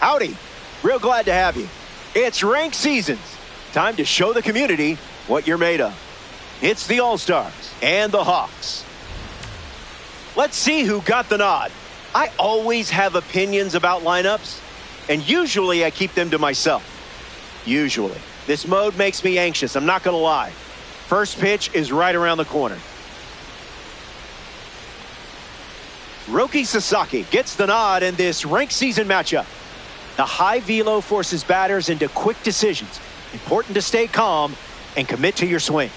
Howdy. Real glad to have you. It's rank seasons. Time to show the community what you're made of. It's the All-Stars and the Hawks. Let's see who got the nod. I always have opinions about lineups, and usually I keep them to myself. Usually. This mode makes me anxious, I'm not going to lie. First pitch is right around the corner. Roki Sasaki gets the nod in this rank season matchup. The high velo forces batters into quick decisions. Important to stay calm and commit to your swing.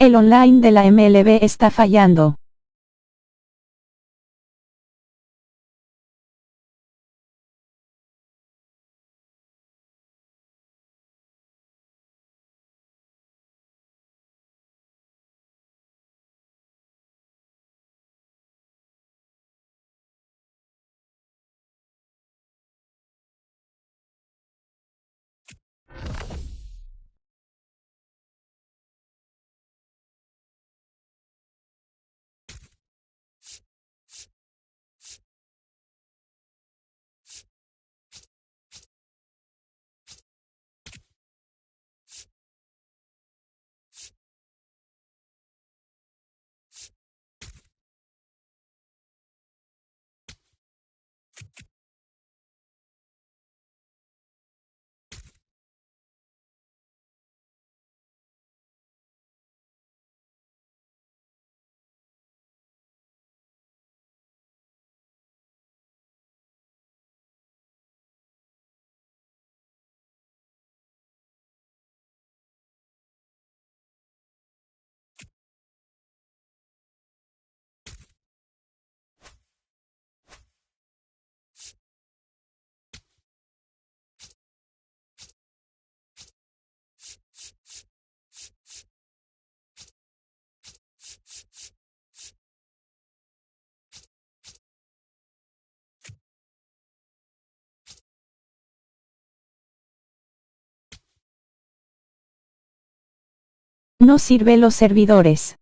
El online de la MLB está fallando. No sirve los servidores.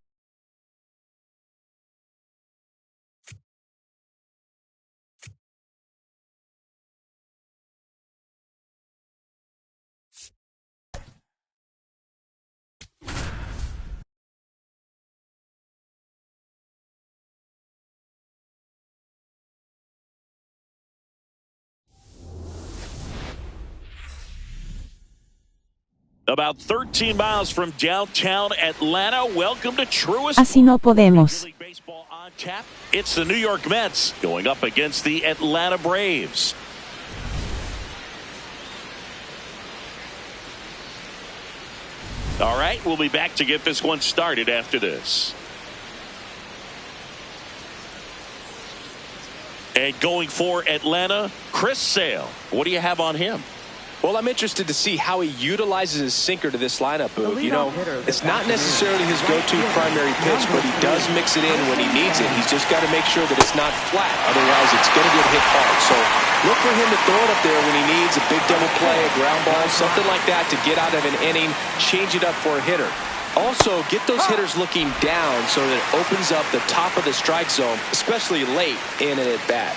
About 13 miles from downtown Atlanta. Welcome to Truist. Así no podemos. Baseball on tap. It's the New York Mets going up against the Atlanta Braves. All right, we'll be back to get this one started after this. And going for Atlanta, Chris Sale. What do you have on him? Well, I'm interested to see how he utilizes his sinker to this lineup, Boog. You know, it's not necessarily his go-to primary pitch, but he does mix it in when he needs it. He's just got to make sure that it's not flat. Otherwise, it's going to get hit hard. So look for him to throw it up there when he needs a big double play, a ground ball, something like that to get out of an inning, change it up for a hitter. Also, get those hitters looking down so that it opens up the top of the strike zone, especially late in an at-bat.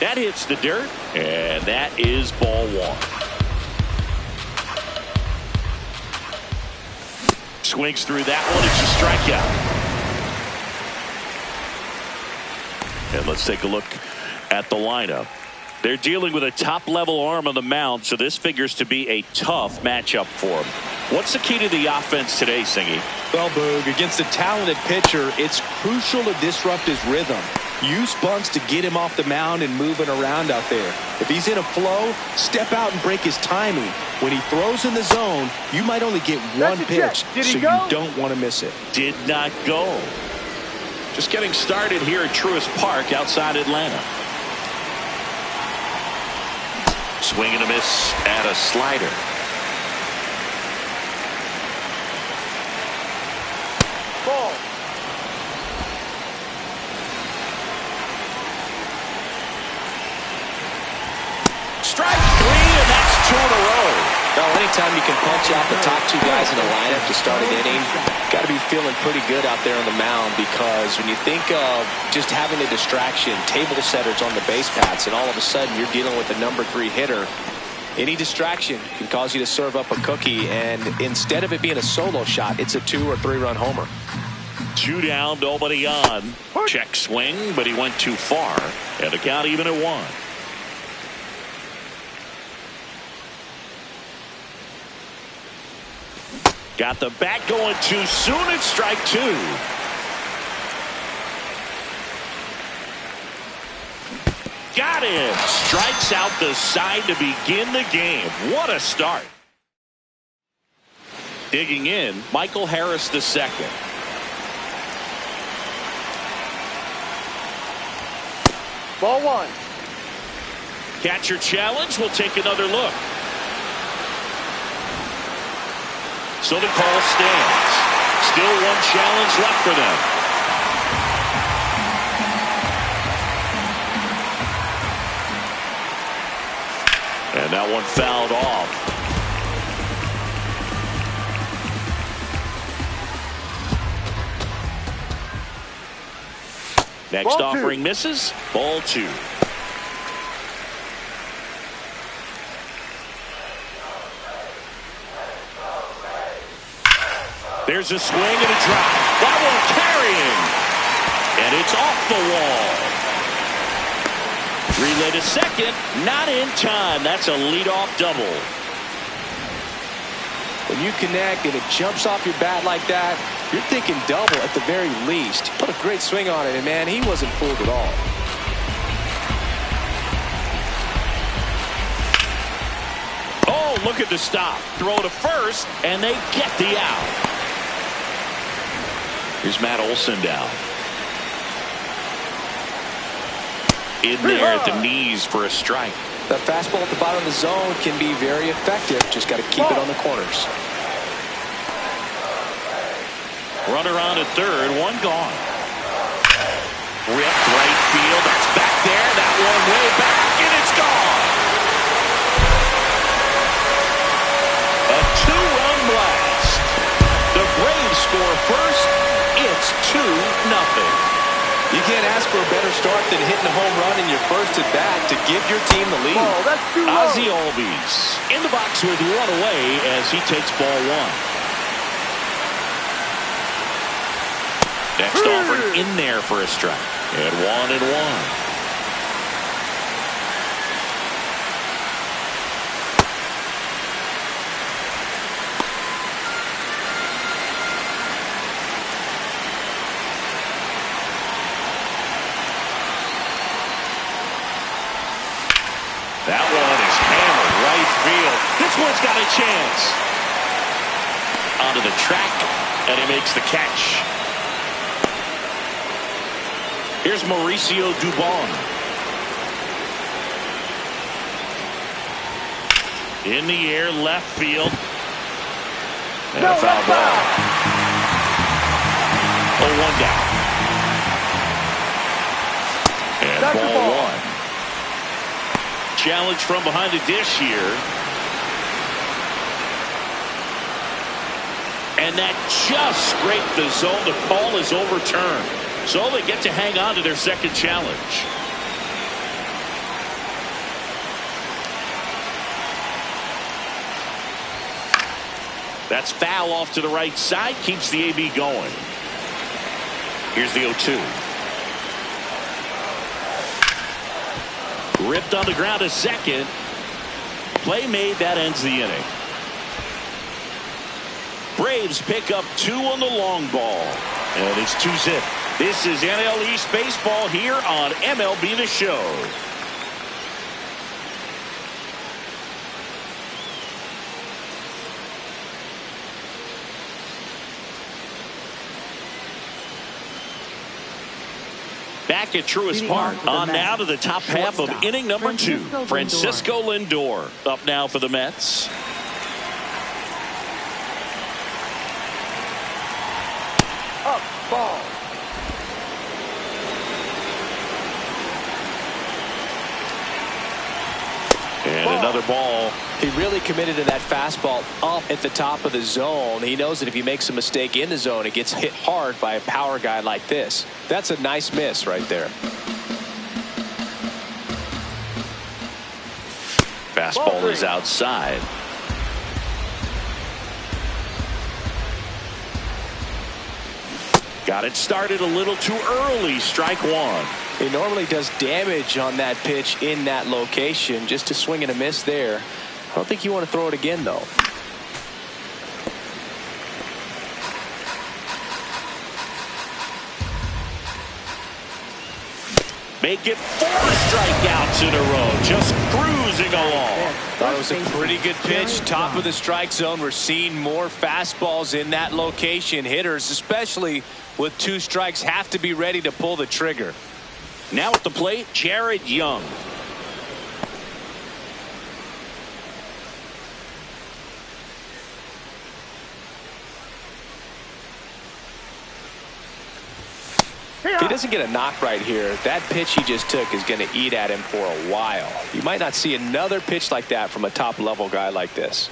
That hits the dirt, and that is ball one. Swings through that one. It's a strikeout. And let's take a look at the lineup. They're dealing with a top-level arm on the mound, so this figures to be a tough matchup for them. What's the key to the offense today, Singy? Well, Boog, against a talented pitcher, it's crucial to disrupt his rhythm. Use bunts to get him off the mound and moving around out there. If he's in a flow, step out and break his timing. When he throws in the zone, you might only get one pitch, so you don't want to miss it. Did not go. Just getting started here at Truist Park outside Atlanta. Swing and a miss at a slider. Ball. Strike three, and that's two in a row. Now, anytime you can punch out the top two guys in a lineup to start an inning, got to be feeling pretty good out there on the mound, because when you think of just having a distraction, table setters on the base paths, and all of a sudden you're dealing with the number 3 hitter, any distraction can cause you to serve up a cookie, and instead of it being a solo shot, it's a 2 or 3 run homer. 2 down, nobody on. Check swing, but he went too far, and the count even at 1. Got the bat going too soon. It's strike 2. Got him. Strikes out the side to begin the game. What a start. Digging in, Michael Harris the second. Ball one. Catcher challenge. We'll take another look. So the call stands. Still one challenge left for them. And that one fouled off. Next Ball offering two. misses. Ball two. There's a swing and a drop. That one carrying. And it's off the wall. Relay to second. Not in time. That's a leadoff double. When you connect and it jumps off your bat like that, you're thinking double at the very least. Put a great swing on it, and man, he wasn't fooled at all. Oh, look at the stop. Throw to first, and they get the out. Here's Matt Olson down. In there at the knees for a strike. That fastball at the bottom of the zone can be very effective. Just got to keep it on the corners. Runner on at third, one gone. Ripped right field. That's back there. That one way back, and it's gone. A two-run blast. The Braves score first. It's 2-0. You can't ask for a better start than hitting a home run in your first at bat to give your team the lead. Oh, that's too low. Ozzie Albies in the box with one away as he takes ball one. Next offering in there for a strike. And 1-1. That one is hammered right field. This one's got a chance. Onto the track, and he makes the catch. Here's Mauricio Dubon. In the air, left field. And a foul ball. 0-1 down. And That's ball one. Challenge from behind the dish here. And that just scraped the zone. The call is overturned. So they get to hang on to their second challenge. That's foul off to the right side. Keeps the AB going. Here's the 0-2. Ripped on the ground to second. Play made. That ends the inning. Braves pick up 2 on the long ball. And it's 2-0. This is NL East Baseball here on MLB The Show. Back at Truist Park. On now to the top half of inning number 2. Francisco Lindor up now for the Mets. Up, ball. And another ball. He really committed to that fastball up at the top of the zone. He knows that if he makes a mistake in the zone, it gets hit hard by a power guy like this. That's a nice miss right there. Fastball is outside. Got it started a little too early. Strike one. He normally does damage on that pitch in that location. Just a swing and a miss there. I don't think you want to throw it again, though. Make it 4 strikeouts in a row. Just cruising along. Thought it was a pretty good pitch. Top of the strike zone. We're seeing more fastballs in that location. Hitters, especially with 2 strikes, have to be ready to pull the trigger. Now at the plate, Jared Young. If he doesn't get a knock right here, that pitch he just took is going to eat at him for a while. You might not see another pitch like that from a top-level guy like this.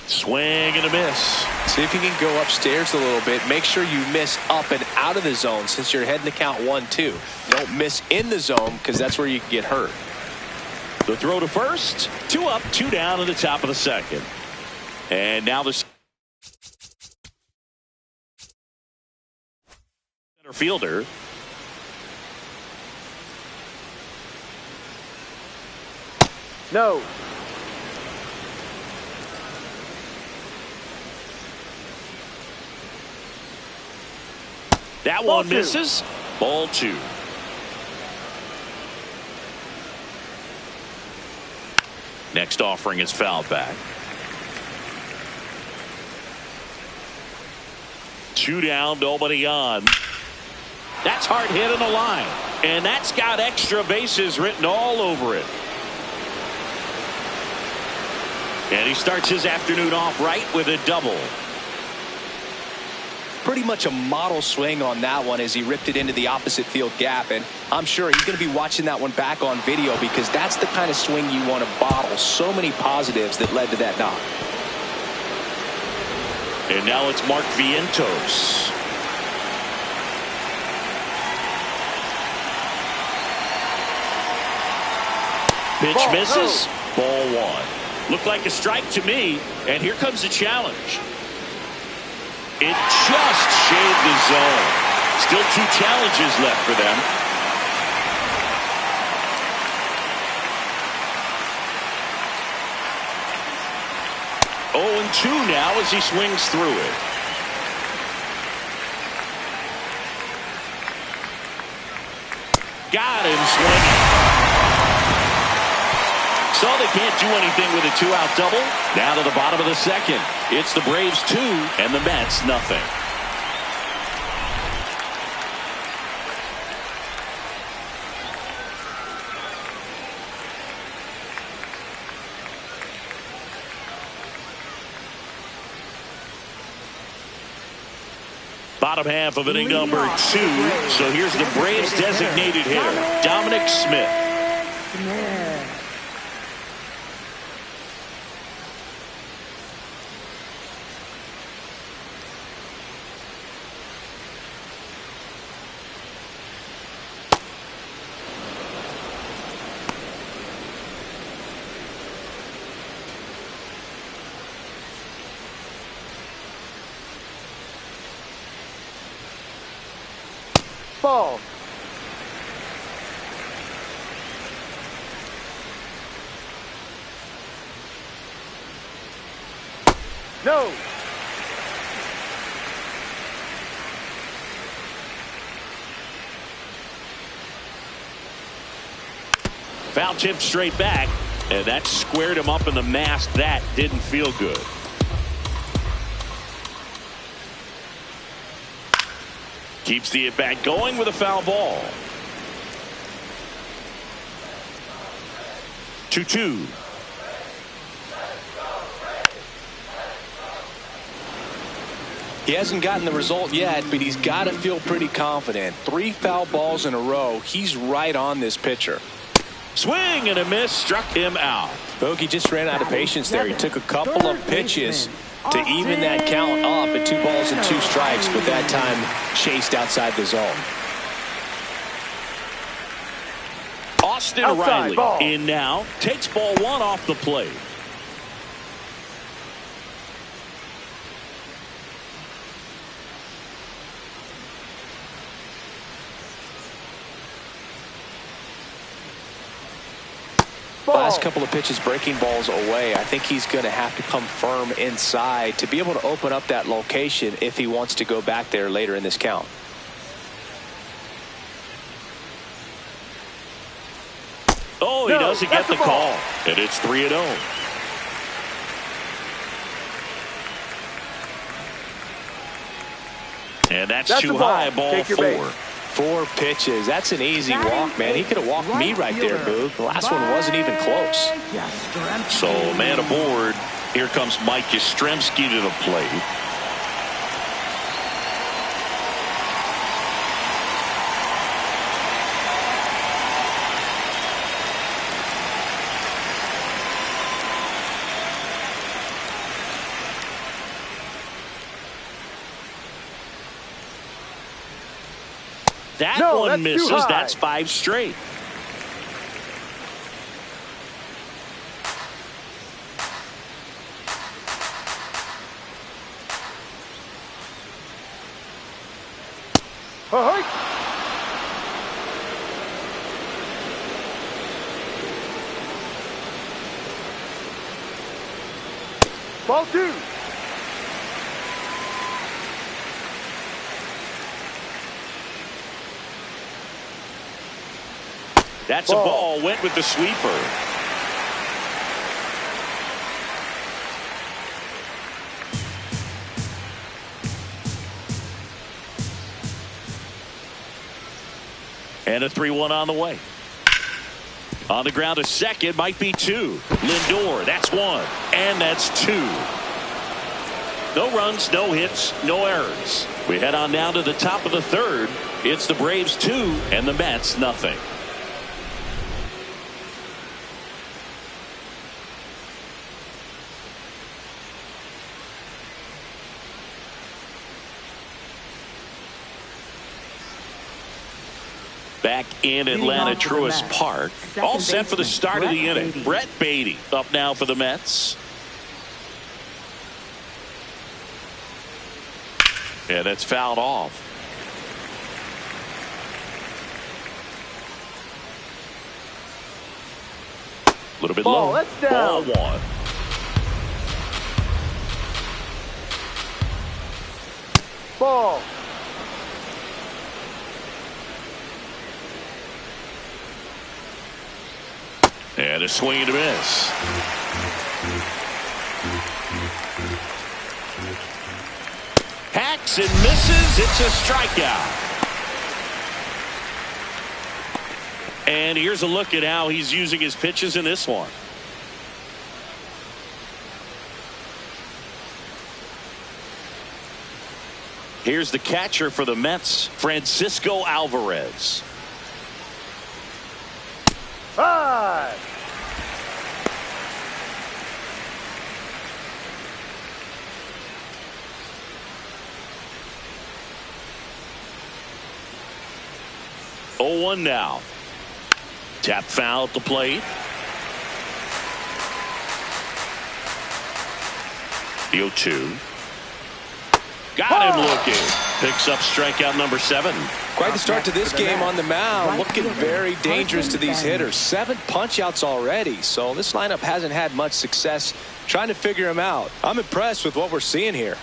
Swing and a miss. See if you can go upstairs a little bit. Make sure you miss up and out of the zone since you're heading to count 1-2. Don't miss in the zone because that's where you can get hurt. The throw to first. 2 up, 2 down in the top of the second. And now the center fielder. No. That Ball one 2. misses. Ball 2. Next offering is fouled back. 2 down, nobody on. That's hard hit on the line. And that's got extra bases written all over it. And he starts his afternoon off right with a double. Pretty much a model swing on that one as he ripped it into the opposite field gap. And I'm sure he's going to be watching that one back on video because that's the kind of swing you want to bottle. So many positives that led to that knock. And now it's Mark Vientos. Pitch Ball, misses. Ball 1. Looked like a strike to me. And here comes the challenge. It just shaved the zone. Still 2 challenges left for them. Oh, and 2 now as he swings through it. Got him swinging. So they can't do anything with a 2-out double. Now to the bottom of the second. It's the Braves 2 and the Mets nothing. Bottom half of inning number 2. So here's the Braves designated hitter, Dominic Smith. Ball. No. Foul tip straight back, and that squared him up in the mask. That didn't feel good. Keeps the at-bat going with a foul ball. 2-2. He hasn't gotten the result yet, but he's got to feel pretty confident. 3 foul balls in a row. He's right on this pitcher. Swing and a miss, struck him out. Bogey just ran out of patience there. He took a couple of pitches to even that count up at 2 balls and 2 strikes, but that time chased outside the zone. Austin Outside, Riley ball. in now, takes ball 1 off the plate. Last couple of pitches breaking balls away. I think he's going to have to come firm inside to be able to open up that location if he wants to go back there later in this count. Oh, he doesn't get the call. And it's 3-0. And that's too high, ball 4. 4 pitches. That's an easy walk, man. He could have walked me right there, Boog. The last one wasn't even close. So, man aboard. Here comes Mike Yastrzemski to the plate. That one misses. That's 5 straight. Ball 2. That's a ball. Went with the sweeper. And a 3-1 on the way. On the ground, a second, might be 2. Lindor, that's 1. And that's 2. No runs, no hits, no errors. We head on down to the top of the 3rd. It's the Braves 2 and the Mets nothing. Back in Atlanta Truist Park. All set for the start of the inning. Brett Beatty up now for the Mets. And it's fouled off. A little bit low. That's down. Ball 1. Ball. And a swing and a miss. Hacks and misses. It's a strikeout. And here's a look at how he's using his pitches in this one. Here's the catcher for the Mets, Francisco Alvarez. 5. Oh, 1 now. Tap foul at the plate. The 0-2. Got him looking. Picks up strikeout number 7. Quite the start to this game on the mound. Looking very dangerous to these hitters. 7 punch-outs already. So this lineup hasn't had much success trying to figure him out. I'm impressed with what we're seeing here.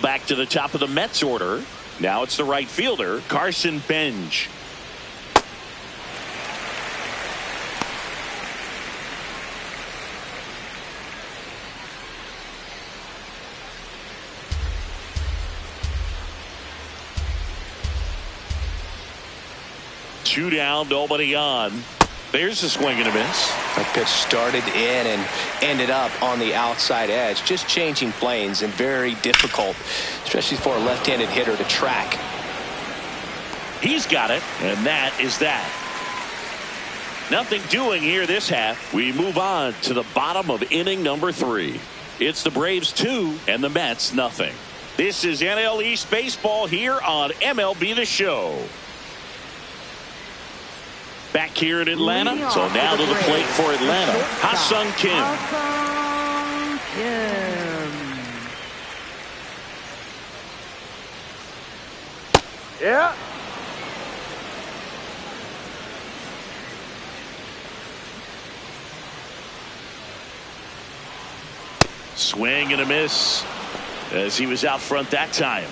Back to the top of the Mets order. Now it's the right fielder, Carson Benj. Two down, nobody on. There's a swing and a miss. That pitch started in and ended up on the outside edge. Just changing planes and very difficult, especially for a left-handed hitter to track. He's got it, and that is that. Nothing doing here this half. We move on to the bottom of inning number 3. It's the Braves 2 and the Mets nothing. This is NL East Baseball here on MLB The Show. Back here in Atlanta. So now to the plate for Atlanta, Ha-Sung Kim. Yeah. Swing and a miss as he was out front that time.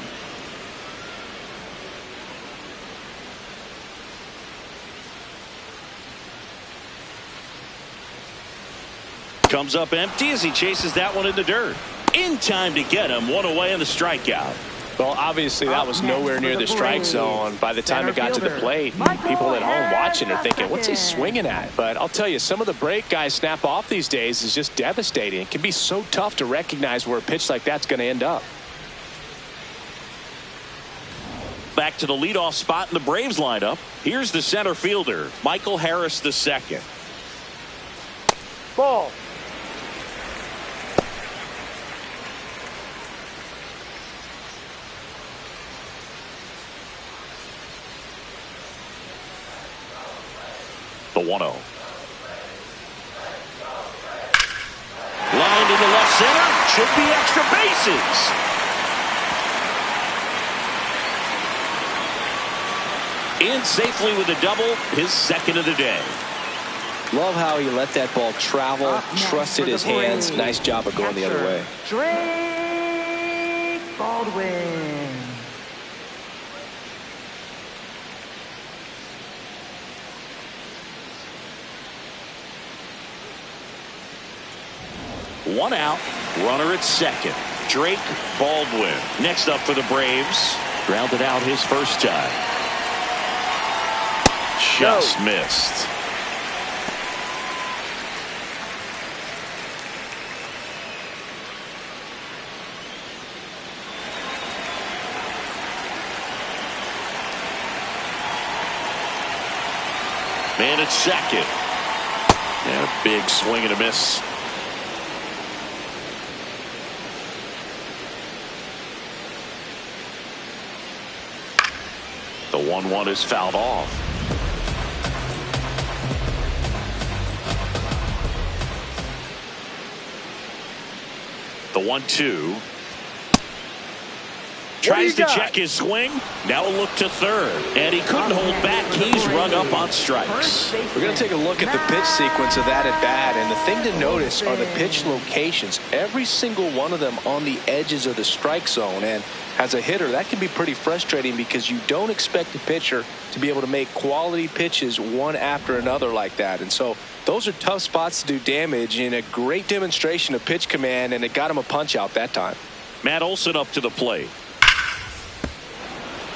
Comes up empty as he chases that one in the dirt. In time to get him. One away in the strikeout. Well, obviously that was nowhere near the strike zone. By the time it got to the plate, people at home watching are thinking, what's he swinging at? But I'll tell you, some of the break guys snap off these days is just devastating. It can be so tough to recognize where a pitch like that's going to end up. Back to the leadoff spot in the Braves lineup. Here's the center fielder, Michael Harris II. Ball. The 1-0. Lined into left center. Should be extra bases. In safely with a double, his second of the day. Love how he let that ball travel, trusted his hands. Nice job of going the other way. Drake Baldwin. One out, runner at second. Drake Baldwin. Next up for the Braves. Grounded out his first time. Just missed. Man at second. And a big swing and a miss. The 1-1 is fouled off. The 1-2. Tries to check his swing. Now a look to third. And he couldn't hold back. He's rung up on strikes. We're going to take a look at the pitch sequence of that at bat. And the thing to notice are the pitch locations. Every single one of them on the edges of the strike zone. And as a hitter, that can be pretty frustrating because you don't expect the pitcher to be able to make quality pitches one after another like that. And so those are tough spots to do damage, and a great demonstration of pitch command, and it got him a punch out that time. Matt Olson up to the plate.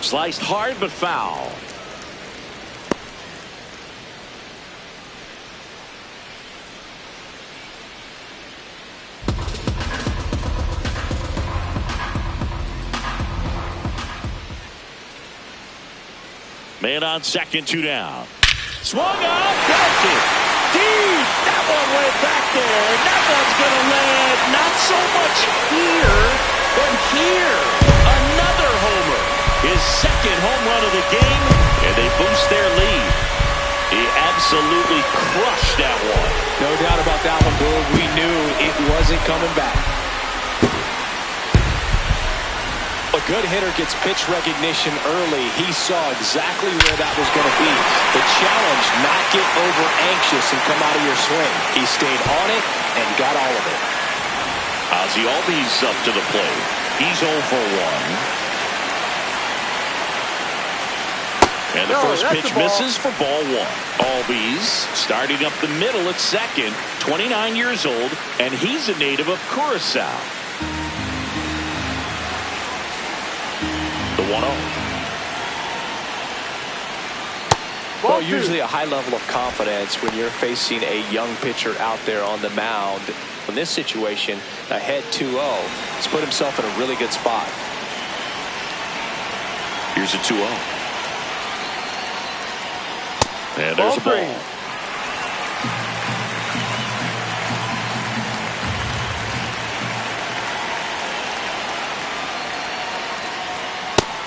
Sliced hard but foul. Man on second, 2 down. Swung up, belted. Deep. That one went back there. And that one's going to land not so much here, but here. Another homer. His second home run of the game, and they boost their lead. He absolutely crushed that one. No doubt about that one, Boog. We knew it wasn't coming back. A good hitter gets pitch recognition early. He saw exactly where that was going to be. The challenge, not get over anxious and come out of your swing. He stayed on it and got all of it. Ozzie Albies up to the plate. He's 0 for 1. And the first pitch misses for ball 1. Albies starting up the middle at second, 29 years old, and he's a native of Curacao. The 1-0. Well, usually a high level of confidence when you're facing a young pitcher out there on the mound. In this situation, ahead 2-0, he's put himself in a really good spot. Here's a 2-0. And there's a ball.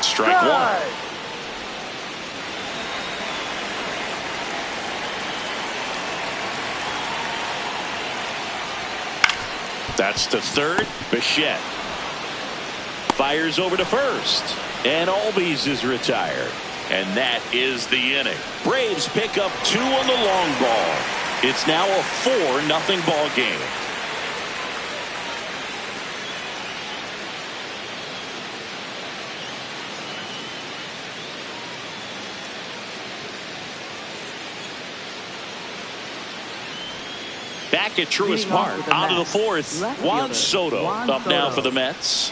Strike 1. That's to third. Bichette fires over to first. And Albies is retired. And that is the inning. Braves pick up 2 on the long ball. It's now a 4-0 ball game. Back at Truist Park. On to the fourth. Juan Soto up now for the Mets.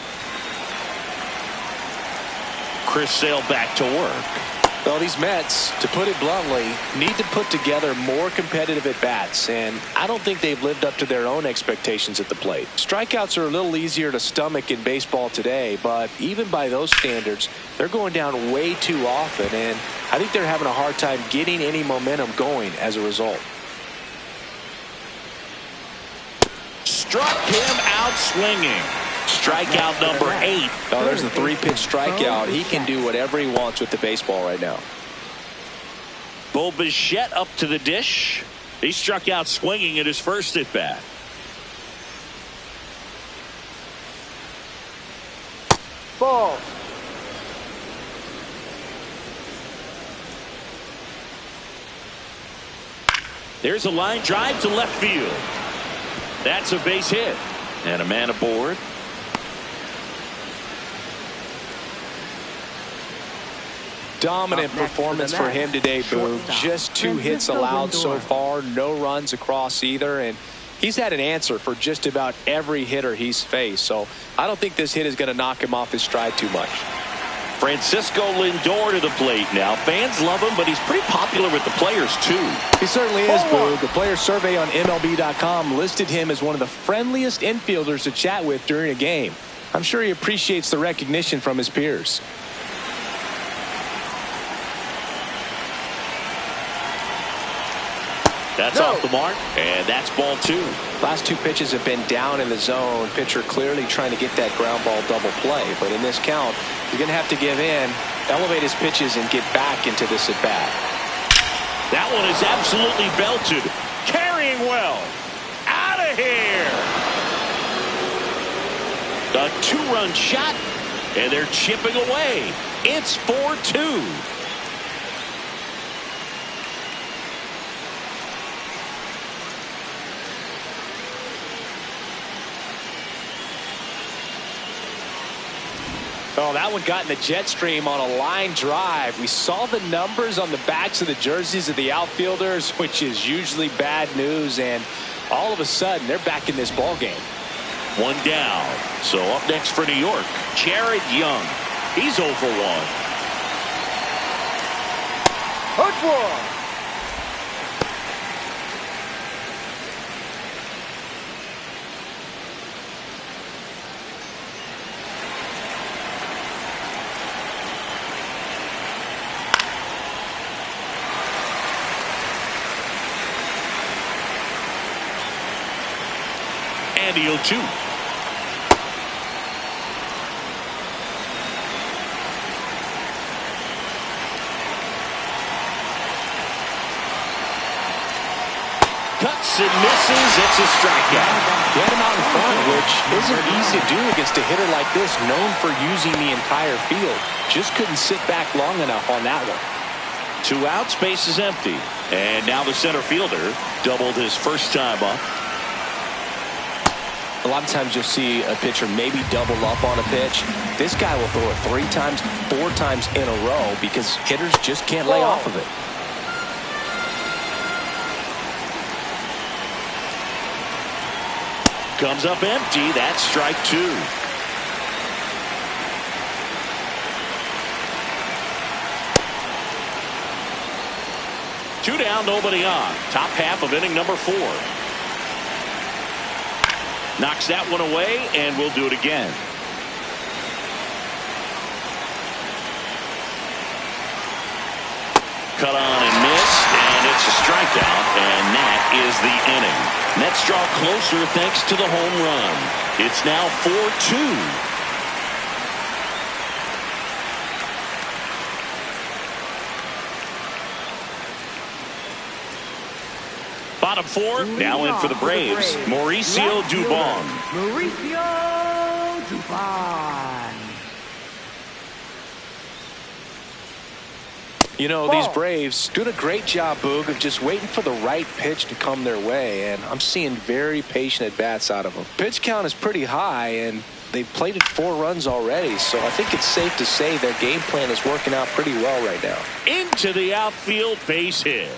Chris Sale back to work. Well, these Mets, to put it bluntly, need to put together more competitive at-bats, and I don't think they've lived up to their own expectations at the plate. Strikeouts are a little easier to stomach in baseball today, but even by those standards, they're going down way too often, and I think they're having a hard time getting any momentum going as a result. Struck him out swinging. Strikeout number 8. Oh, there's the 3-pitch strikeout. He can do whatever he wants with the baseball right now. Bo Bichette up to the dish. He struck out swinging at his first at bat. Ball. There's a line drive to left field. That's a base hit. And a man aboard. Dominant performance for him today, Boog. Just 2 hits allowed so far, no runs across either, and he's had an answer for just about every hitter he's faced. So I don't think this hit is going to knock him off his stride too much. Francisco Lindor to the plate now. Fans love him, but he's pretty popular with the players too. He certainly is, Boog. The player survey on MLB.com listed him as one of the friendliest infielders to chat with during a game. I'm sure he appreciates the recognition from his peers. That's off the mark, and that's ball 2. Last 2 pitches have been down in the zone. Pitcher clearly trying to get that ground ball double play. But in this count, he's going to have to give in, elevate his pitches, and get back into this at bat. That one is absolutely belted. Carrying well. Out of here. A 2-run shot, and they're chipping away. It's 4-2. Oh, that one got in the jet stream on a line drive. We saw the numbers on the backs of the jerseys of the outfielders, which is usually bad news, and all of a sudden they're back in this ball game. 1 down. So up next for New York, Jared Young. He's 0 for 1. Hook one. And the 0-2. Cuts and misses. It's a strikeout. Get him out in front, which isn't easy to do against a hitter like this, known for using the entire field. Just couldn't sit back long enough on that one. 2 outs, base is empty. And now the center fielder doubled his first time up. A lot of times you'll see a pitcher maybe double up on a pitch. This guy will throw it 3 times, 4 times in a row because hitters just can't lay off of it. Comes up empty. That's strike 2. Two down, nobody on. Top half of inning number 4. Knocks that one away, and we'll do it again. Cut on and missed, and it's a strikeout, and that is the inning. Mets draw closer thanks to the home run. It's now 4-2. Bottom 4, now in for the Braves, Mauricio Dubon. Mauricio Dubon. You know, these Braves doing a great job, Boog, of just waiting for the right pitch to come their way, and I'm seeing very patient at-bats out of them. Pitch count is pretty high, and they've plated 4 runs already, so I think it's safe to say their game plan is working out pretty well right now. Into the outfield, base hit.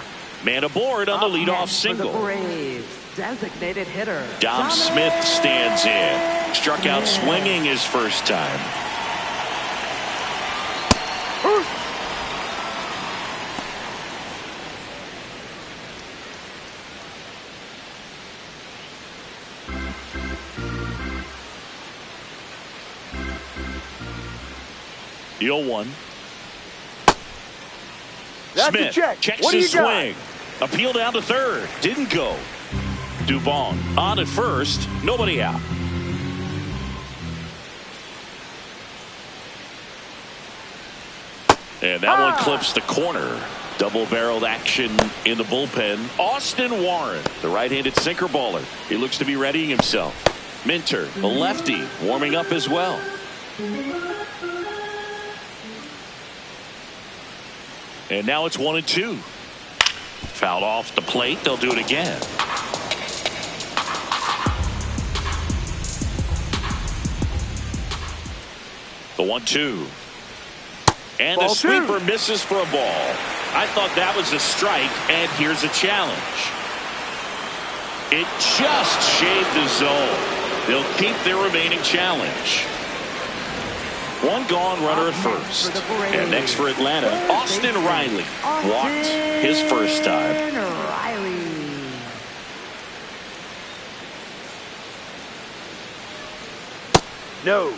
Man aboard on the leadoff single. For the Braves, designated hitter. Dom Smith stands in. Struck out swinging his first time. The 0-1. Smith checks his swing. Appeal down to third. Didn't go. Dubon on at first. Nobody out. And that one clips the corner. Double-barreled action in the bullpen. Austin Warren, the right-handed sinker baller. He looks to be readying himself. Minter, the lefty, warming up as well. And now it's 1-2. Fouled off the plate. They'll do it again. The 1-2. And the sweeper misses for a ball. I thought that was a strike, and here's a challenge. It just shaved the zone. They'll keep their remaining challenge. One gone, runner at first. And next for Atlanta, Austin Riley. Walked his first time. No.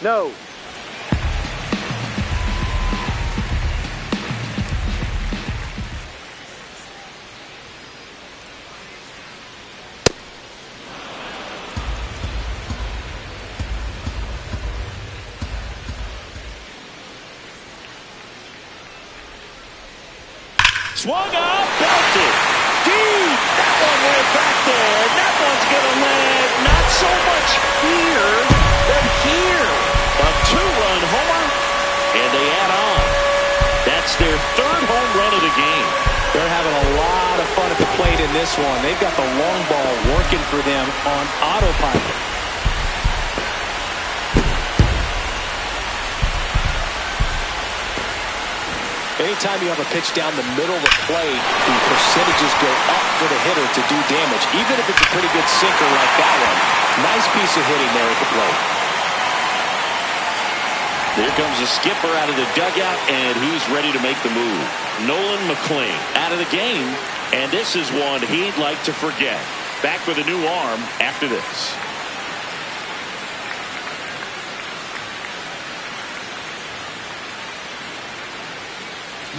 No. Swung up, belted. Deep. That one went back there. That one's going to land not so much here, but here. A two-run homer, and they add on. That's their third home run of the game. They're having a lot of fun at the plate in this one. They've got the long ball working for them on autopilot. Anytime you have a pitch down the middle of the plate, the percentages go up for the hitter to do damage, even if it's a pretty good sinker like that one. Nice piece of hitting there at the plate. Here comes the skipper out of the dugout, and he's ready to make the move. Nolan McLean out of the game, and this is one he'd like to forget. Back with a new arm after this.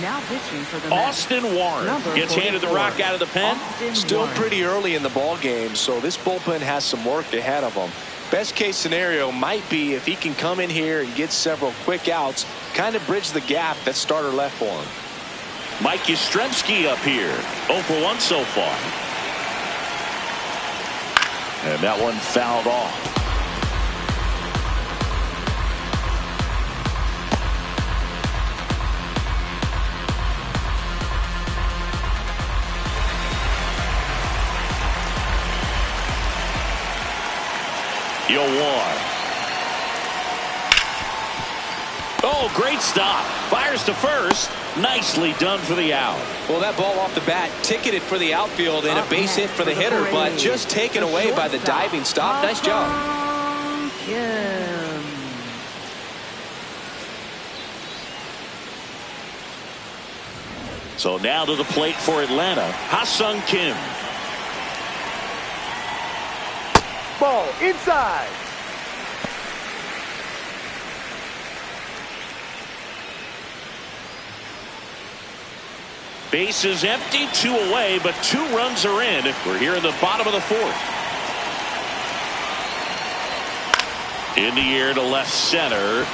Now pitching for the Austin Warren gets handed the rock out of the pen. Still pretty early in the ball game, so this bullpen has some work ahead of them. Best case scenario might be if he can come in here and get several quick outs, kind of bridge the gap that starter left for him. Mike Yastrzemski up here, 0 for 1 so far. And that one fouled off. Yo, one. Oh, great stop. Fires to first. Nicely done for the out. Well, that ball off the bat ticketed for the outfield and a base hit for the hitter, but just taken away by the diving stop. Nice job. So now to the plate for Atlanta, Ha-Sung Kim. Ball inside. Base is empty, 2 away, but 2 runs are in. We're here in the bottom of the 4th. In the air to left center.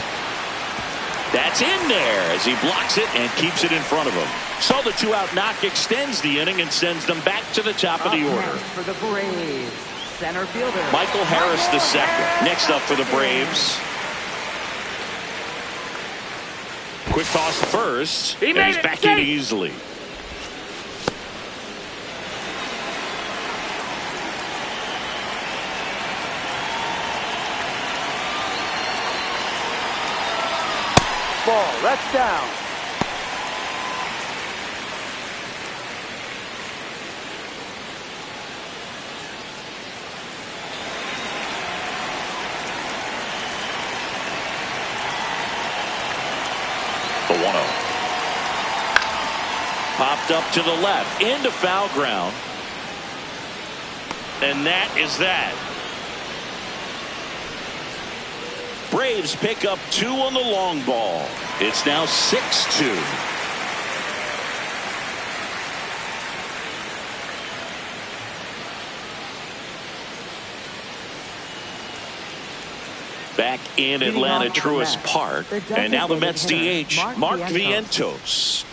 That's in there as he blocks it and keeps it in front of him. So the 2-out knock extends the inning and sends them back to the top of the order. For the Braves, center fielder Michael Harris II. Next up for the Braves. Quick toss to first. And he's back in easily. Ball, that's down. The 1-0. Popped up to the left, into foul ground. And that is that. Braves pick up 2 on the long ball. It's now 6-2. Back in Atlanta Truist Park. And now the Mets DH, Mark Vientos.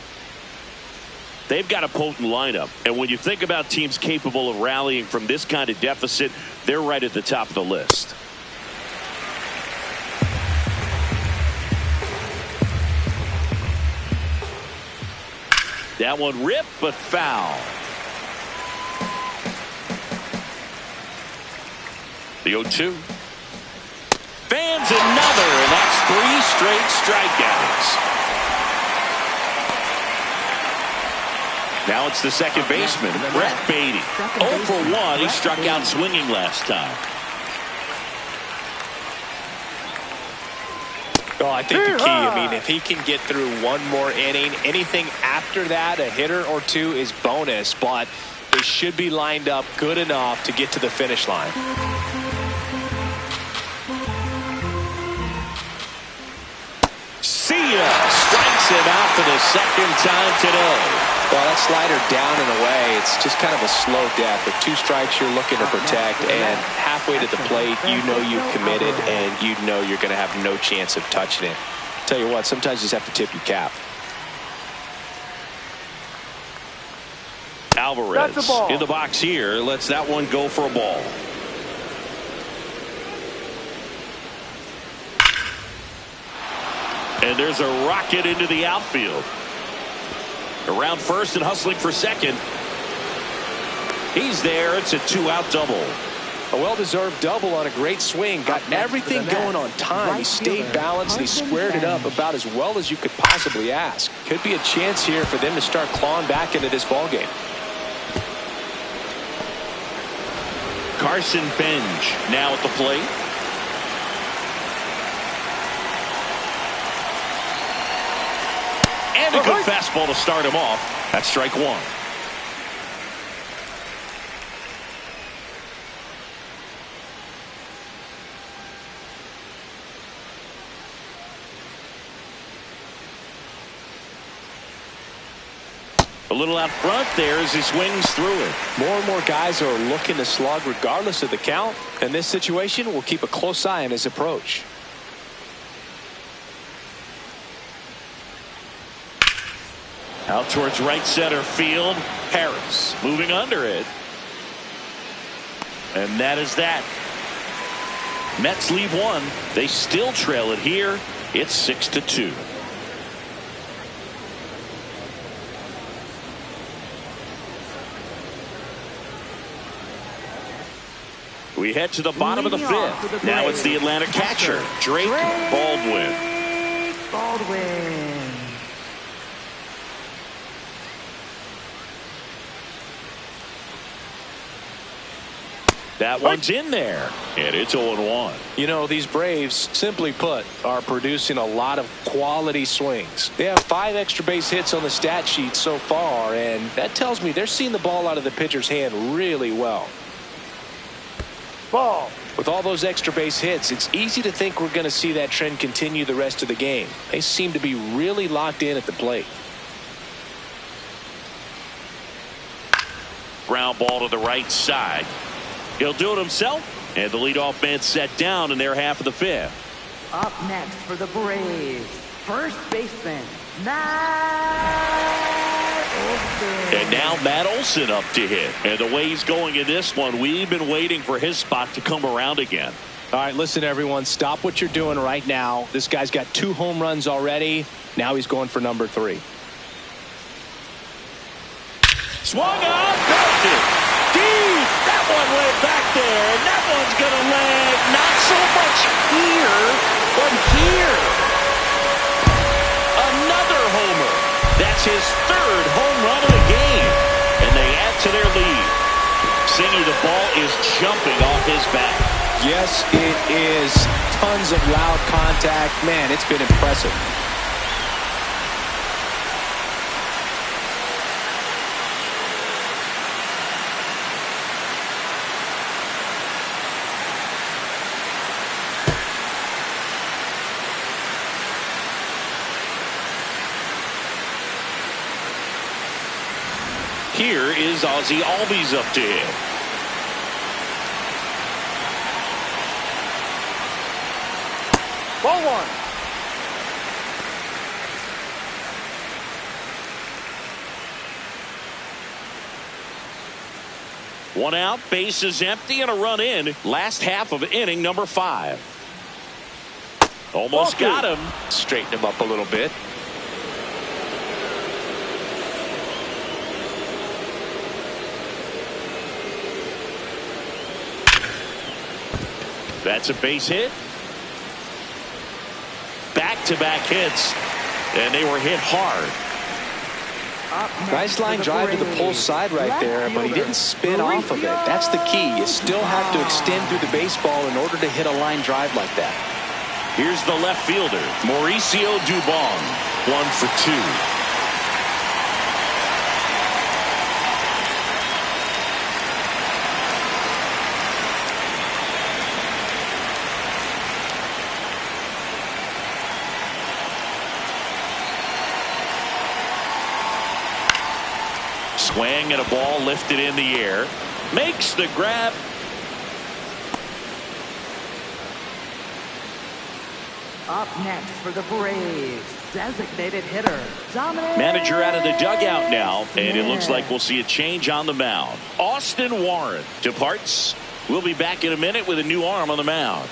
They've got a potent lineup. And when you think about teams capable of rallying from this kind of deficit, they're right at the top of the list. That one ripped, but foul. The 0-2. Fans another, and that's 3 straight strikeouts. Now it's the second baseman, Brett Beatty. 0 for 1. He struck out swinging last time. Oh, I think the key, I mean, if he can get through one more inning, anything after that, a hitter or 2 is bonus, but they should be lined up good enough to get to the finish line. See ya! Strikes him out for the second time today. Well, that slider down and away, it's just kind of a slow death. With 2 strikes you're looking to protect, and halfway to the plate, you know you've committed, and you know you're going to have no chance of touching it. Tell you what, sometimes you just have to tip your cap. Alvarez in the box here, lets that one go for a ball. And there's a rocket into the outfield. Around first and hustling for second. He's there. It's a 2-out double. A well-deserved double on a great swing. Got everything going on time. He stayed balanced and he squared it up about as well as you could possibly ask. Could be a chance here for them to start clawing back into this ballgame. Carson Benj now at the plate. And a good fastball to start him off. That's strike 1. A little out front there as he swings through it. More and more guys are looking to slug regardless of the count. In this situation, we'll keep a close eye on his approach. Out towards right center field. Harris moving under it. And that is that. Mets lead 1. They still trail it here. It's 6-2. We head to the bottom of the 5th. Now it's the Atlanta catcher, Drake Baldwin. That one's in there, and it's 0-1. You know, these Braves, simply put, are producing a lot of quality swings. They have 5 extra base hits on the stat sheet so far, and that tells me they're seeing the ball out of the pitcher's hand really well. Ball. With all those extra base hits, it's easy to think we're going to see that trend continue the rest of the game. They seem to be really locked in at the plate. Ground ball to the right side. He'll do it himself, and the leadoff man set down in their half of the 5th. Up next for the Braves, first baseman, Matt Olson. And now Matt Olson up to hit. And the way he's going in this one, we've been waiting for his spot to come around again. All right, listen, everyone, stop what you're doing right now. This guy's got 2 home runs already. Now he's going for number 3. Swung on, got it. Deep. That one went back there, and that one's going to land not so much here, but here. It's his third home run of the game, and they add to their lead. Singy, the ball is jumping off his bat. Yes, it is. Tons of loud contact. Man, it's been impressive. Here is Ozzie Albies up to him. Ball one. One out, bases empty, and a run in. Last half of inning number 5. Almost got him. Straighten him up a little bit. That's a base hit. Back-to-back hits, and they were hit hard. Nice line drive to the pull side right there, but he didn't spin off of it. That's the key. You still have to extend through the baseball in order to hit a line drive like that. Here's the left fielder, Mauricio Dubon, 1 for 2. Swing and a ball lifted in the air. Makes the grab. Up next for the Braves, designated hitter, Dominic. Manager out of the dugout now, and it looks like we'll see a change on the mound. Austin Warren departs. We'll be back in a minute with a new arm on the mound.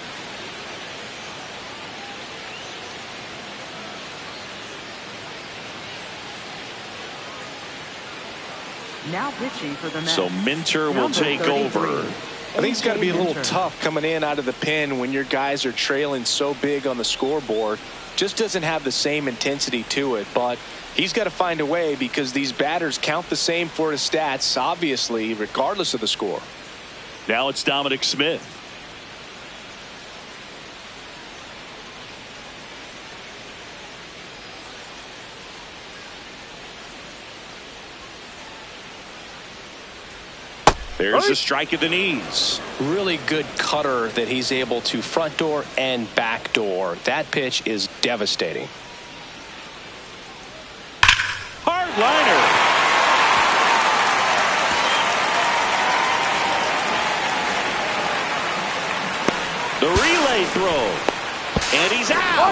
Now pitching for the Mets. So Minter will take over. I think it's got to be a little tough coming in out of the pen when your guys are trailing so big on the scoreboard. Just doesn't have the same intensity to it, but he's got to find a way because these batters count the same for his stats, obviously, regardless of the score. Now it's Dominic Smith. There's a strike at the knees. Really good cutter that he's able to front door and back door. That pitch is devastating. Hard liner. The relay throw. And he's out.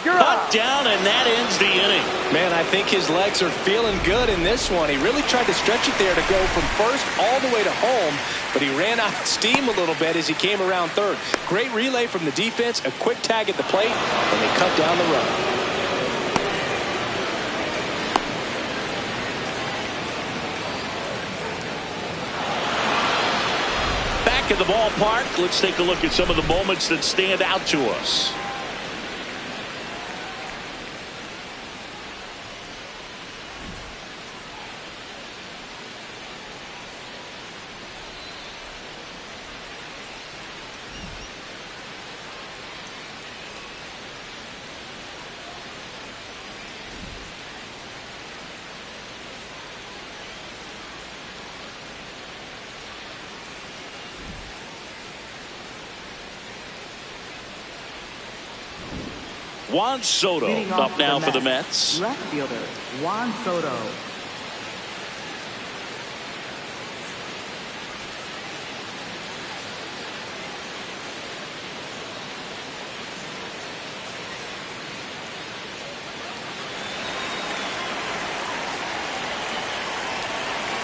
Cut down, and that ends the inning. Man, I think his legs are feeling good in this one. He really tried to stretch it there to go from first all the way to home, but he ran out of steam a little bit as he came around third. Great relay from the defense, a quick tag at the plate, and they cut down the run. Back at the ballpark, let's take a look at some of the moments that stand out to us. Juan Soto up now for the Mets. Left fielder, Juan Soto.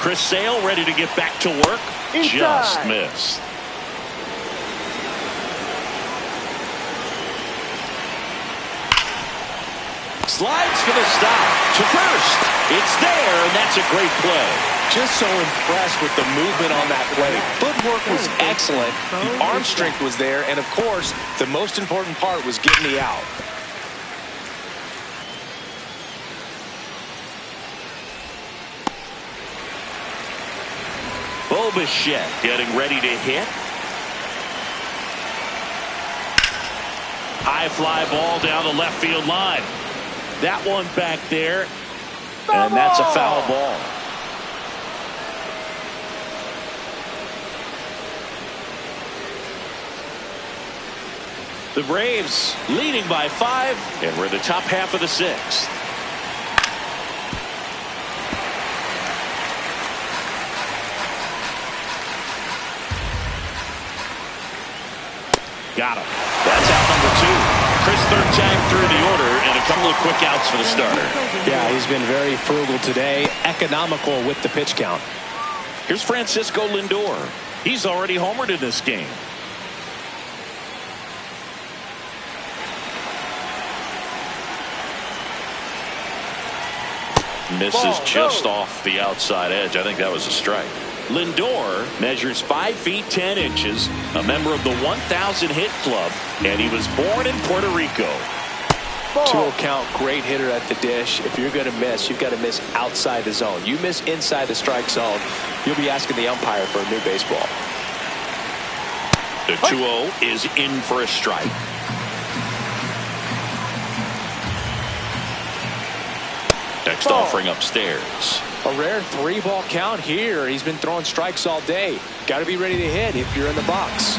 Chris Sale ready to get back to work. Inside. Just missed. Slides for the stop to first. It's there, and that's a great play. Just so impressed with the movement on that play. Footwork was excellent. The arm strength was there. And, of course, the most important part was getting the out. getting ready to hit. High fly ball down the left field line. That one back there, and that's a foul ball. The Braves leading by 5, and we're in the top half of the 6th. Got him. That's out number 2. Chris, third time through the order, and a couple of quick outs for the starter. Yeah, he's been very frugal today, economical with the pitch count. Here's Francisco Lindor. He's already homered in this game. Misses just off the outside edge. I think that was a strike. Lindor measures 5 feet 10 inches, a member of the 1,000 hit club, and he was born in Puerto Rico. 2-0 count, great hitter at the dish. If you're going to miss, you've got to miss outside the zone. You miss inside the strike zone, you'll be asking the umpire for a new baseball. The 2-0 is in for a strike. Next offering upstairs. A rare 3-ball count here. He's been throwing strikes all day. Got to be ready to hit if you're in the box.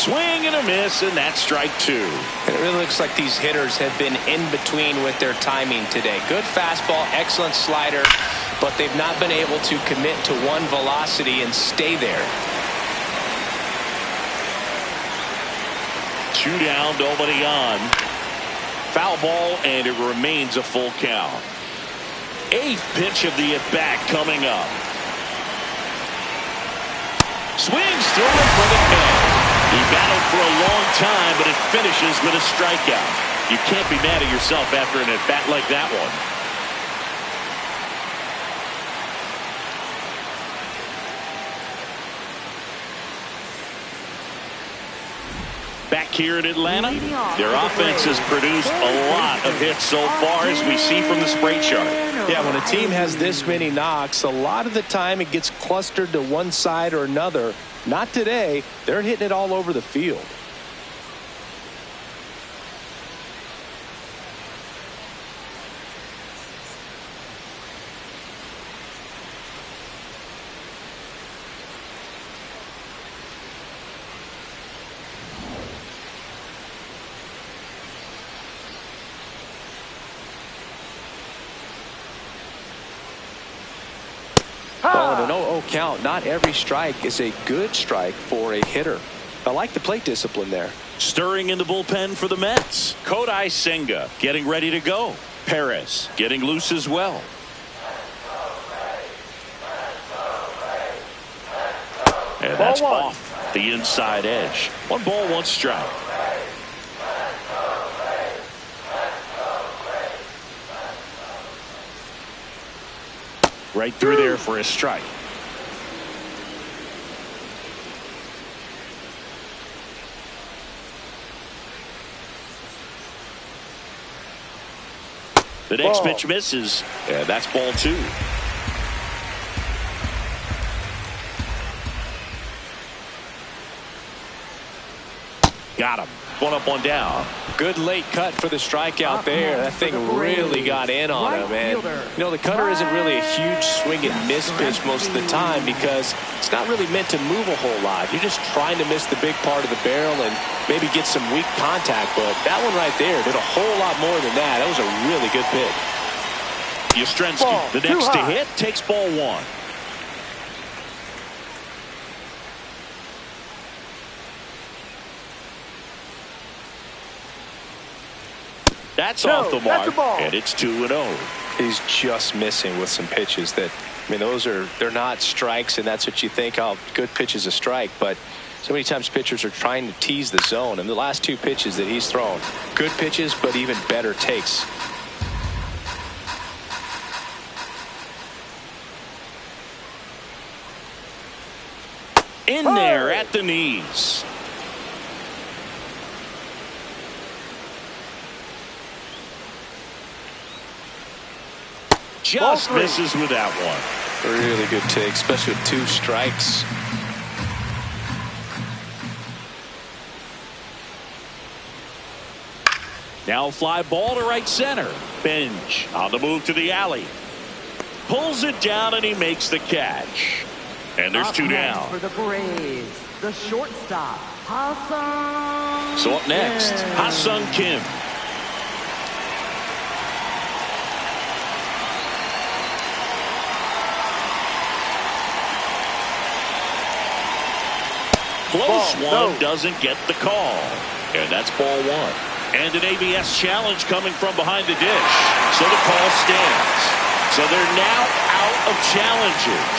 Swing and a miss, and that's strike 2. It really looks like these hitters have been in between with their timing today. Good fastball, excellent slider, but they've not been able to commit to one velocity and stay there. 2 down, nobody on. Foul ball, and it remains a full count. 8th pitch of the at-bat coming up. Swings through it for the catch. He battled for a long time, but it finishes with a strikeout. You can't be mad at yourself after an at-bat like that one. Back here in Atlanta, their offense has produced a lot of hits so far, as we see from the spray chart. Yeah, when a team has this many knocks, a lot of the time it gets clustered to one side or another. Not today. They're hitting it all over the field. Well, in an 0-0 count, not every strike is a good strike for a hitter. I like the plate discipline there. Stirring in the bullpen for the Mets. Kodai Senga getting ready to go. Perez getting loose as well. And that's off the inside edge. 1 ball, 1 strike. Right through there for a strike. The next pitch misses, and that's ball 2. Got him. 1 up, 1 down. Good late cut for the strikeout there. That thing really got in on him. And, you know, the cutter isn't really a huge swing and miss pitch most of the time because it's not really meant to move a whole lot. You're just trying to miss the big part of the barrel and maybe get some weak contact. But that one right there did a whole lot more than that. That was a really good pitch. Yastrzemski, the next to hit, takes ball 1. That's off the mark, and it's 2-0. He's just missing with some pitches that, I mean, they're not strikes, and that's what you think, oh, good pitch is a strike, but so many times pitchers are trying to tease the zone, and the last 2 pitches that he's thrown, good pitches, but even better takes. In there at the knees. just misses with that one. Really good take, especially with 2 strikes. Now fly ball to right center. Bench on the move to the alley. Pulls it down and he makes the catch. And there's 2 down. For the Braves, the shortstop, Ha-Sung. So up next, Ha-Sung Kim. Close one, doesn't get the call. And that's ball 1. And an ABS challenge coming from behind the dish. So the call stands. So they're now out of challenges.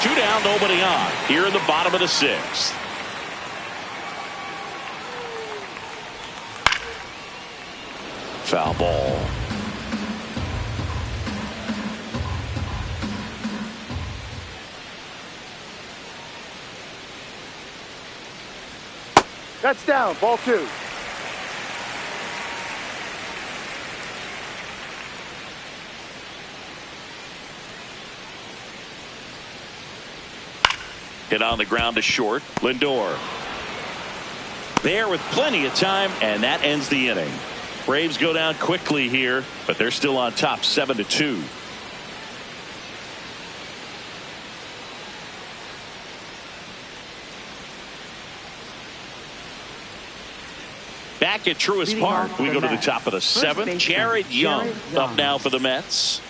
2 down, nobody on. Here in the bottom of the 6th. Foul ball. That's down. Ball 2. Hit on the ground to short. Lindor. There with plenty of time, and that ends the inning. Braves go down quickly here, but they're still on top 7-2. Back at Truist Park, we go to the top of the 7th. Jared Young up now for the Mets.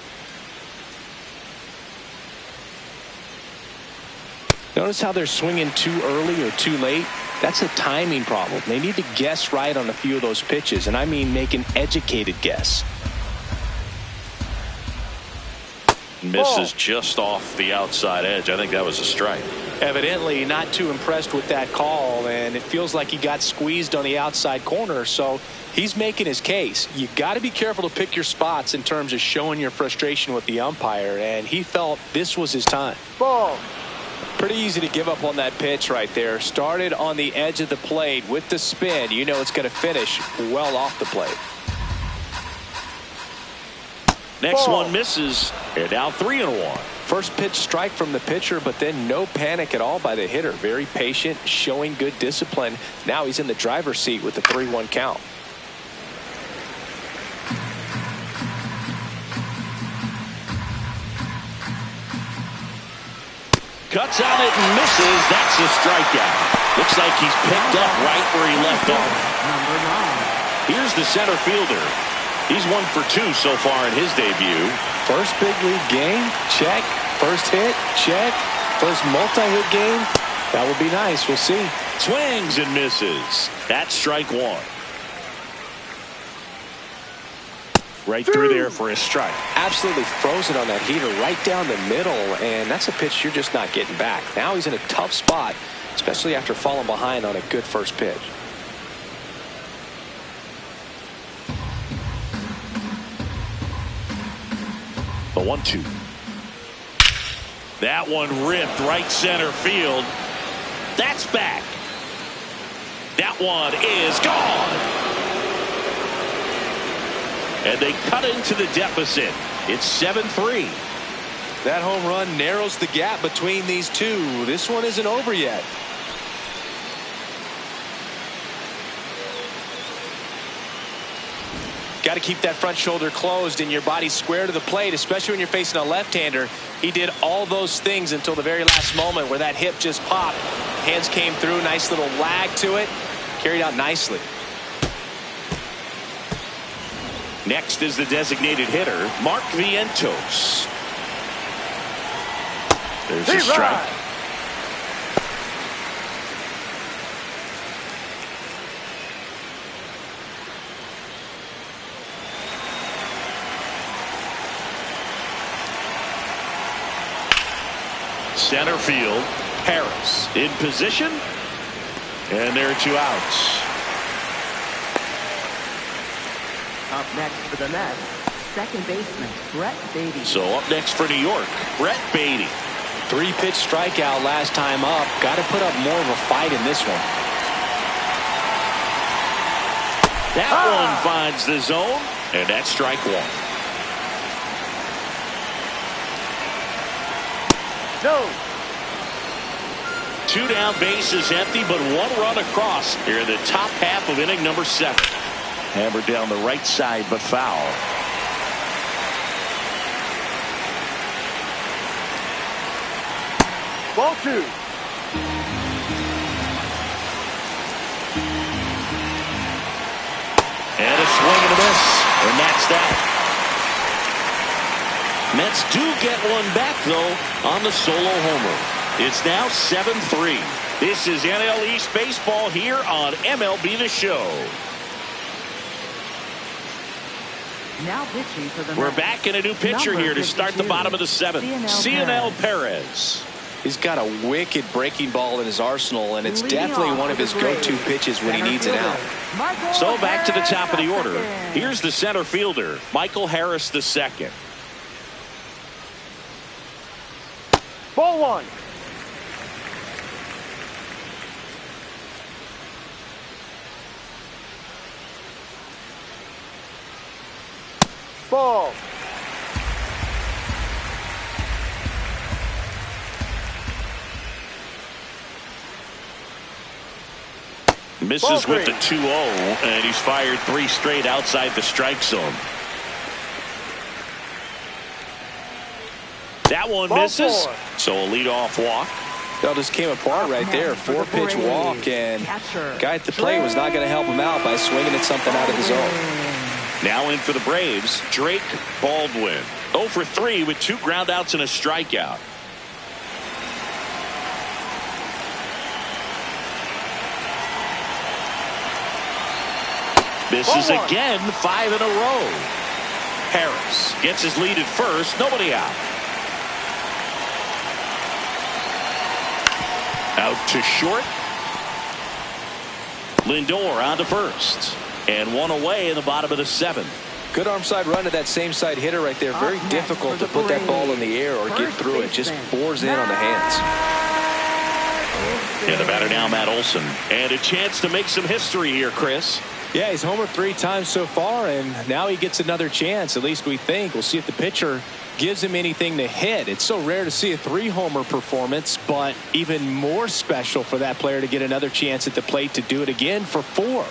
Notice how they're swinging too early or too late? That's a timing problem. They need to guess right on a few of those pitches, and I mean make an educated guess. Misses just off the outside edge. I think that was a strike. Evidently not too impressed with that call, and it feels like he got squeezed on the outside corner, so he's making his case. You got to be careful to pick your spots in terms of showing your frustration with the umpire, and he felt this was his time. Ball. Pretty easy to give up on that pitch right there. Started on the edge of the plate with the spin. You know it's going to finish well off the plate. Next one misses. And now 3-1. First pitch strike from the pitcher, but then no panic at all by the hitter. Very patient, showing good discipline. Now he's in the driver's seat with the 3-1 count. Cuts on it and misses. That's a strikeout. Looks like he's picked up right where he left off. Here's the center fielder. He's 1 for 2 so far in his debut. First big league game, check. First hit, check. First multi-hit game, that would be nice. We'll see. Swings and misses. That's strike 1. Right through there for a strike. Absolutely frozen on that heater right down the middle, and that's a pitch you're just not getting back. Now he's in a tough spot, especially after falling behind on a good first pitch. The 1-2. That one ripped right center field. That's back. That one is gone. And they cut into the deficit. It's 7-3. That home run narrows the gap between these two. This one isn't over yet. Got to keep that front shoulder closed and your body square to the plate, especially when you're facing a left-hander. He did all those things until the very last moment where that hip just popped. Hands came through, nice little lag to it. Carried out nicely. Next is the designated hitter, Mark Vientos. There's a strike. Center field, Harris in position, and there are 2 outs. Up next for the Mets, second baseman, Brett Beatty. So up next for New York, Brett Beatty. 3-pitch strikeout last time up. Got to put up more of a fight in this one. That one finds the zone, and that's strike 1. No. 2 down, bases empty, but 1 run across here in the top half of inning number 7. Hammered down the right side, but foul. Ball 2. And a swing and a miss, and that's that. Mets do get one back, though, on the solo homer. It's now 7-3. This is NL East Baseball here on MLB The Show. Now pitching for the We're Mets. back in a new pitcher Number here to start the 52, bottom of the 7th. CNL Perez. He's got a wicked breaking ball in his arsenal, and it's Leading definitely off one of for his the go-to Braves, pitches when he center needs an fielder, out. Michael So back to the Harris top of the at order. second. Here's the center fielder, Michael Harris II. Ball 1. Ball. Misses with the 2-0, and he's fired 3 straight outside the strike zone. That one Ball misses, 4. so a leadoff walk. That just came apart right there. 4-pitch walk, and guy at the plate was not going to help him out by swinging at something out of the zone. Now in for the Braves, Drake Baldwin. 0 for 3 with 2 groundouts and a strikeout. Misses again, 5 in a row. Harris gets his lead at first, nobody out. Out to short. Lindor on to first. And 1 away in the bottom of the 7th. Good arm side run to that same side hitter right there. Very difficult to put that ball in the air or get through it. Just bores in on the hands. And the batter now, Matt Olson. And a chance to make some history here, Chris. Yeah, he's homered 3 times so far, and now he gets another chance. At least we think. We'll see if the pitcher gives him anything to hit. It's so rare to see a 3-homer performance, but even more special for that player to get another chance at the plate to do it again for 4.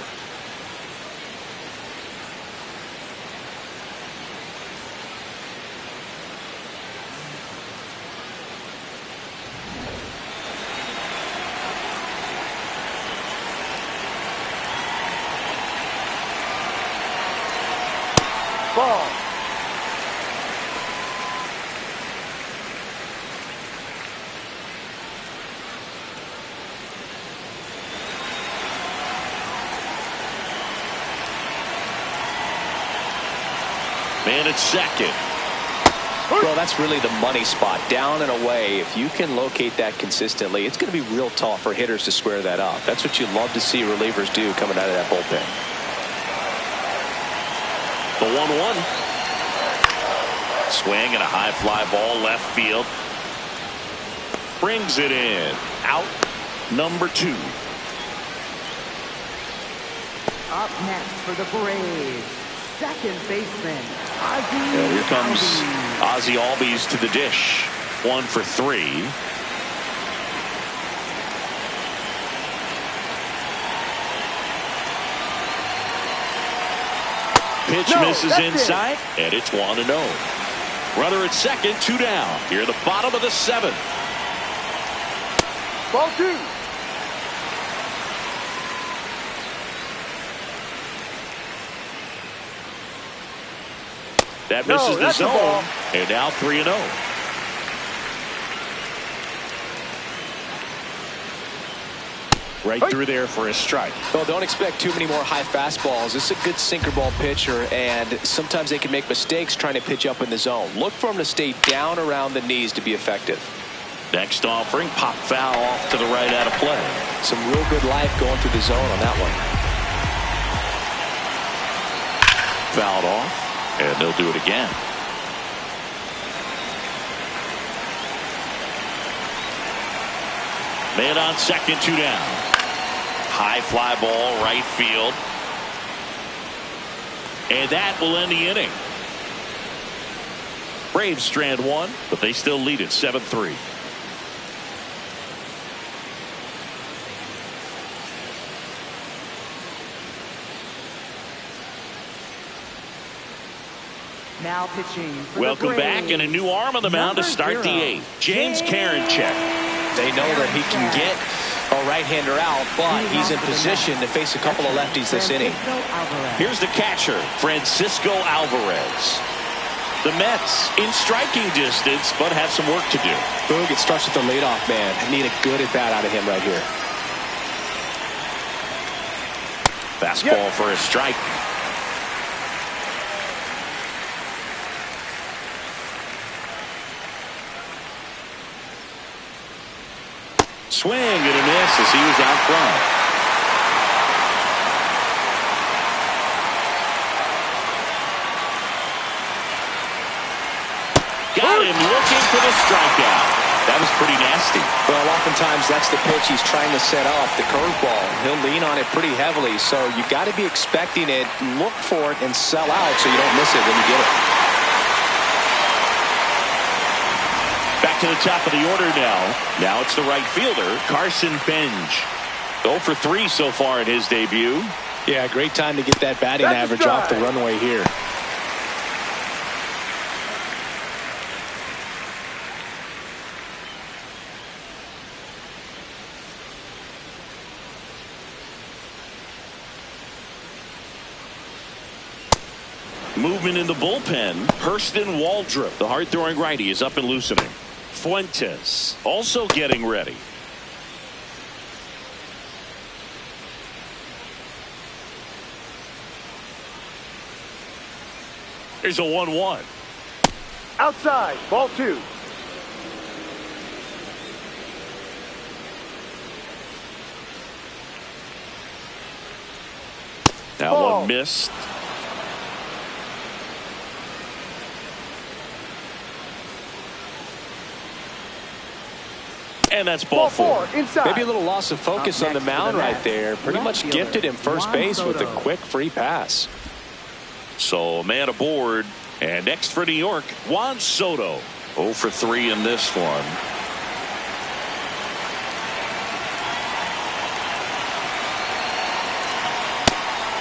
Ball. Man at second. Well, that's really the money spot. Down and away. If you can locate that consistently, it's going to be real tough for hitters to square that up. That's what you love to see relievers do coming out of that bullpen. The 1-1. Swing and a high fly ball left field. Brings it in. Out number 2. Up next for the Braves, second baseman, Ozzie. And here comes Ozzie Albies to the dish. 1 for 3. Pitch misses inside, and it's 1-0. Runner at second, 2 down. Here at the bottom of the 7th. Ball 2. That misses the that's a zone, ball. and now 3-0. Right through there for a strike. Well, don't expect too many more high fastballs. This is a good sinker ball pitcher, and sometimes they can make mistakes trying to pitch up in the zone. Look for him to stay down around the knees to be effective. Next offering, pop foul off to the right out of play. Some real good life going through the zone on that one. Fouled off, and they'll do it again. Man on second, 2 down. High fly ball, right field. And that will end the inning. Braves strand 1, but they still lead it 7-3. Now pitching for Welcome the back, and a new arm on the mound to start the 8th. James Karinchak. They know that he can get a right-hander out, but he's in position to face a couple of lefties this inning. Here's the catcher, Francisco Alvarez. The Mets in striking distance, but have some work to do. Boog, it starts with the leadoff man. I need a good at-bat out of him right here. Fastball for a strike. Swing and a miss as he was out front. Got him looking for the strikeout. That was pretty nasty. Well, oftentimes that's the pitch he's trying to set up, the curveball. He'll lean on it pretty heavily, so you got to be expecting it, look for it, and sell out so you don't miss it when you get it. Back to the top of the order now. Now it's the right fielder, Carson Benj. 0 for 3 so far in his debut. Yeah, great time to get that batting average off the runway here. Movement in the bullpen. Hurston Waldrop, the hard-throwing righty, is up and loosening. Fuentes also getting ready. Here's a 1-1. Outside, ball 2. That one missed. And that's ball 4. Inside. Maybe a little loss of focus on the mound right there. Pretty much gifted him first base with a quick free pass. So a man aboard. And next for New York, Juan Soto. 0 for 3 in this one.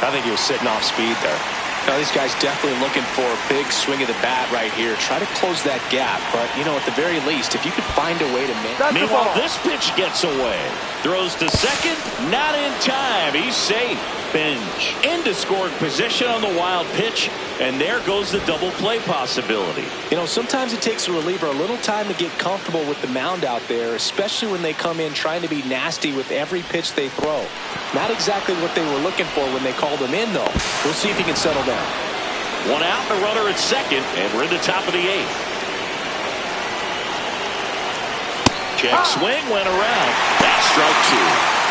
I think he was sitting off speed there. Now, these guys definitely looking for a big swing of the bat right here. Try to close that gap. But, you know, at the very least, if you could find a way to make... Meanwhile, this pitch gets away. Throws to second. Not in time. He's safe. Benj into scoring position on the wild pitch. And there goes the double play possibility. You know, sometimes it takes a reliever a little time to get comfortable with the mound out there, especially when they come in trying to be nasty with every pitch they throw. Not exactly what they were looking for when they called him in, though. We'll see if he can settle down. One out, the runner at second, and we're in the top of the 8th. Check swing went around. That's strike 2.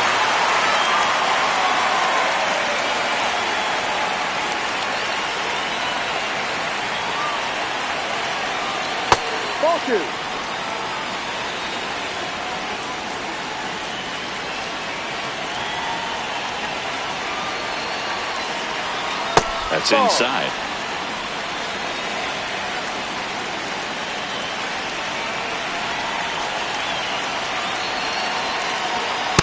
Ball 2. That's inside.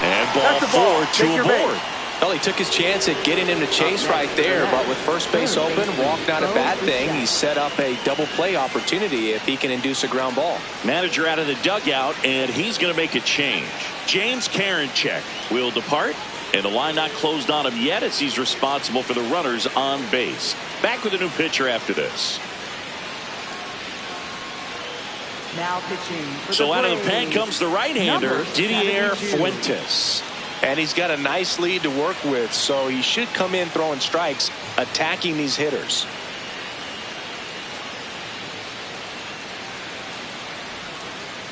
And ball 4, 2 aboard. Well, he took his chance at getting him to chase right there, but with first base open, walk not a bad thing. He set up a double play opportunity if he can induce a ground ball. Manager out of the dugout, and he's going to make a change. James Karinchak will depart, and the line not closed on him yet as he's responsible for the runners on base. Back with a new pitcher after this. Now pitching for So the out of the pen Braves, comes the right-hander, number Didier 72. Fuentes. And he's got a nice lead to work with, so he should come in throwing strikes, attacking these hitters.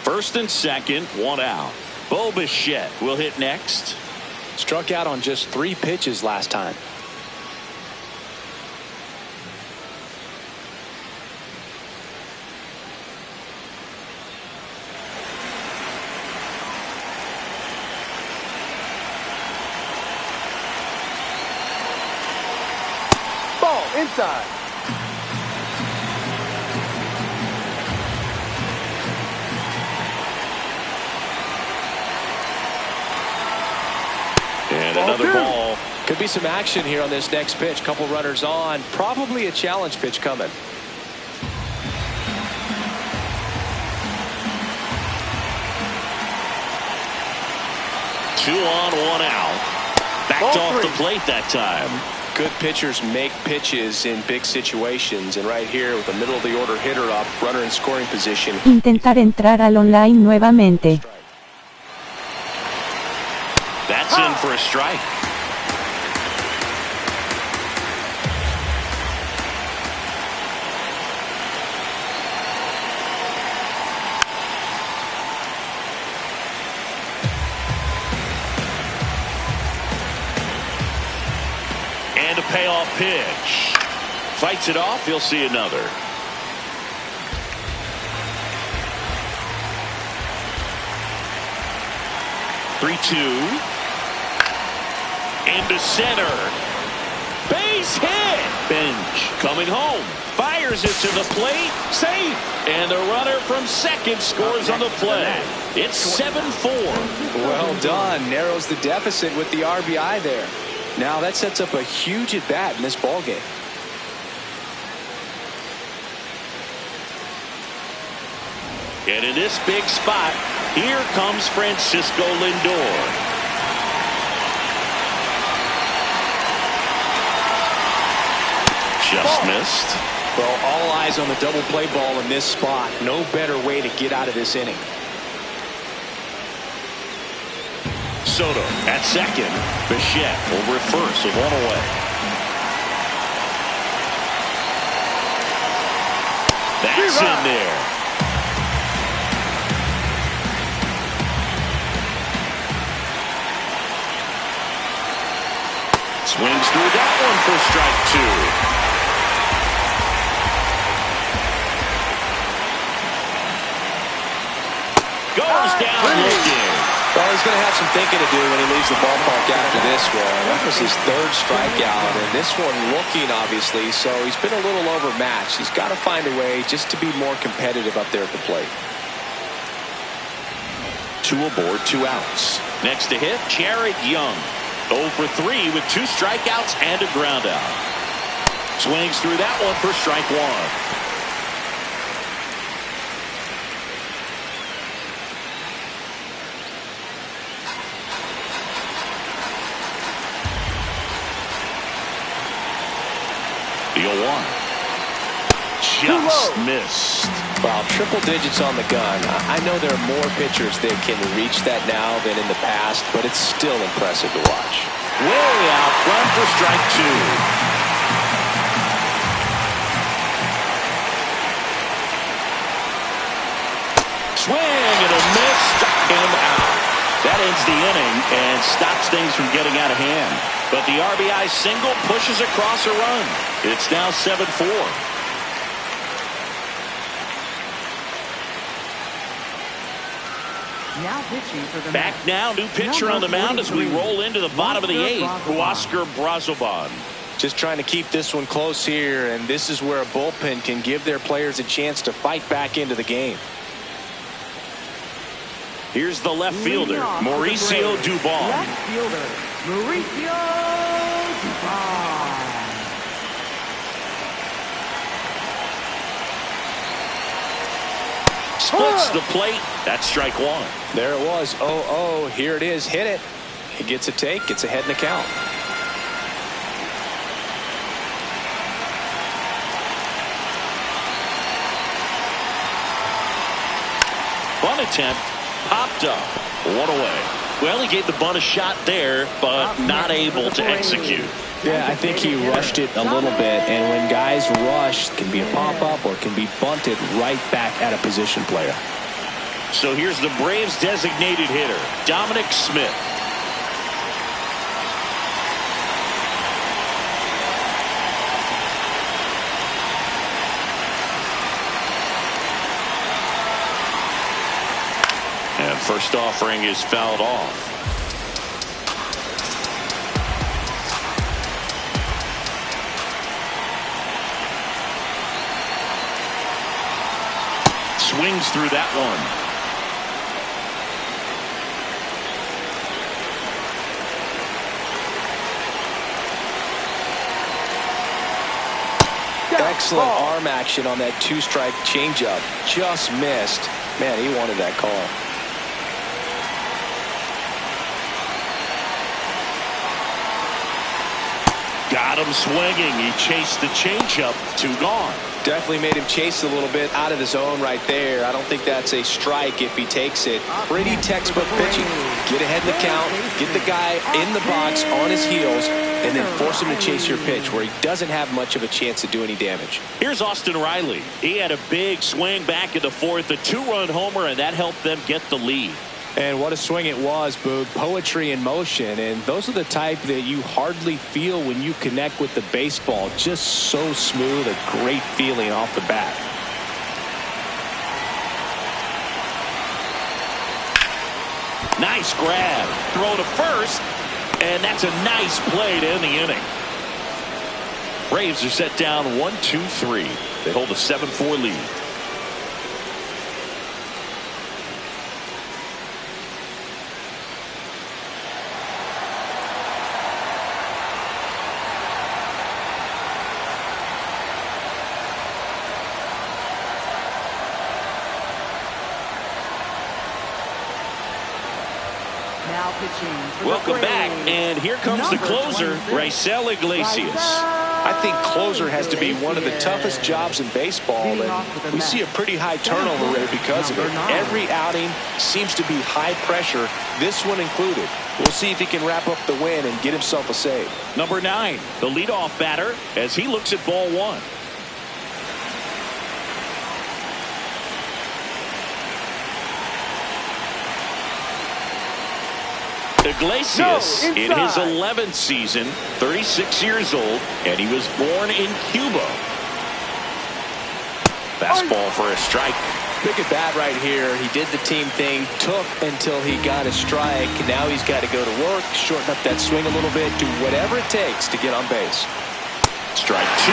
First and second, 1 out. Bo Bichette will hit next. Struck out on just 3 pitches last time. Ball inside. And another ball. Could be some action here on this next pitch. Couple runners on. Probably a challenge pitch coming. 2 on, 1 out. Backed off the plate that time. Good pitchers make pitches in big situations, and right here with the middle of the order hitter up, runner in scoring position. Intentar entrar al online nuevamente. That's in for a strike. And a payoff pitch. Fights it off. He'll see another. Three-two. Into center. Base hit. Bench coming home. Fires it to the plate. Safe. And the runner from second scores on the play. It's 7-4. Well done. Narrows the deficit with the RBI there. Now that sets up a huge at-bat in this ballgame. And in this big spot, here comes Francisco Lindor. Just missed. Well, all eyes on the double play ball in this spot. No better way to get out of this inning. Soto at second. Bichette will reverse with 1 away. That's in there. Swings through that one for strike 2. Goes down looking. Well, he's going to have some thinking to do when he leaves the ballpark after this one. That was his 3rd strikeout, and this one looking, obviously, so he's been a little overmatched. He's got to find a way just to be more competitive up there at the plate. 2 aboard, 2 outs. Next to hit, Jared Young. 0 for 3 with 2 strikeouts and a ground out. Swings through that one for strike 1. The 0-1. Just missed. Wow, triple digits on the gun. I know there are more pitchers that can reach that now than in the past, but it's still impressive to watch. Way out front for strike 2. Swing and a miss. Struck him out. That ends the inning and stops things from getting out of hand. But the RBI single pushes across a run. It's now 7-4. Now pitching for the Back now, new pitcher on the mound as we roll into the bottom of the 8th, Oscar Brazoban. Just trying to keep this one close here, and this is where a bullpen can give their players a chance to fight back into the game. Here's the left fielder, Mauricio Dubon. left fielder, Mauricio Dubon. Splits the plate. That's strike 1. There it was. 0-0. Here it is. Hit it. He gets a take. Gets ahead in the count. Bunt attempt. Popped up. 1 away. Well, he gave the bunt a shot there, but not able to execute. Yeah, I think he rushed it a little bit, and when guys rush, it can be a pop-up or it can be bunted right back at a position player. So here's the Braves' designated hitter, Dominic Smith. And first offering is fouled off. Swings through that one. Excellent arm action on that 2-strike changeup. Just missed. Man, he wanted that call. Got him swinging. He chased the changeup. 2 gone. Definitely made him chase a little bit out of his zone right there. I don't think that's a strike if he takes it. Pretty textbook pitching. Get ahead in the count, get the guy in the box on his heels, and then force him to chase your pitch where he doesn't have much of a chance to do any damage. Here's Austin Riley. He had a big swing back in the 4th, a 2-run homer, and that helped them get the lead. And what a swing it was, Boog. Poetry in motion. And those are the type that you hardly feel when you connect with the baseball. Just so smooth, a great feeling off the bat. Nice grab. Throw to first. And that's a nice play to end the inning. Braves are set down 1-2-3. They hold a 7-4 lead. Now pitching for Welcome the back, Braves, and here comes the number closer, 26, Raisel Iglesias. I think closer has to be one of the toughest jobs in baseball, and we see a pretty high turnover rate because of it. Every outing seems to be high pressure, this one included. We'll see if he can wrap up the win and get himself a save. Number 9, the leadoff batter, as he looks at ball 1. Iglesias in his 11th season, 36 years old, and he was born in Cuba. Fastball for a strike. Big at bat right here. He did the team thing, took until he got a strike. Now he's got to go to work, shorten up that swing a little bit, do whatever it takes to get on base. Strike 2.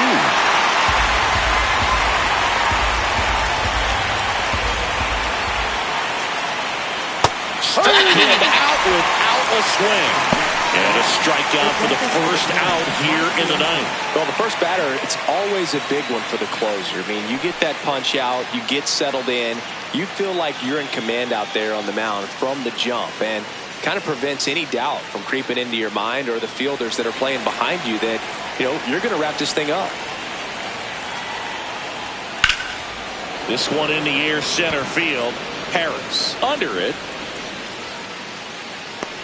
Struck him out without a swing. And a strikeout for the first out here in the 9th. Well, the first batter, it's always a big one for the closer. I mean, you get that punch out, you get settled in, you feel like you're in command out there on the mound from the jump, and kind of prevents any doubt from creeping into your mind or the fielders that are playing behind you that, you know, you're going to wrap this thing up. This one in the air, center field. Harris under it.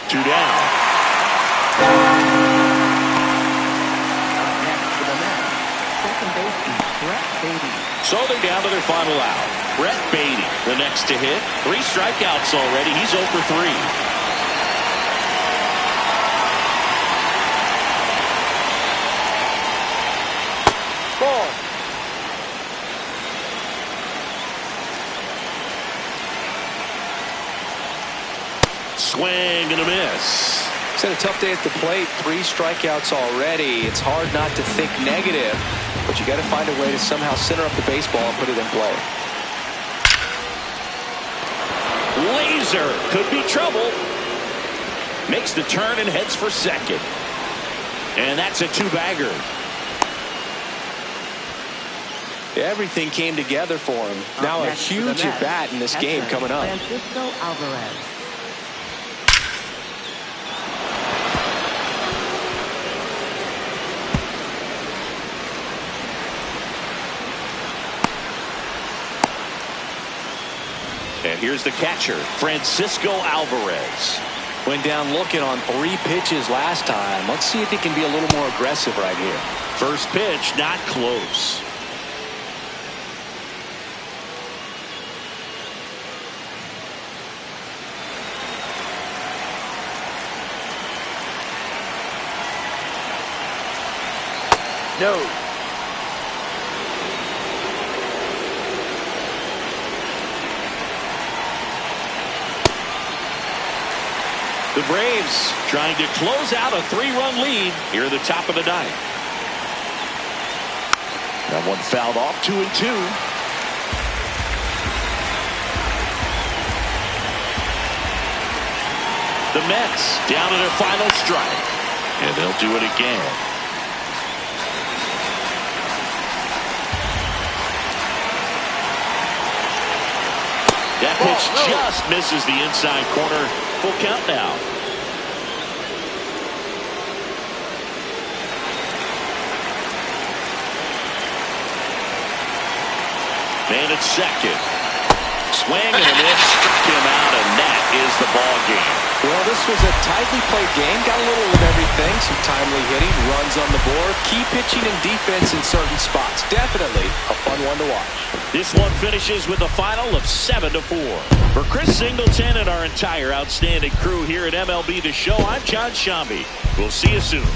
2 down. next to the net, second baseman Brett Beatty. So they're down to their final out. Brett Beatty, the next to hit. 3 strikeouts already. He's 0 for 3. Ball. Swing and a miss. It's had a tough day at the plate. 3 strikeouts already. It's hard not to think negative, but you got to find a way to somehow center up the baseball and put it in play. Laser could be trouble. Makes the turn and heads for second. And that's a 2-bagger. Everything came together for him. Now a huge at bat in this game coming up. Francisco Alvarez. And here's the catcher, Francisco Alvarez. Went down looking on 3 pitches last time. Let's see if he can be a little more aggressive right here. First pitch, not close. No. The Braves trying to close out a 3-run lead here at the top of the 9th. That one fouled off, 2-2. The Mets down to their final strike, and they'll do it again. That pitch just misses the inside corner. Full count now. And it's second. Swing and a miss. Struck him out, and that is the ball game. Well, this was a tightly played game. Got a little of everything. Some timely hitting, runs on the board, key pitching and defense in certain spots. Definitely a fun one to watch. This one finishes with a final of 7-4. For Chris Singleton and our entire outstanding crew here at MLB The Show, I'm John Shambi. We'll see you soon.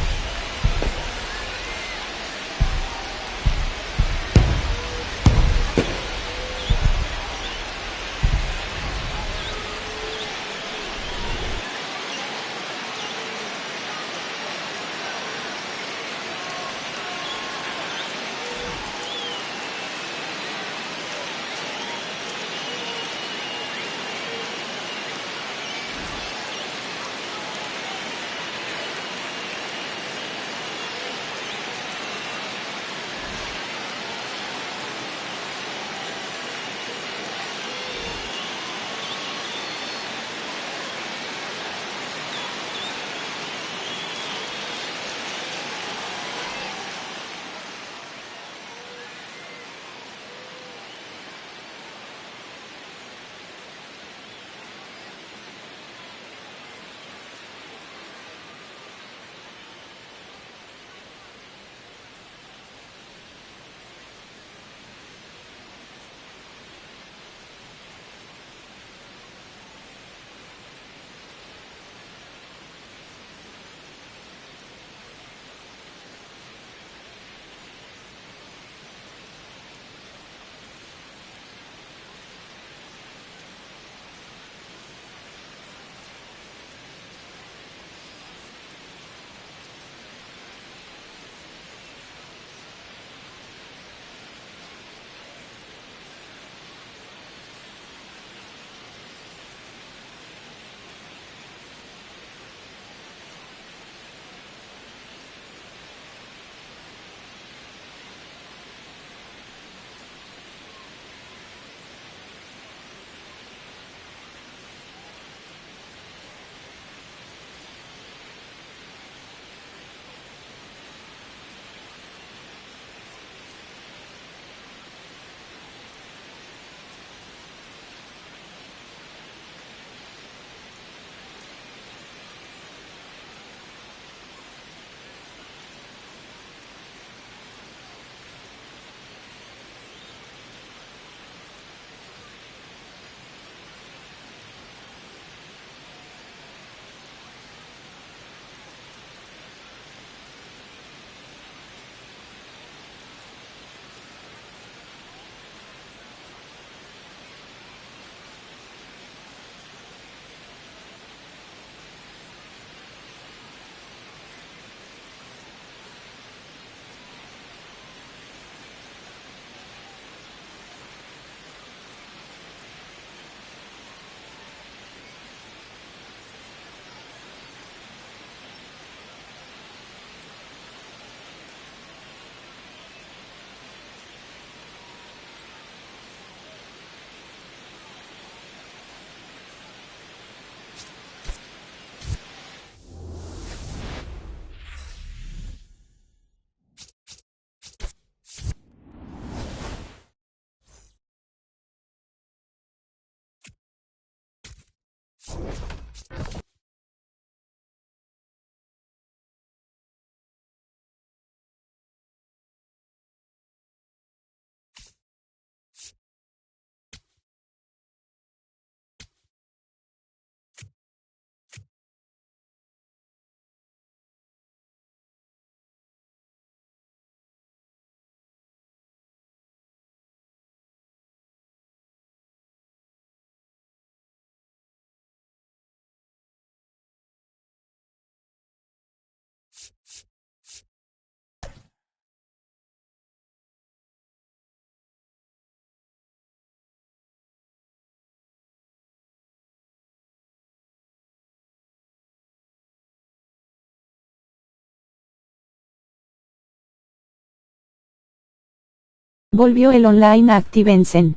Volvió el online Activensen.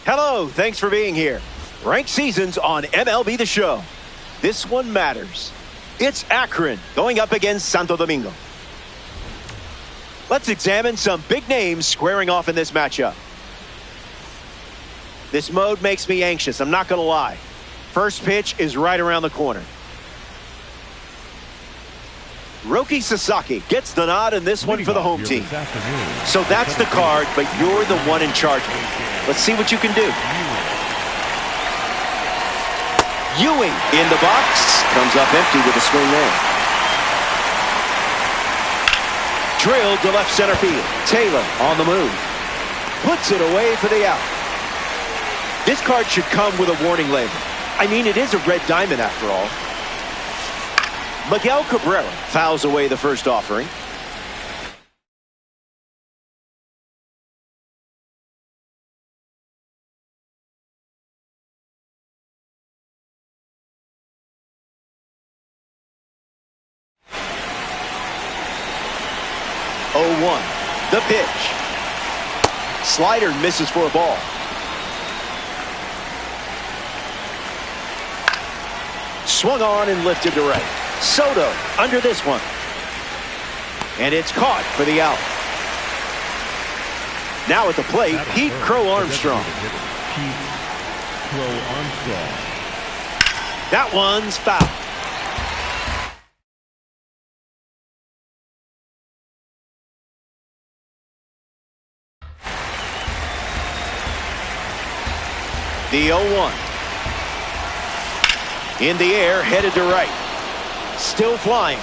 Hello, thanks for being here. Ranked seasons on MLB The Show. This one matters. It's Akron going up against Santo Domingo. Let's examine some big names squaring off in this matchup. This mode makes me anxious, I'm not going to lie. First pitch is right around the corner. Roki Sasaki gets the nod in this one for the home team. So that's the card, but you're the one in charge. Let's see what you can do. Ewing in the box. Comes up empty with a swing there. Drilled to left center field. Taylor on the move. Puts it away for the out. This card should come with a warning label. I mean, it is a red diamond after all. Miguel Cabrera fouls away the first offering. The pitch. Slider misses for a ball. Swung on and lifted to right. Soto under this one. And it's caught for the out. Now at the plate, Pete Crow Armstrong. That one's foul. The 0-1. In the air, headed to right. Still flying.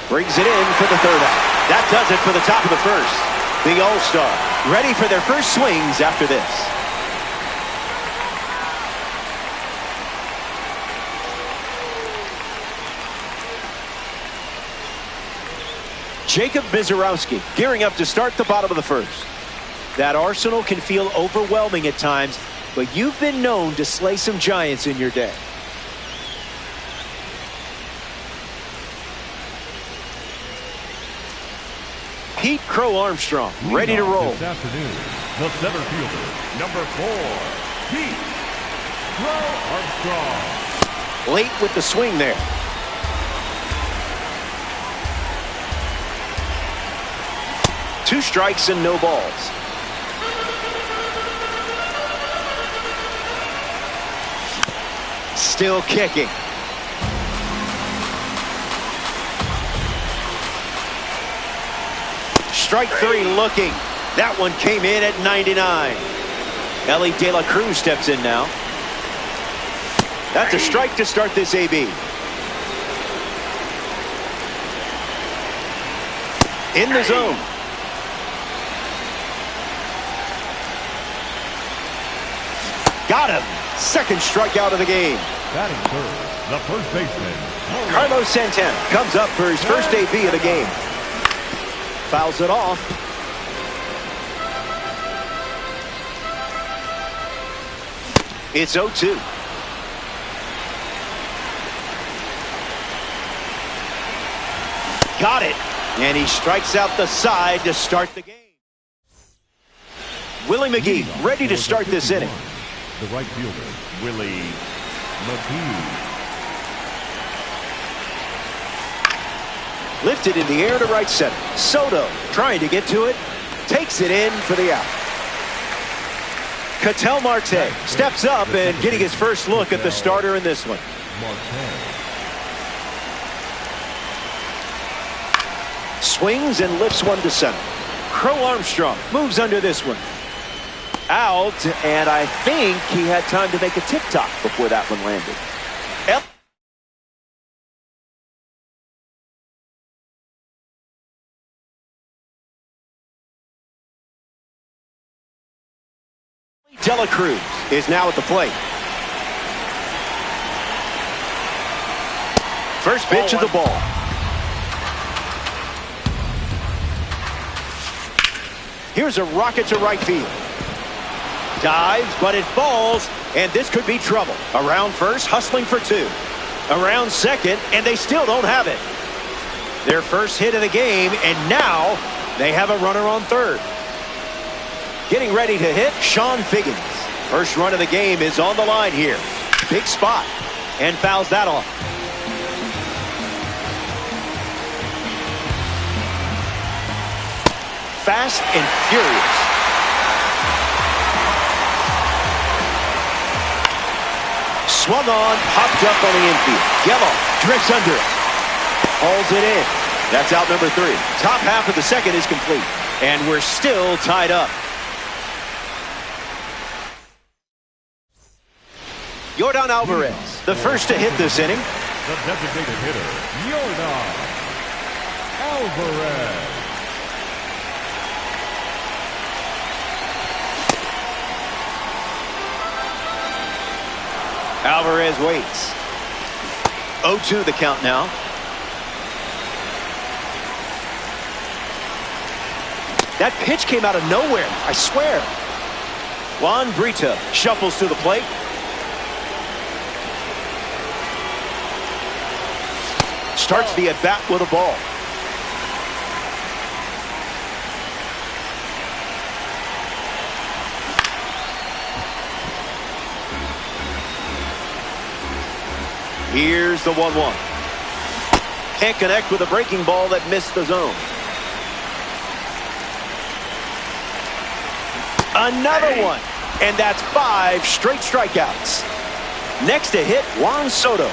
Brings it in for the third out. That does it for the top of the first. The All-Star ready for their first swings after this. Jacob Mizorowski gearing up to start the bottom of the first. That arsenal can feel overwhelming at times, but you've been known to slay some giants in your day. Pete Crow Armstrong ready to roll. This afternoon, the center fielder, number 4, Pete Crow Armstrong. Late with the swing there. Two strikes and no balls. Still kicking. Strike three looking. That one came in at 99. Ellie De La Cruz steps in now. That's a strike to start this AB. In the zone. Got him. Second strikeout of the game. Batting third, the first baseman, Carlos Santana comes up for his first AB of the game. Fouls it off. It's 0-2. Got it. And he strikes out the side to start the game. Willie McGee ready to start this inning. The right fielder, Willie McGee. Lifted in the air to right center. Soto trying to get to it. Takes it in for the out. Ketel Marte steps up and getting his first look at the starter in this one. Swings and lifts one to center. Crow Armstrong moves under this one. Out, and I think he had time to make a tick-tock before that one landed. De La Cruz is now at the plate. First pitch of the ball. Here's a rocket to right field. Dives, but it falls, and this could be trouble. Around first, hustling for two. Around second, and they still don't have it. Their first hit of the game, and now they have a runner on third. Getting ready to hit, Sean Figgins. First run of the game is on the line here. Big spot. And fouls that off. Fast and furious. Swung on, popped up on the infield. Geloff drifts under it. Hauls it in. That's out number 3. Top half of the second is complete. And we're still tied up. Yordan Alvarez, the first to hit this inning. The designated hitter, Yordan Alvarez. Alvarez waits. 0-2 the count now. That pitch came out of nowhere, I swear. Juan Brito shuffles to the plate. Starts the at-bat with a ball. Here's the 1-1. Can't connect with a breaking ball that missed the zone. Another one. And that's 5 straight strikeouts. Next to hit, Juan Soto.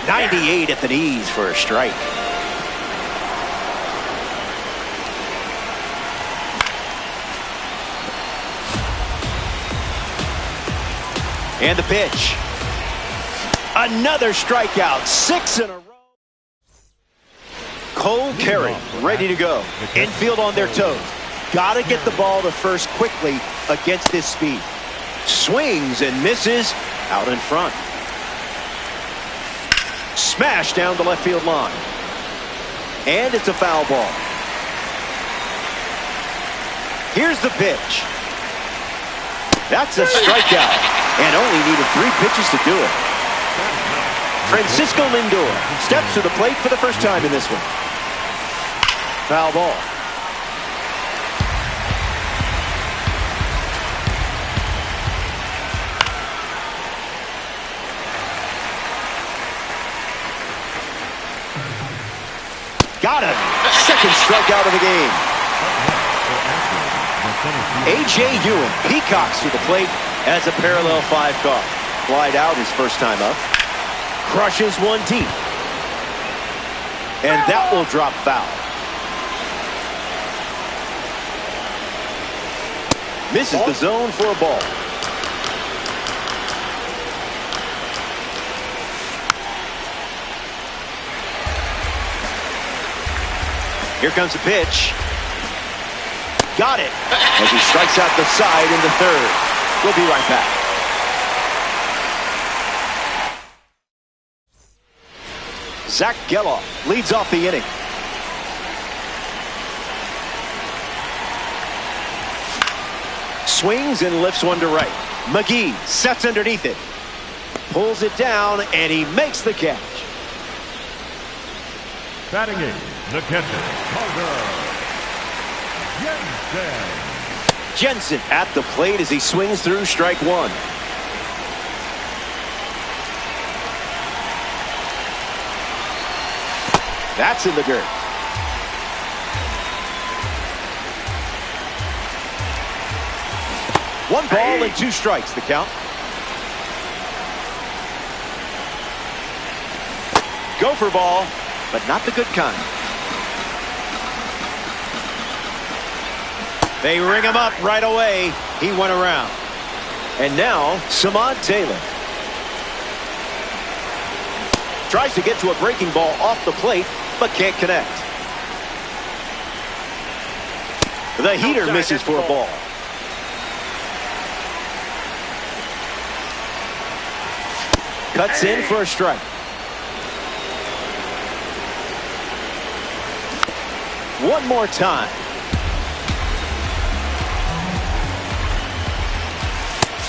98 at the knees for a strike. And the pitch. Another strikeout. 6 in a row. Cole Carey ready to go. Infield on their toes. Got to get the ball to first quickly against his speed. Swings and misses out in front. Smash down the left field line. And it's a foul ball. Here's the pitch. That's a strikeout. And only needed 3 pitches to do it. Francisco Lindor steps to the plate for the first time in this one. Foul ball. Got him. Second strikeout of the game. A.J. Ewing peacocks to the plate as a parallel 5 caught. Flied out his first time up. Crushes one deep. And that will drop foul. Misses the zone for a ball. Here comes the pitch. Got it. As he strikes out the side in the 3rd. We'll be right back. Zach Geloff leads off the inning. Swings and lifts one to right. McGee sets underneath it. Pulls it down, and he makes the catch. Batting in, the catcher, Jensen. Jensen at the plate as he swings through strike 1. That's in the dirt. One ball and 2 strikes, the count. Gopher ball, but not the good kind. They ring him up right away. He went around. And now, Samad Taylor. Tries to get to a breaking ball off the plate, but can't connect. The heater misses for a ball. Cuts in for a strike. One more time.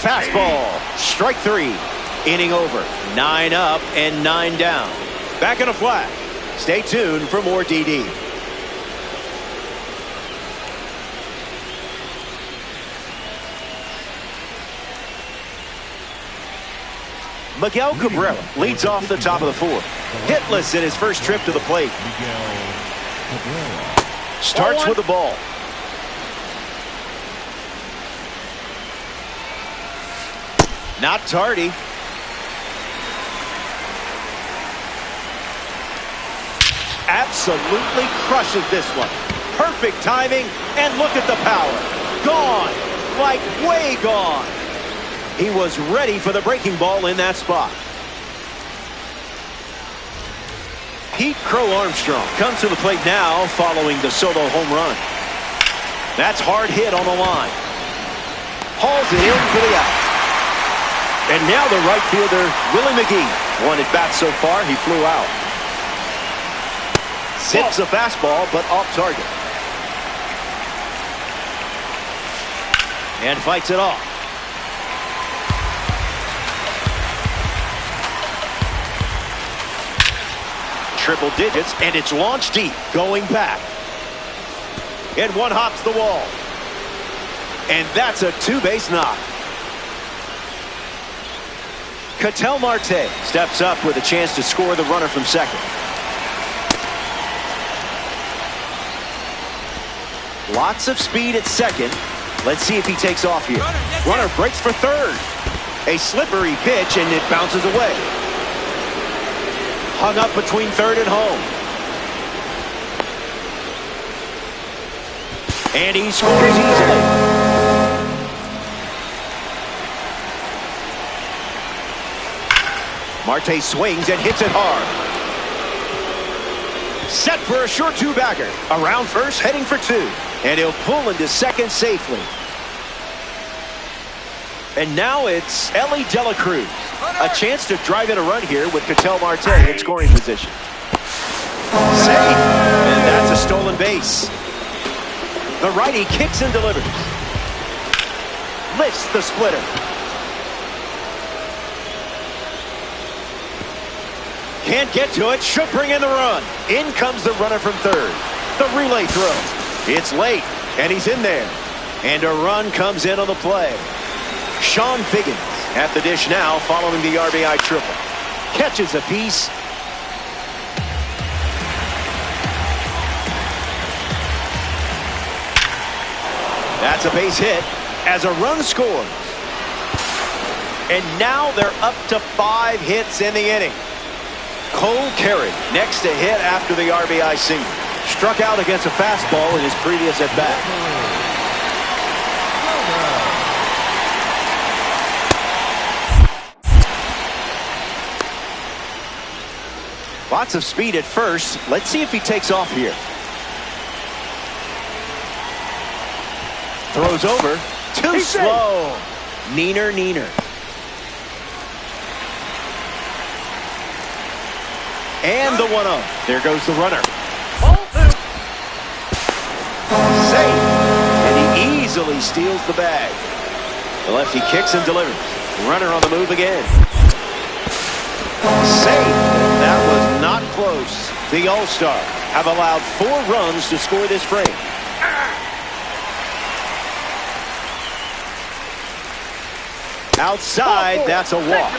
Fastball. Strike 3. Inning over. 9 up and 9 down. Back in a flash. Stay tuned for more DD. Miguel Cabrera leads off the top of the fourth. Hitless in his first trip to the plate. Starts with the ball. Not tardy. Absolutely crushes this one. Perfect timing, and look at the power. Gone, like way gone. He was ready for the breaking ball in that spot. Pete Crow Armstrong comes to the plate now following the solo home run. That's hard hit on the line. Hauls it in for the out. And now the right fielder, Willie McGee. One at bat so far, he flew out. Zips a fastball, but off target. And fights it off. Triple digits, and it's launched deep, going back. And one hops the wall. And that's a two-base knock. Ketel Marte steps up with a chance to score the runner from second. Lots of speed at second. Let's see if he takes off here. Runner breaks for third. A slippery pitch, and it bounces away. Hung up between third and home. And he scores easily. Marte swings and hits it hard. Set for a short two-bagger. Around first, heading for two. And he'll pull into second safely. And now it's Ellie De La Cruz. A chance to drive in a run here with Ketel Marte in scoring position. Safe. And that's a stolen base. The righty kicks and delivers. Lifts the splitter. Can't get to it. Should bring in the run. In comes the runner from third. The relay throw. It's late, and he's in there. And a run comes in on the play. Sean Figgins at the dish now following the RBI triple. Catches a piece. That's a base hit as a run scores. And now they're up to 5 hits in the inning. Cole Carey next to hit after the RBI single. Struck out against a fastball in his previous at-bat. Lots of speed at first. Let's see if he takes off here. Throws over. Too slow. Neener. And the 1-0. There goes the runner. Safe. And he easily steals the bag. The lefty kicks and delivers. Runner on the move again. Safe. That was not close. The All-Stars have allowed 4 runs to score this frame. Outside, that's a walk.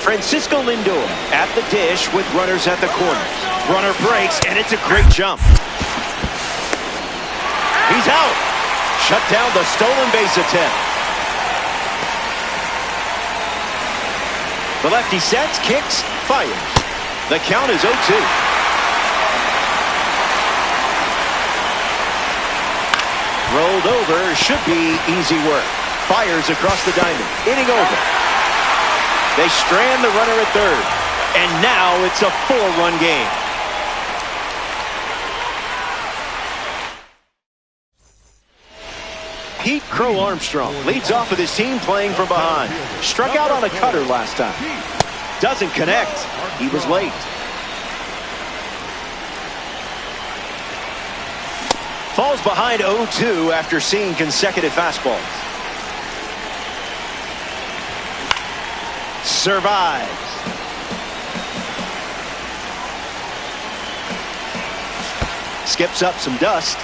Francisco Lindor at the dish with runners at the corners. Runner breaks, and it's a great jump. He's out. Shut down the stolen base attempt. The lefty sets, kicks, fires. The count is 0-2. Rolled over, should be easy work. Fires across the diamond. Inning over. They strand the runner at third. And now it's a 4-run game. Pete Crow Armstrong leads off with his team playing from behind. Struck out on a cutter last time. Doesn't connect. He was late. Falls behind 0-2 after seeing consecutive fastballs. Survives. Skips up some dust.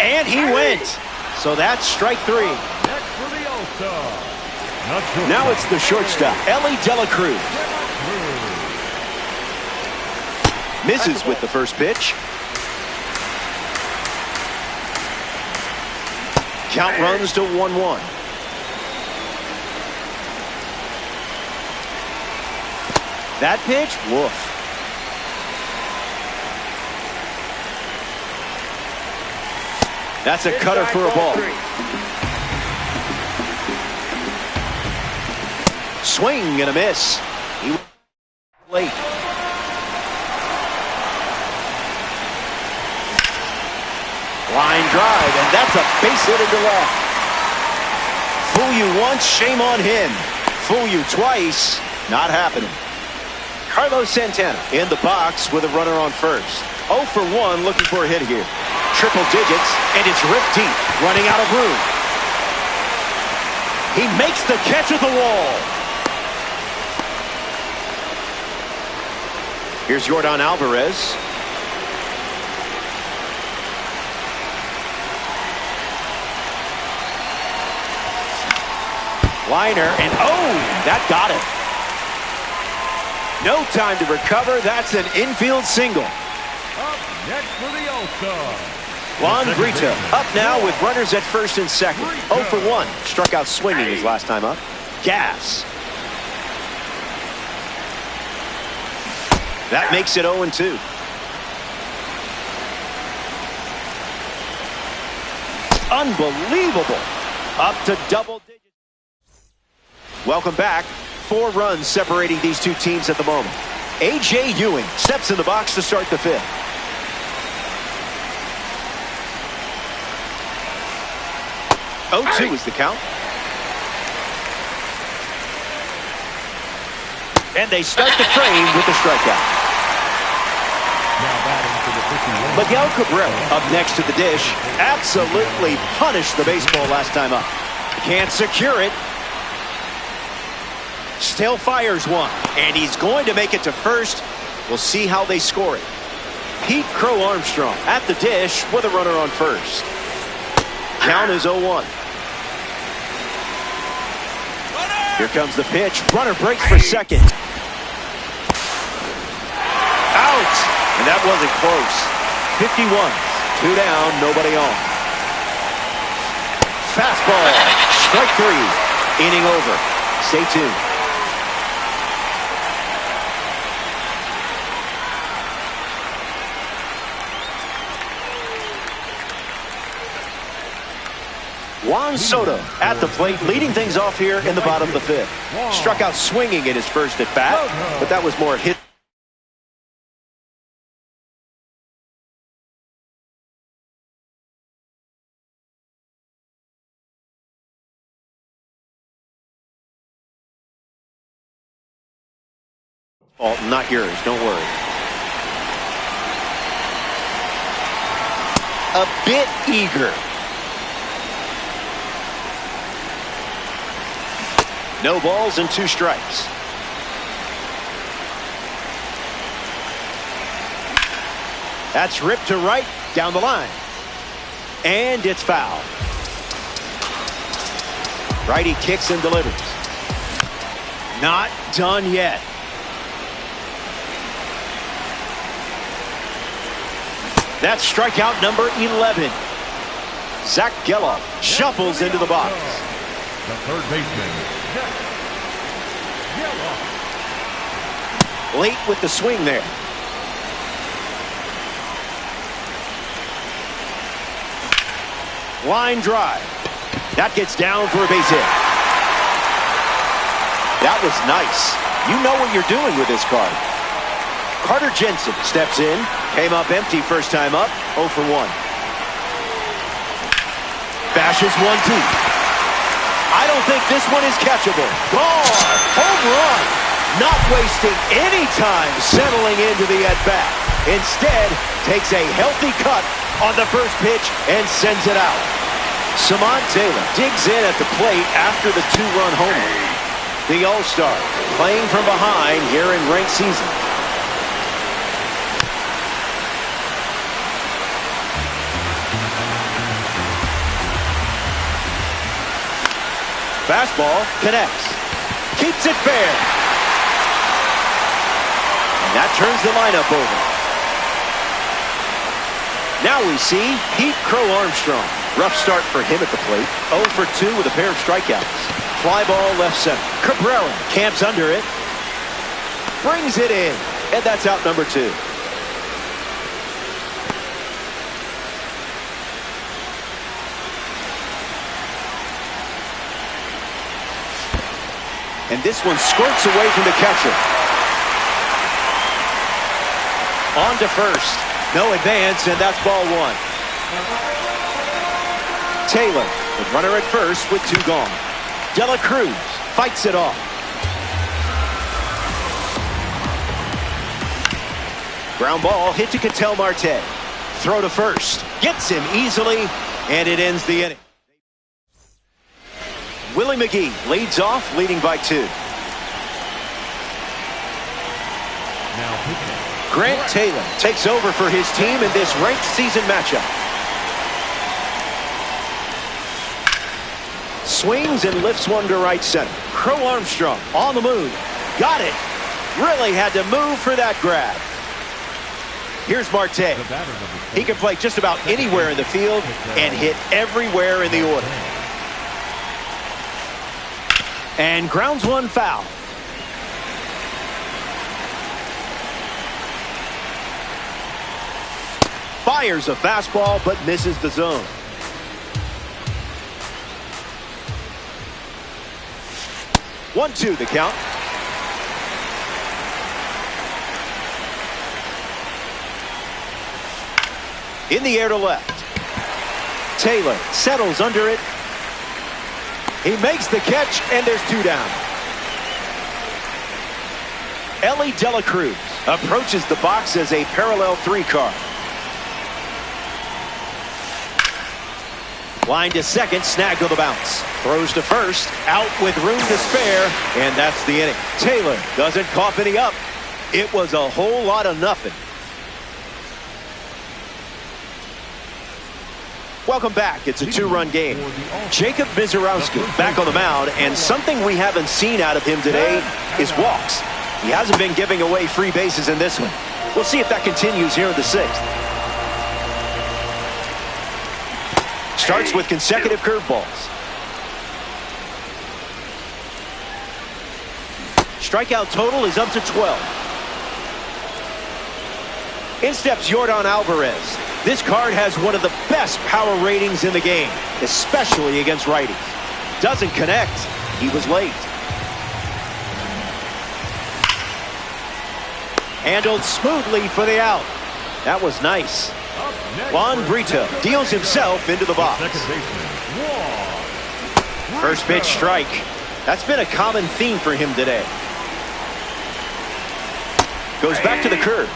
And he went. So that's strike three. Next for the All-Star. Now it's the shortstop, Ellie Dela Cruz. Misses with the first pitch. Count runs to 1-1. That pitch, woof. That's a cutter for a ball. Swing and a miss. He was late. Line drive, and that's a base hit into left. Fool you once, shame on him. Fool you twice, not happening. Carlos Santana in the box with a runner on first. 0 for 1, looking for a hit here. Triple digits, and it's ripped deep, running out of room. He makes the catch at the wall. Here's Yordan Alvarez. Liner, and oh, that got it. No time to recover. That's an infield single. Up next for the All-Star. Juan Brito up now with runners at first and second. 0 for 1. Struck out swinging his last time up. Gas. That makes it 0-2. Unbelievable. Up to double digits. Welcome back. 4 runs separating these two teams at the moment. A.J. Ewing steps in the box to start the fifth. Oh, 2 is the count. And they start the frame with the strikeout. Now batting for the 51. Miguel Cabrera up next to the dish. Absolutely punished the baseball last time up. Can't secure it. Still fires one, and he's going to make it to first. We'll see how they score it. Pete Crow Armstrong at the dish with a runner on first. Count is 0-1. Here comes the pitch. Runner breaks for second. Out! And that wasn't close. 51. 2 down, nobody on. Fastball. Strike 3. Inning over. Stay tuned. Juan Soto at the plate, leading things off here in the bottom of the fifth. Struck out swinging in his first at bat, but that was more a hit. Fault, not yours, don't worry. A bit eager. No balls and 2 strikes. That's ripped to right down the line. And it's foul. Righty kicks and delivers. Not done yet. That's strikeout number 11. Zach Geloff shuffles into the box. The third baseman. Late with the swing there. Line drive. That gets down for a base hit. That was nice. You know what you're doing with this card. Carter Jensen steps in. Came up empty first time up. 0 for 1. Bashes 1-2. I don't think this one is catchable. Gone. Home run. Not wasting any time settling into the at-bat. Instead, takes a healthy cut on the first pitch and sends it out. Samant Taylor digs in at the plate after the 2-run homer. The All-Star playing from behind here in ranked season. Fastball connects. Keeps it fair. And that turns the lineup over. Now we see Pete Crow Armstrong. Rough start for him at the plate. 0 for 2 with a pair of strikeouts. Fly ball left center. Cabrera camps under it. Brings it in. And that's out number 2. And this one squirts away from the catcher. On to first. No advance, and that's ball 1. Taylor, the runner at first with 2 gone. De La Cruz fights it off. Ground ball hit to Ketel Marte. Throw to first. Gets him easily, and it ends the inning. Willie McGee leads off, leading by 2. Now pitching. Grant Taylor takes over for his team in this ranked season matchup. Swings and lifts one to right center. Crow Armstrong on the move. Got it. Really had to move for that grab. Here's Marte. He can play just about anywhere in the field and hit everywhere in the order. And grounds one foul. Fires a fastball but misses the zone. One, 2 the count. In the air to left. Taylor settles under it. He makes the catch, and there's 2 down. Ellie De La Cruz approaches the box as a parallel 3 car. Line to second, snag on the bounce. Throws to first, out with room to spare, and that's the inning. Taylor doesn't cough any up. It was a whole lot of nothing. Welcome back. It's a 2-run game. Jacob Mizorowski back on the mound, and something we haven't seen out of him today is walks. He hasn't been giving away free bases in this one. We'll see if that continues here in the 6th. Starts with consecutive curveballs. Strikeout total is up to 12. In steps Yordan Alvarez. This card has one of the best power ratings in the game, especially against righties. Doesn't connect. He was late. Handled smoothly for the out. That was nice. Juan Brito deals himself into the box. First pitch strike. That's been a common theme for him today. Goes back to the curve.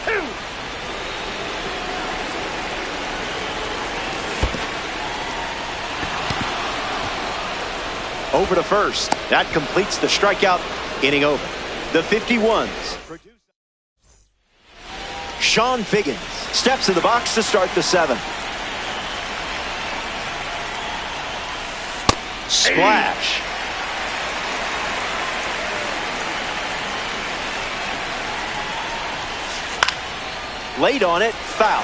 Over to first. That completes the strikeout. Inning over. The 51s. Sean Figgins steps in the box to start the 7th. Splash. Late on it, foul.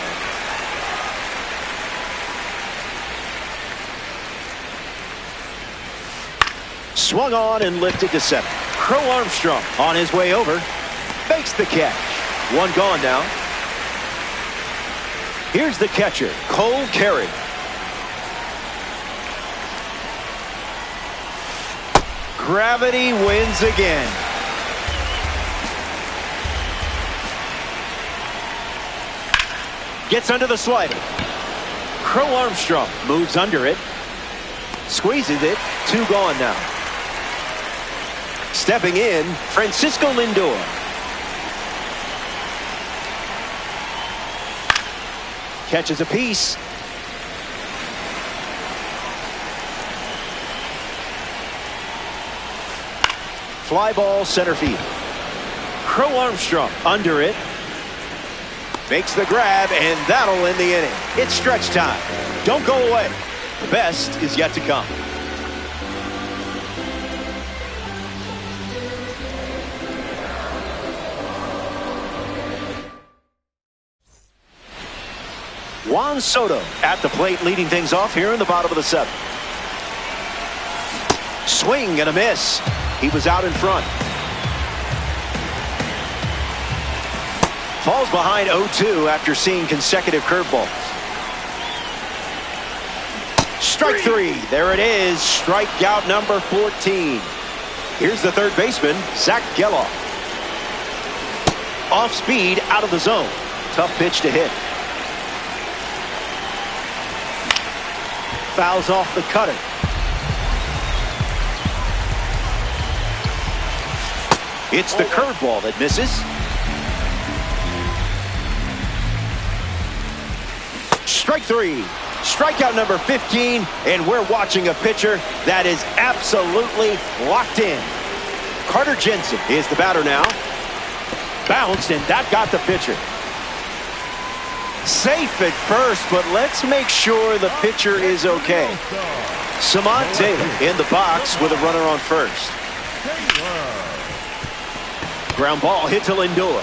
Swung on and lifted to 7. Crow Armstrong on his way over. Makes the catch. 1 gone now. Here's the catcher, Cole Carey. Gravity wins again. Gets under the slider. Crow Armstrong moves under it. Squeezes it. 2 gone now. Stepping in, Francisco Lindor. Catches a piece. Fly ball center field. Crow Armstrong under it. Makes the grab, and that'll end the inning. It's stretch time. Don't go away. The best is yet to come. Juan Soto at the plate, leading things off here in the bottom of the seventh. Swing and a miss. He was out in front. Falls behind 0-2 after seeing consecutive curveballs. Strike three. There it is. Strikeout number 14. Here's the third baseman, Zach Geloff. Off speed, out of the zone. Tough pitch to hit. Fouls off the cutter. It's the curveball that misses. Strike three. Strikeout number 15, and we're watching a pitcher that is absolutely locked in. Carter Jensen is the batter now. Bounced, and that got the pitcher. Safe at first, but let's make sure the pitcher is okay. Samad Taylor in the box with a runner on first. Ground ball hit to Lindor.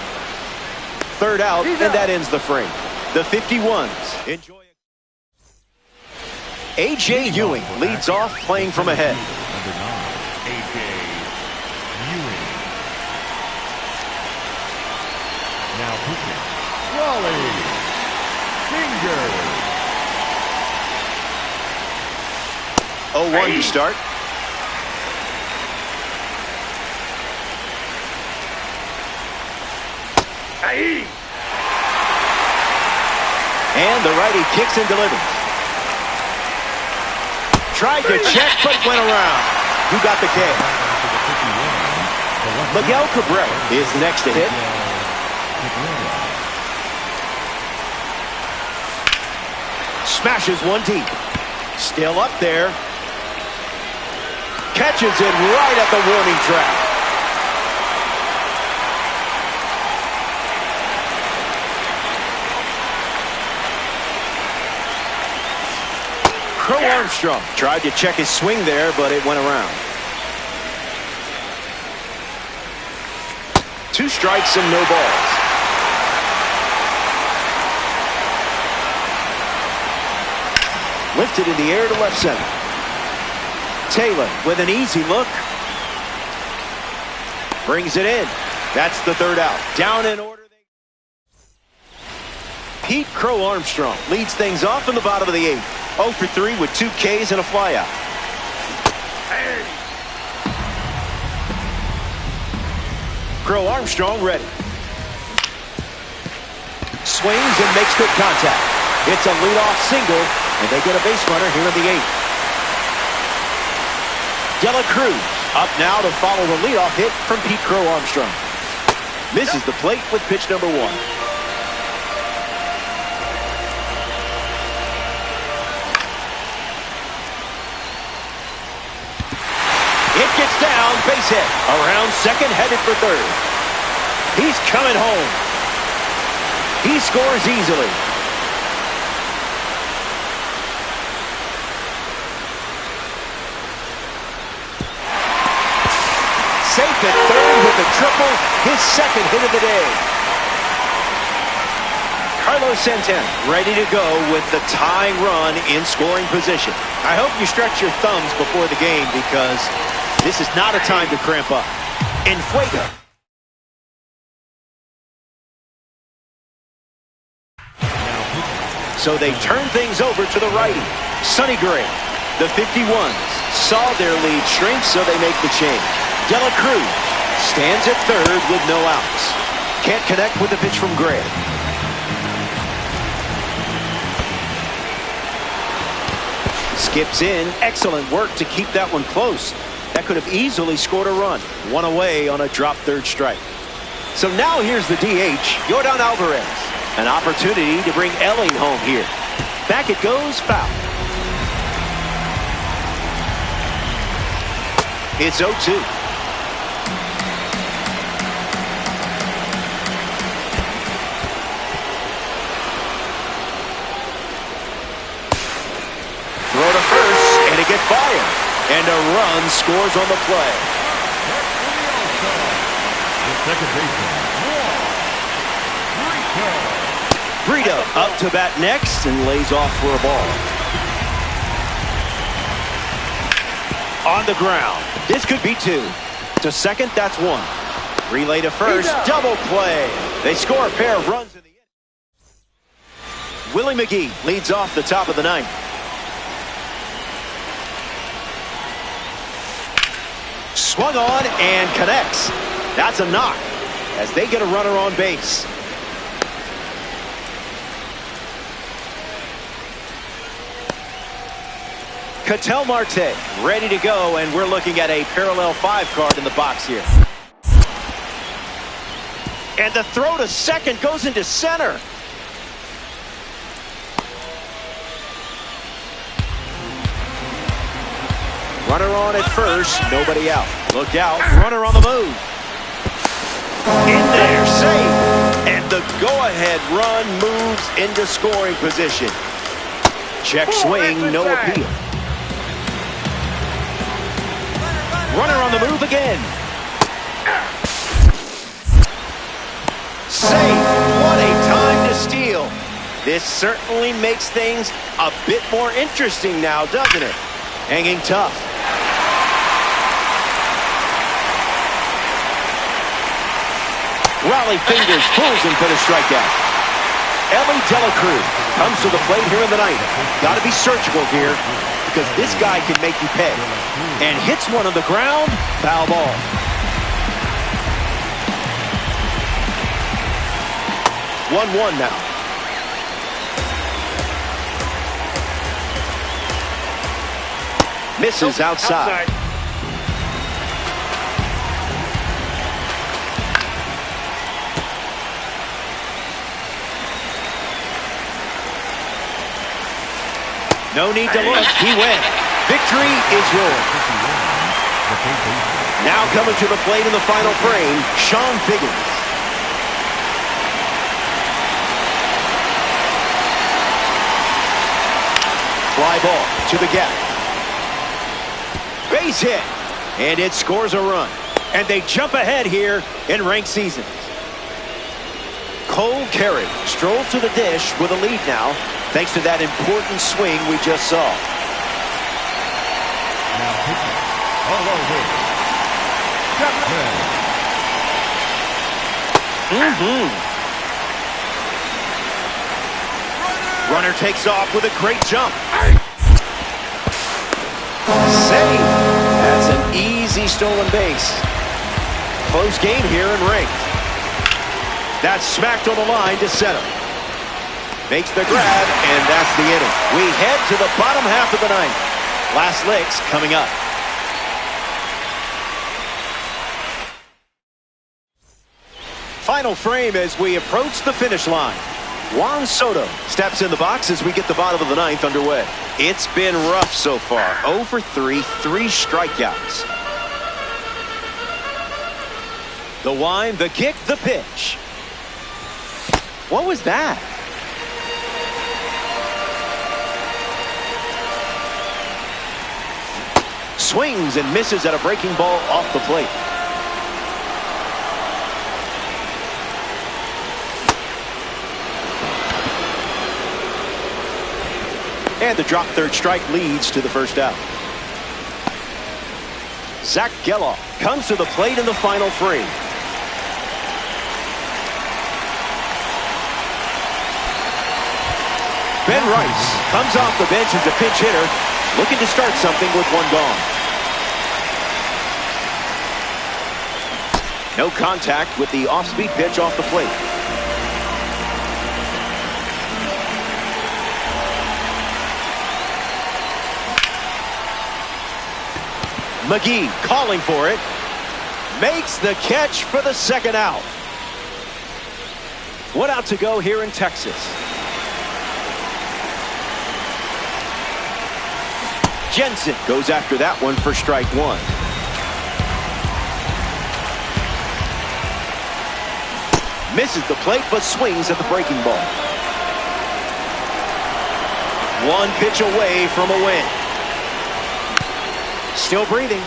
Third out, and that ends the frame. The 51s enjoy. A.J. Ewing leads off, playing from ahead. Number 9, A.J. Ewing. Now pitching, Raleigh Finger. 0-1 to start. And the righty kicks and delivers. Tried to check, but went around. Who got the K? Miguel Cabrera is next to hit. Smashes one deep. Still up there. Catches it right at the warning track. Crow Armstrong tried to check his swing there, but it went around. 2 strikes and no balls. Lifted in the air to left center. Taylor with an easy look. Brings it in. That's the third out. Down in order. Pete Crow Armstrong leads things off in the bottom of the 8th. 0 for 3 with 2 Ks and a flyout. Crow Armstrong ready. Swings and makes good contact. It's a leadoff single, and they get a base runner here in the 8th. Dela Cruz up now to follow the leadoff hit from Pete Crow Armstrong. Misses the plate with pitch number 1. It gets down, base hit. Around second, headed for third. He's coming home. He scores easily. Safe at third with the triple, his second hit of the day. Carlos Santana ready to go with the tying run in scoring position. I hope you stretch your thumbs before the game because this is not a time to cramp up. En fuego. So they turn things over to the righty. Sonny Gray. The 51s saw their lead shrink, so they make the change. Dela Cruz stands at third with no outs. Can't connect with the pitch from Gray. Skips in. Excellent work to keep that one close. That could have easily scored a run. One away on a drop third strike. So now here's the DH, Yordan Alvarez. An opportunity to bring Elling home here. Back it goes, foul. It's 0-2. Throw to first, and it gets fired. And a run scores on the play. The second baseman, Brito up to bat next and lays off for a ball. On the ground. This could be two. To second, that's one. Relay to first, double play. They score a pair of runs in the inning. Willie McGee leads off the top of the ninth. Swung on and connects. That's a knock as they get a runner on base. Ketel Marte ready to go, and we're looking at a parallel 5 card in the box here. And the throw to second goes into center. Runner on at first, nobody out. Look out, runner on the move. In there, safe. And the go-ahead run moves into scoring position. Check swing, no appeal. Runner on the move again. Safe. What a time to steal. This certainly makes things a bit more interesting now, doesn't it? Hanging tough. Raleigh fingers, pulls him for the strikeout. Ellie Dela Cruz comes to the plate here in the ninth. Got to be surgical here because this guy can make you pay. And hits one on the ground, foul ball. One now. Misses outside. No need to look. He went. Victory is yours. Now coming to the plate in the final frame, Sean Figgins. Fly ball to the gap. Base hit. And it scores a run. And they jump ahead here in ranked seasons. Cole Carey strolls to the dish with a lead now, thanks to that important swing we just saw. Now pitching. Runner takes off with a great jump. Save. That's an easy stolen base. Close game here in ranked. That's smacked on the line to center. Makes the grab, and that's the inning. We head to the bottom half of the ninth. Last licks coming up. Final frame as we approach the finish line. Juan Soto steps in the box as we get the bottom of the ninth underway. It's been rough so far. 0 for 3, 3 strikeouts. The wind, the kick, the pitch. What was that? Swings and misses at a breaking ball off the plate. And the drop third strike leads to the first out. Zach Geloff comes to the plate in the final frame. Ben Rice comes off the bench as a pinch hitter, looking to start something with one gone. No contact with the off-speed pitch off the plate. McGee calling for it. Makes the catch for the second out. One out to go here in Texas. Jensen goes after that one for strike one. Misses the plate but swings at the breaking ball. One pitch away from a win. Still breathing.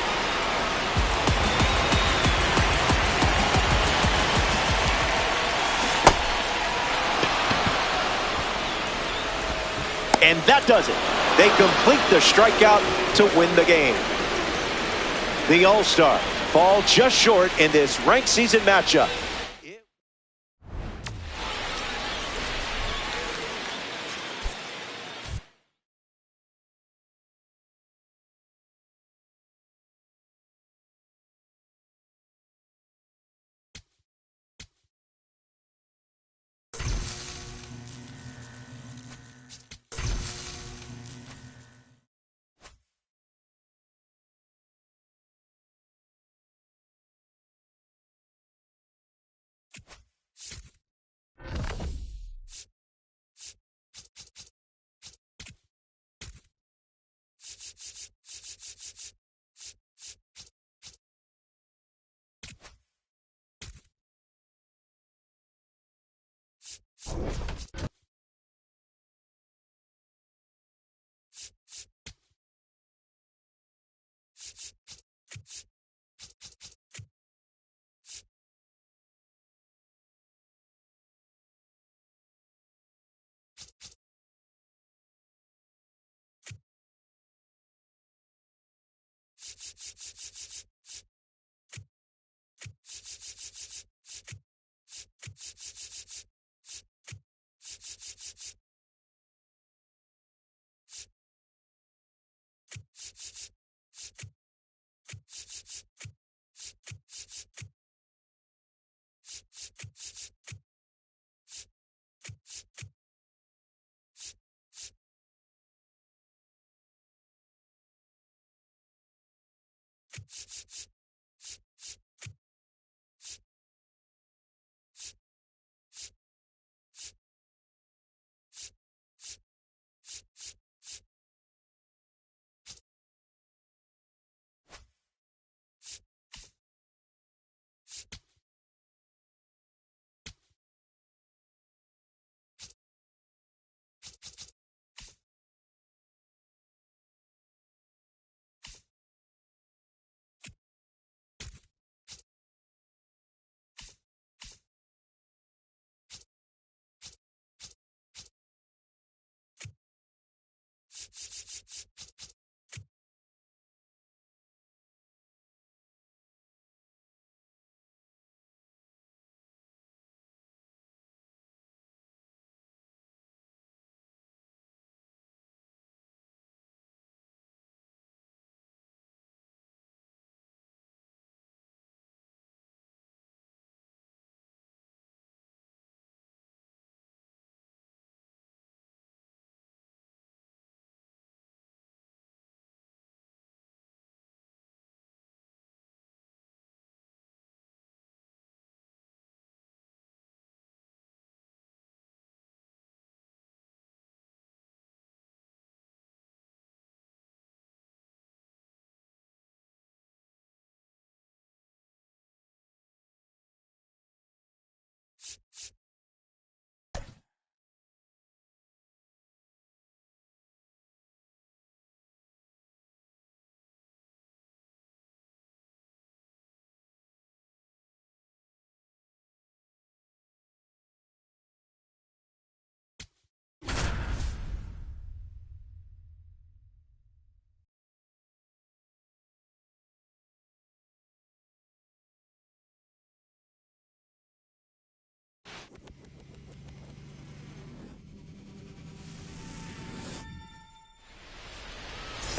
And that does it. They complete the strikeout to win the game. The All-Stars fall just short in this ranked season matchup.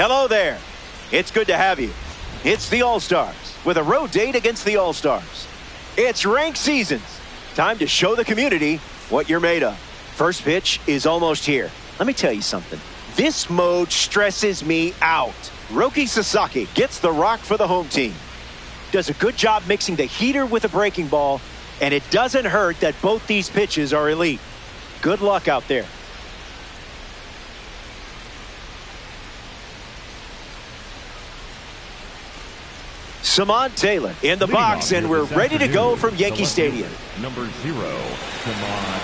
Hello there. It's good to have you. It's the All-Stars with a road date against the All-Stars. It's ranked seasons. Time to show the community what you're made of. First pitch is almost here. Let me tell you something. This mode stresses me out. Roki Sasaki gets the rock for the home team. Does a good job mixing the heater with a breaking ball, and it doesn't hurt that both these pitches are elite. Good luck out there. Samon Taylor in the box, and we're ready to go from Yankee Stadium. Number 0, Samon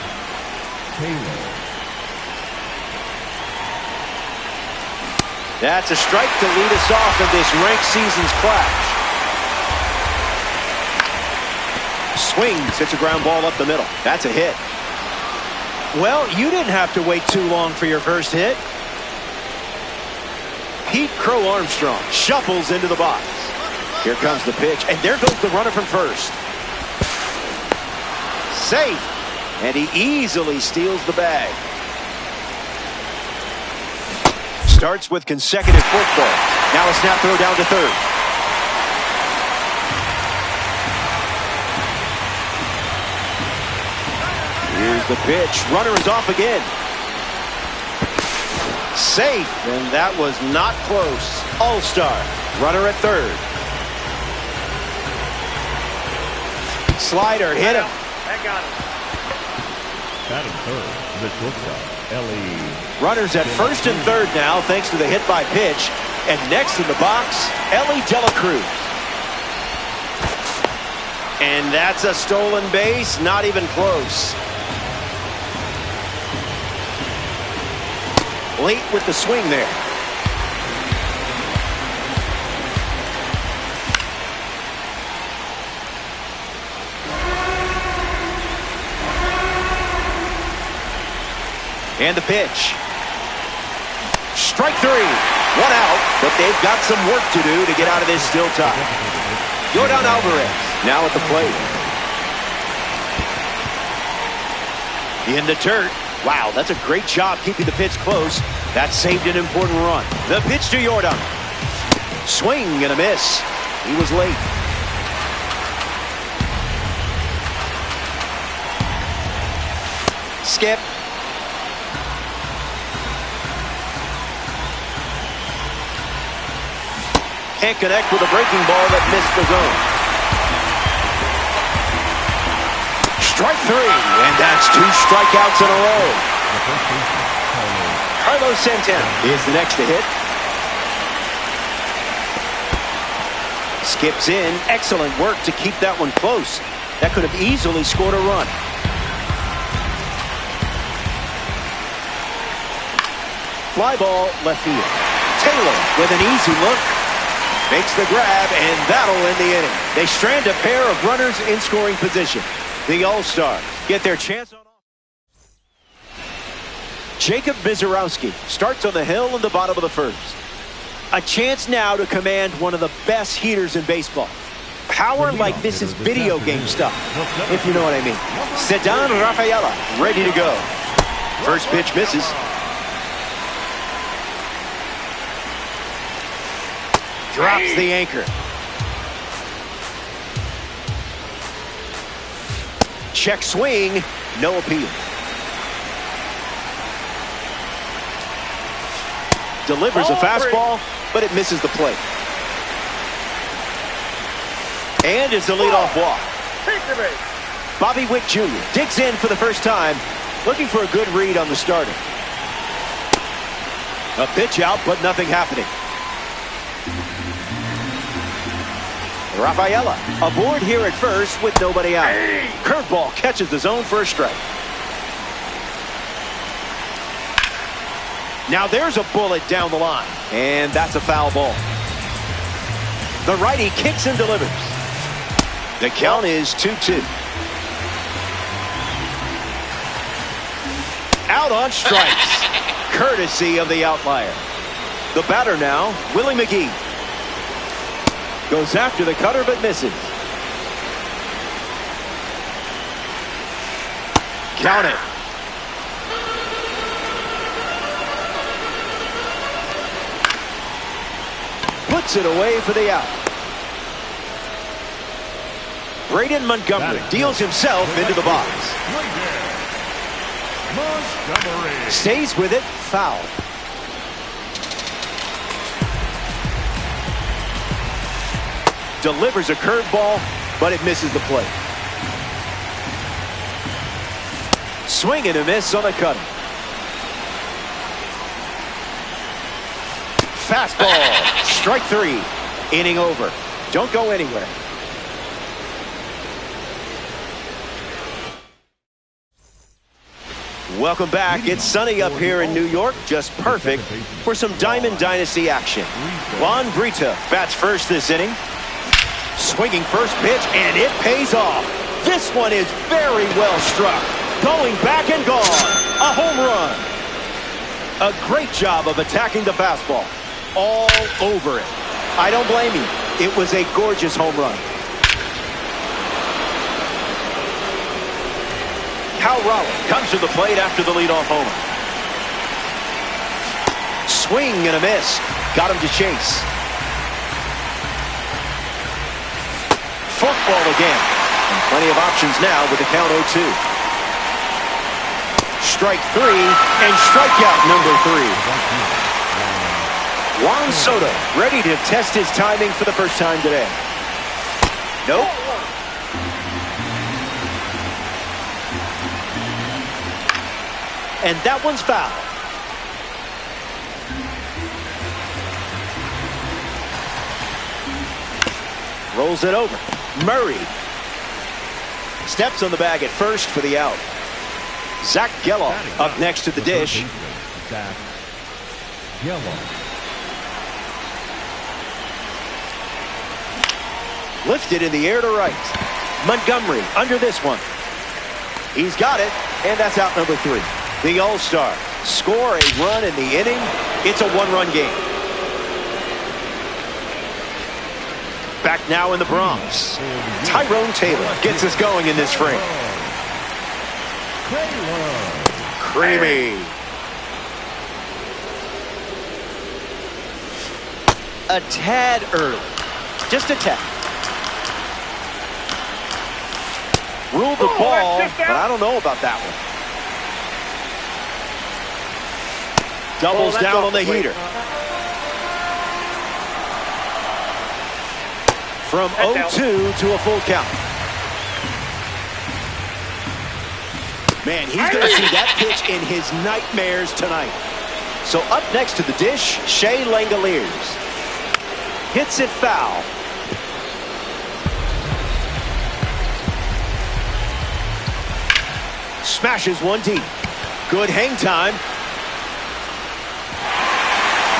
Taylor. That's a strike to lead us off in this ranked season's clash. Swings, hits a ground ball up the middle. That's a hit. Well, you didn't have to wait too long for your first hit. Pete Crow Armstrong shuffles into the box. Here comes the pitch, and there goes the runner from first. Safe, and he easily steals the bag. Starts with consecutive forkball. Now a snap throw down to third. Here's the pitch. Runner is off again. Safe, and that was not close. All-star. Runner at third. Slider hit him. That got him. Batting third, the shortstop, Ellie. Runners at first and third now, thanks to the hit by pitch. And next in the box, Ellie De La Cruz. And that's a stolen base, not even close. Late with the swing there. And the pitch. Strike three. One out, but they've got some work to do to get out of this still tie. Yordan Alvarez now at the plate. In the dirt. Wow, that's a great job keeping the pitch close. That saved an important run. The pitch to Yordan. Swing and a miss. He was late. Skip. Can't connect with a breaking ball that missed the zone. Strike three, and that's 2 strikeouts in a row. Carlos Santana is the next to hit. Skips in. Excellent work to keep that one close. That could have easily scored a run. Fly ball left field. Taylor with an easy look. Makes the grab, and that'll end the inning. They strand a pair of runners in scoring position. The All-Stars get their chance on offense. Jacob Mizorowski starts on the hill in the bottom of the first. A chance now to command one of the best heaters in baseball. Power like this is video game stuff, if you know what I mean. Ceddanne Rafaela ready to go. First pitch misses. Drops the anchor. Check swing. No appeal. Delivers a fastball, but it misses the plate. And it's a leadoff walk. Bobby Witt Jr. digs in for the first time, looking for a good read on the starter. A pitch out, but nothing happening. Rafaela aboard here at first with nobody out. Curveball catches the zone for a strike. Now there's a bullet down the line, and that's a foul ball. The righty kicks and delivers. The count is 2-2. Out on strikes, courtesy of the outlier. The batter now, Willie McGee. Goes after the cutter but misses. Count it. Puts it away for the out. Braden Montgomery deals himself into the box. Stays with it, foul. Delivers a curveball, but it misses the plate. Swing and a miss on the cutter. Fastball, strike three, inning over. Don't go anywhere. Welcome back. It's sunny up here in New York, just perfect for some Diamond Dynasty action. Juan Brito bats first this inning. Swinging first pitch, and it pays off. This one is very well struck. Going back and gone. A home run. A great job of attacking the fastball. all over it. I don't blame you. It was a gorgeous home run. Cal Raleigh comes to the plate after the leadoff homer. Swing and a miss. Got him to chase. Forkball again. And plenty of options now with the count 0-2. Strike three and strikeout number 3. Juan Soto ready to test his timing for the first time today. Nope. And that one's foul. Rolls it over. Murray steps on the bag at first for the out. Zach Gelow up next to the dish. Zach Gelow. Lifted in the air to right. Montgomery under this one. He's got it, and that's out number 3. The All-Star score a run in the inning. It's a one-run game. Back now in the Bronx. Tyrone Taylor gets us going in this frame. Creamy. A tad early. Just a tad. Ruled the ball, but I don't know about that one. Doubles down on the heater. From 0-2 to a full count. Man, he's going to see that pitch in his nightmares tonight. So up next to the dish, Shea Langoliers. Hits it foul. Smashes one deep. Good hang time.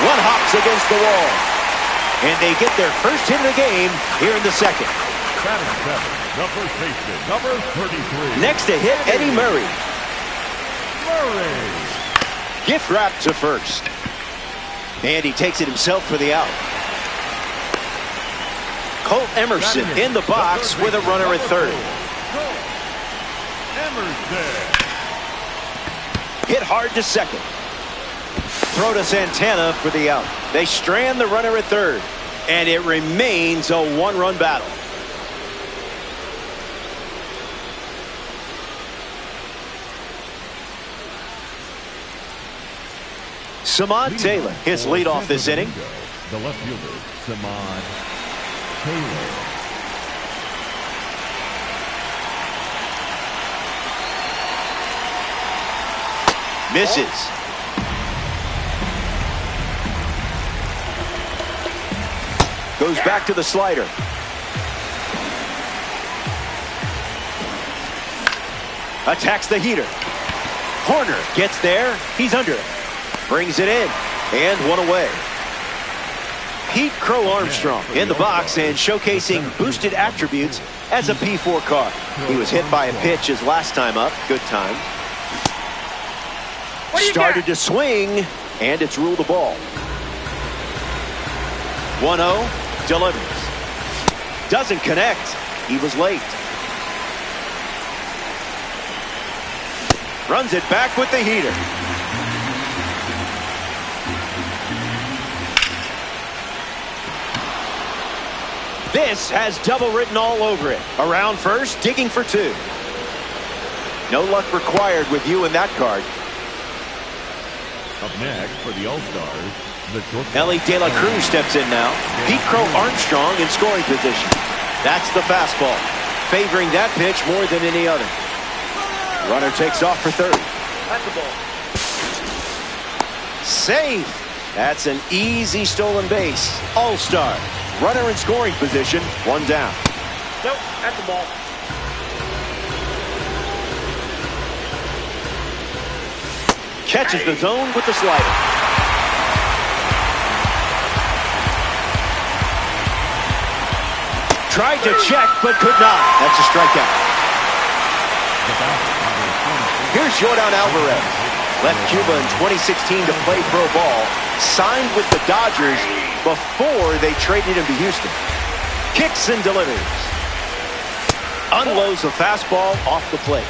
One hops against the wall. And they get their first hit of the game here in the second. Batting seven, the first baseman, number 33. Next to hit, Eddie Murray. Murray. Gift wrap to first. And he takes it himself for the out. Colt Emerson in the box with a runner at third. Emerson. Hit hard to second. Throw to Santana for the out. They strand the runner at third. And it remains a one-run battle. Samad Taylor hits leadoff this inning. The left fielder, Samad Taylor. Misses. Goes back to the slider. Attacks the heater. Horner gets there. He's under it. Brings it in. And one away. Pete Crow Armstrong in the box and showcasing boosted attributes as a P4 car. He was hit by a pitch his last time up. Good time. Started to swing, and it's ruled a ball. 1-0. Delivers. Doesn't connect. He was late. Runs it back with the heater. This has double written all over it. Around first, digging for 2. No luck required with you in that card. Up next for the All-Stars, the shortstop. Ellie De La Cruz steps in now. Pete Crow Armstrong in scoring position. That's the fastball. Favoring that pitch more than any other. Runner takes off for third. That's the ball. Safe. That's an easy stolen base. All-Star. Runner in scoring position. One down. Nope, that's the ball. Catches the zone with the slider. Tried to check, but could not. That's a strikeout. Here's Jordan Alvarez. Left Cuba in 2016 to play pro ball. signed with the Dodgers before they traded him to Houston. Kicks and delivers. Unloads the fastball off the plate.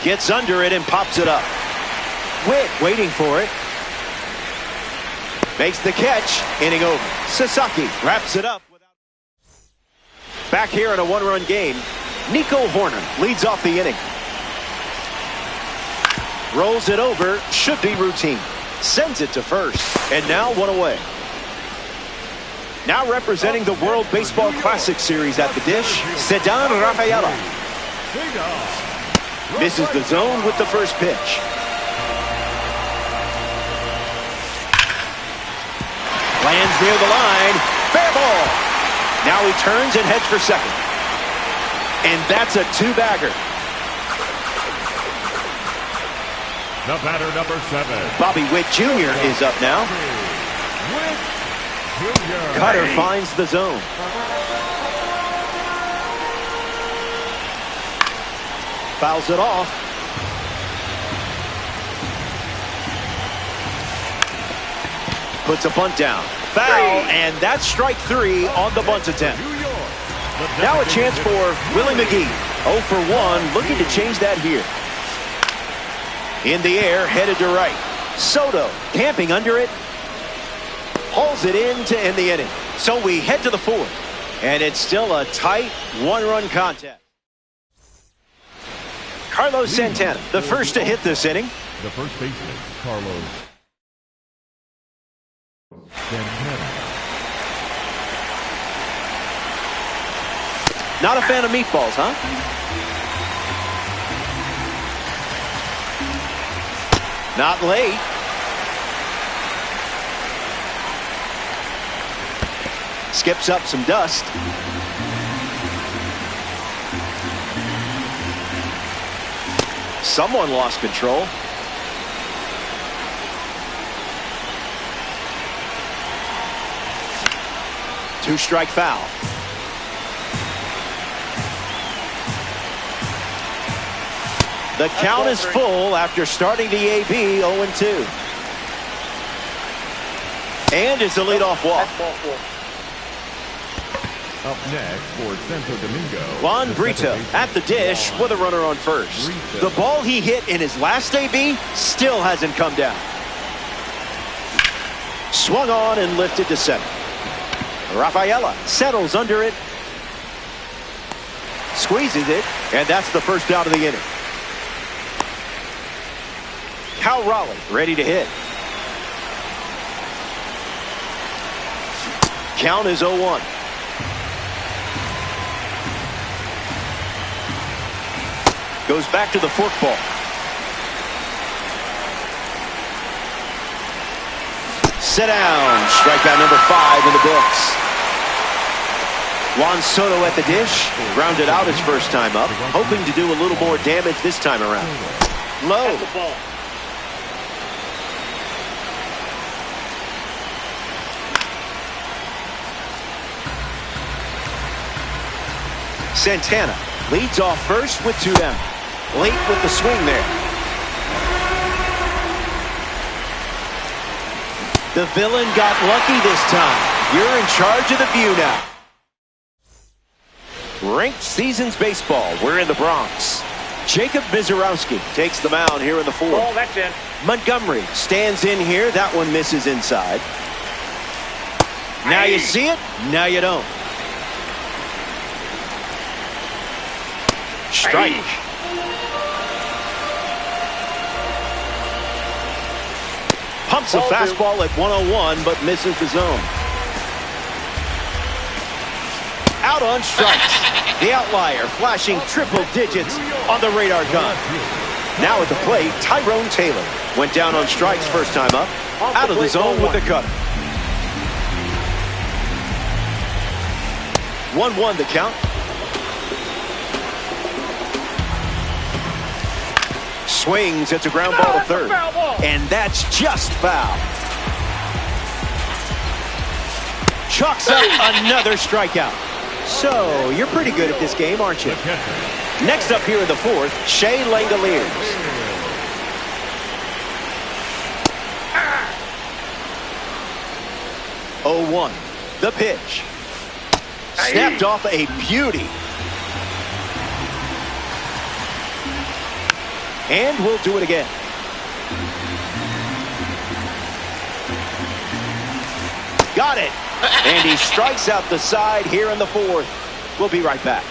Gets under it and pops it up. Witt waiting for it. Makes the catch. Inning over. Sasaki wraps it up. Back here in a one-run game, Nico Horner leads off the inning. Rolls it over. Should be routine. Sends it to first. And now one away. Now representing the World Baseball Classic Series at the dish, Ceddanne Rafaela. Misses the zone with the first pitch. Lands near the line. Fair ball. Now he turns and heads for second. And that's a two-bagger. The batter, number 7. Bobby Witt Jr. is up now. Cutter finds the zone. Fouls it off. Puts a bunt down. Foul, and that's strike 3 on the bunt attempt. Now a chance for Willie McGee. 0 for 1, looking to change that here. In the air, headed to right. Soto camping under it. Hauls it in to end the inning. So we head to the 4th. And it's still a tight one-run contest. Carlos Santana, the first to hit this inning. The first baseman, Carlos Santana. Not a fan of meatballs, huh? Not late. Skips up some dust. Someone lost control. Two-strike foul. The count is full after starting the AB 0-2. And it's a leadoff walk. Up next for Santo Domingo, Juan Brito at the dish with a runner on first. The ball he hit in his last AB still hasn't come down. Swung on and lifted to center. Rafaela settles under it. Squeezes it, and that's the first out of the inning. Cal Raleigh ready to hit. Count is 0-1. Goes back to the forkball. Sit down. Strikeout number 5 in the books. Juan Soto at the dish. Grounded out his first time up. Hoping to do a little more damage this time around. Low. Santana leads off first with 2 down. Late with the swing there. The villain got lucky this time. You're in charge of the view now. Ranked Seasons Baseball. We're in the Bronx. Jacob Mizorowski takes the mound here in the 4th. Oh, that's in. Montgomery stands in here. That one misses inside. Now you see it. Now you don't. Strike. Pumps a fastball at 101, but misses the zone. Out on strikes. The outlier flashing triple digits on the radar gun. Now at the plate, Tyrone Taylor went down on strikes first time up. Out of the zone with the cutter. 1-1 the count. Swings, it's a ground ball to third. And that's just foul. Chalks up another strikeout. So, you're pretty good at this game, aren't you? Next up here in the 4th, Shea Langoliers. 0-1. The pitch. Snapped off a beauty. And we'll do it again. Got it. And he strikes out the side here in the fourth. We'll be right back.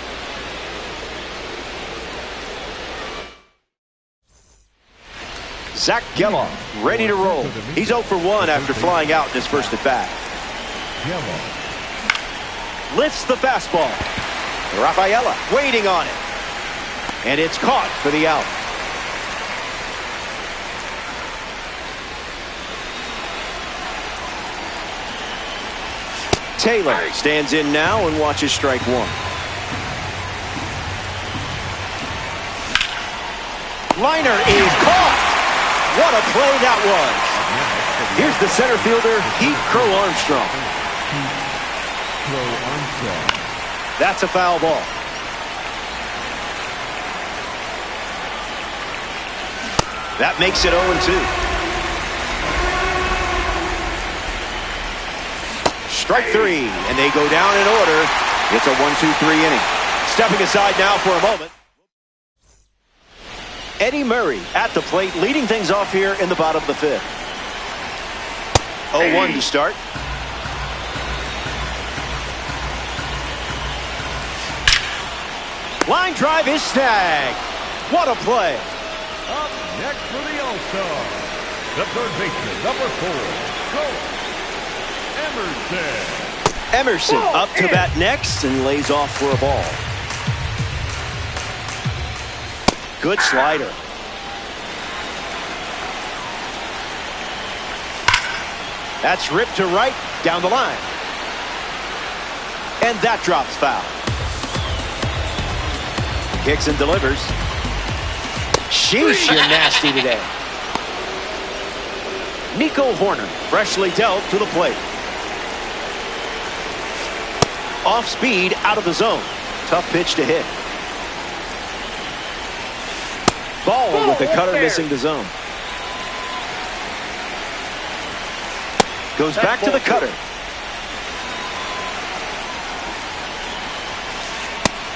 Zach Geloff ready to roll. He's 0 for 1 after flying out in his first at bat. Lifts the fastball. Rafaela waiting on it. And it's caught for the out. Taylor stands in now and watches strike one. Liner is caught. What a play that was. Here's the center fielder, Heat Crow Armstrong. That's a foul ball. That makes it 0-2. Strike three, and they go down in order. It's a 1-2-3 inning. Stepping aside now for a moment. Eddie Murray at the plate, leading things off here in the bottom of the fifth. 0-1 to start. Line drive is snagged. What a play. Up next for the All-Star, the third baseman, number 4, Emerson up to bat next and lays off for a ball. Good slider. That's ripped to right, down the line. And that drops foul. Kicks and delivers. Sheesh, you're nasty today. Nico Horner, freshly dealt to the plate. Off speed, out of the zone. Tough pitch to hit. Ball with the cutter missing the zone. Goes back to the cutter.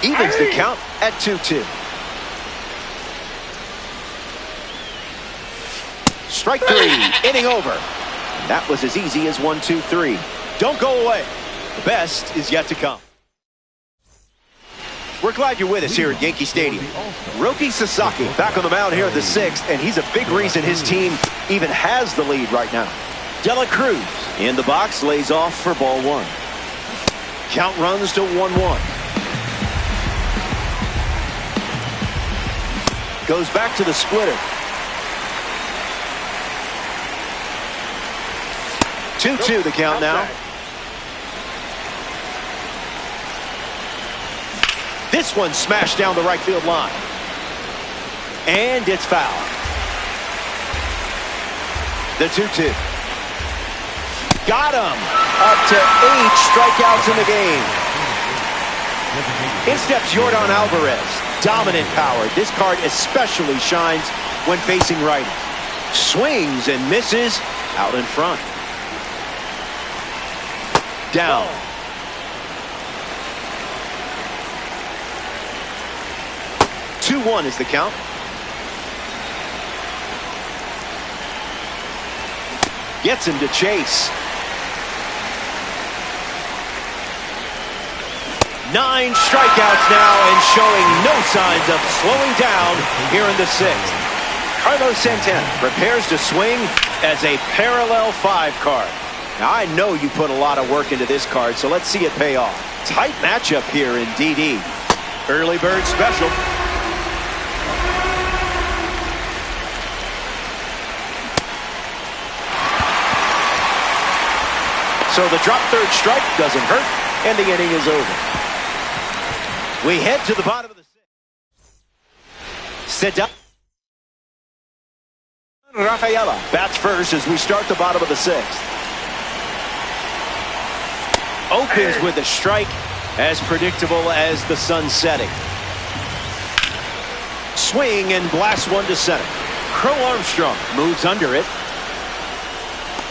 Evens the count at 2-2. Strike three, inning over. That was as easy as 1-2-3. Don't go away. The best is yet to come. We're glad you're with us here at Yankee Stadium. Roki Sasaki back on the mound here in the sixth, and he's a big reason his team even has the lead right now. De La Cruz in the box, lays off for ball one. Count runs to 1-1. Goes back to the splitter. 2-2 the count now. This one smashed down the right field line. And it's foul. The 2-2. Got him. Up to 8 strikeouts in the game. In steps Yordan Alvarez. Dominant power. This card especially shines when facing righties. Swings and misses out in front. Down. Two 2-1 is the count. Gets him to chase. 9 strikeouts now and showing no signs of slowing down here in the 6th. Carlos Santana prepares to swing as a parallel 5 card. Now, I know you put a lot of work into this card, so let's see it pay off. Tight matchup here in DD. Early bird special. So the drop third strike doesn't hurt, and the inning is over. We head to the bottom of the 6th. Rafaela bats first as we start the bottom of the 6th. Opens with a strike, as predictable as the sun setting. Swing and blast one to center. Crow Armstrong moves under it.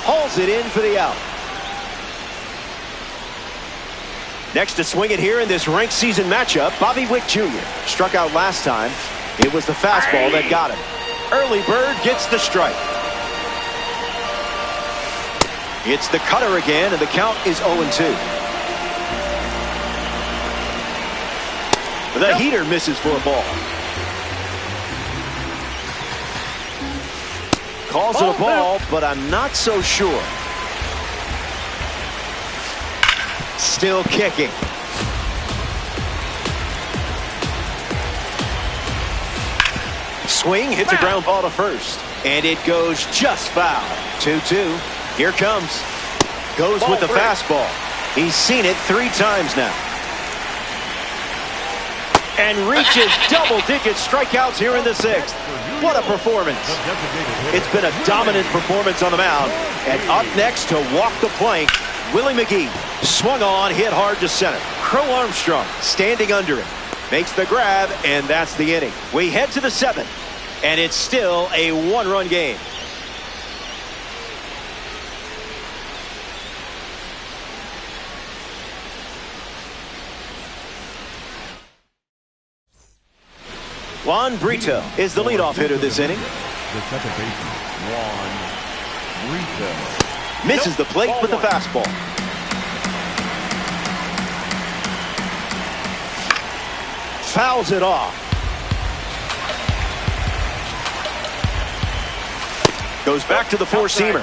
Hauls it in for the out. Next to swing it here in this ranked season matchup, Bobby Wick Jr. struck out last time. It was the fastball that got him. Early bird gets the strike. It's the cutter again, and the count is 0-2. The heater misses for a ball. Calls it a ball, but I'm not so sure. Still kicking. Swing hits a ground ball to first, and it goes just foul. 2-2. Here comes. Goes with the fastball. He's seen it 3 times now. And reaches double-digit strikeouts here in the 6th. What a performance. It's been a dominant performance on the mound. And up next to walk the plank, Willie McGee. Swung on, hit hard to center. Crow Armstrong standing under it. Makes the grab, and that's the inning. We head to the 7th, and it's still a 1-run game. Juan Brito is the leadoff hitter this inning. The second baseman, Juan Brito. Misses the plate with the fastball. Fouls it off. Goes back to the four-seamer.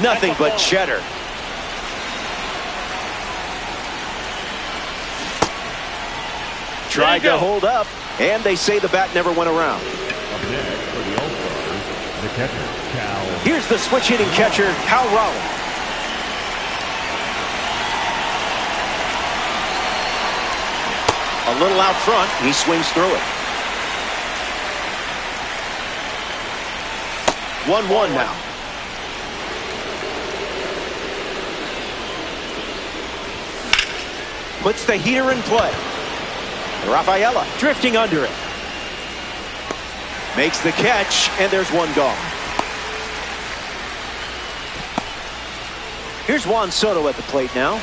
Nothing but cheddar. Tried to hold up, and they say the bat never went around. Up next for the All-Stars, the catcher, Cal. Here's the switch-hitting catcher, Cal Raleigh. A little out front, he swings through it. 1-1 now. Puts the heater in play. Rafaela drifting under it. Makes the catch, and there's one gone. Here's Juan Soto at the plate now.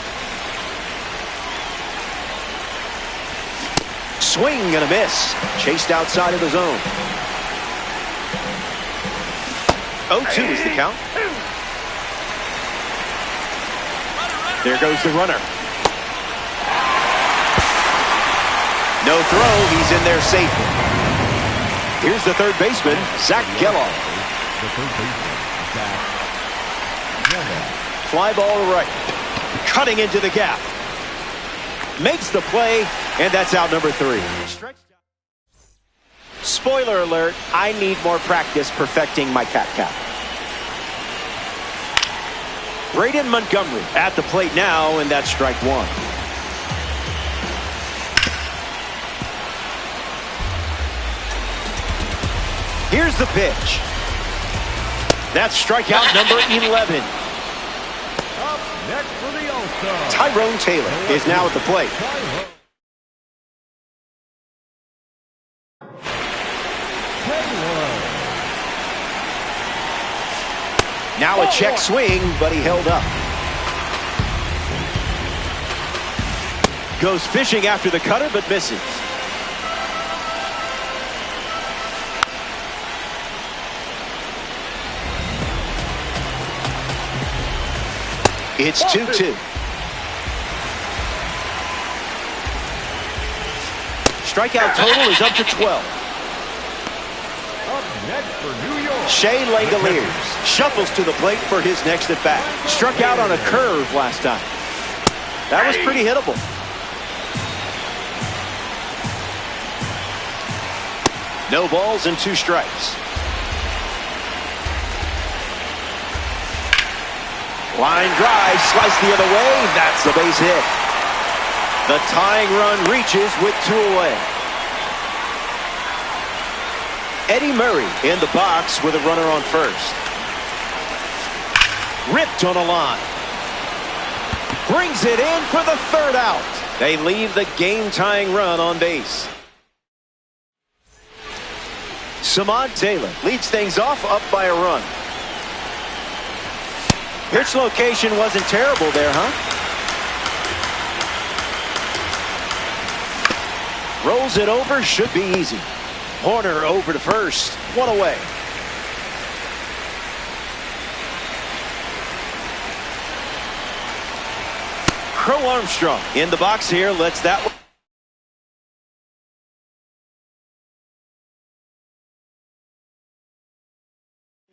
Swing and a miss. Chased outside of the zone. 0-2 is the count. There goes the runner. No throw. He's in there safely. Here's the third baseman, Zach Geloff. The third baseman, Zach Geloff. Fly ball to right. Cutting into the gap. Makes the play, and that's out number 3. Spoiler alert, I need more practice perfecting my cat-cat. Braden Montgomery at the plate now, and that's strike 1. Here's the pitch. That's strikeout number 11. Up next for the All-Star, Tyrone Taylor is now at the plate. Now a check swing, but he held up. Goes fishing after the cutter, but misses. It's 2-2. Strikeout total is up to 12. Up next for New York, Shea Langoliers shuffles to the plate for his next at-bat. Struck out on a curve last time. That was pretty hittable. No balls and 2 strikes. Line drive, sliced the other way. That's the base hit. The tying run reaches with 2 away. Eddie Murray in the box with a runner on first. Ripped on a line. Brings it in for the 3rd out. They leave the game-tying run on base. Samad Taylor leads things off up by a run. Pitch location wasn't terrible there, huh? Rolls it over, should be easy. Horner over to first, one away. Crow Armstrong in the box here, lets that one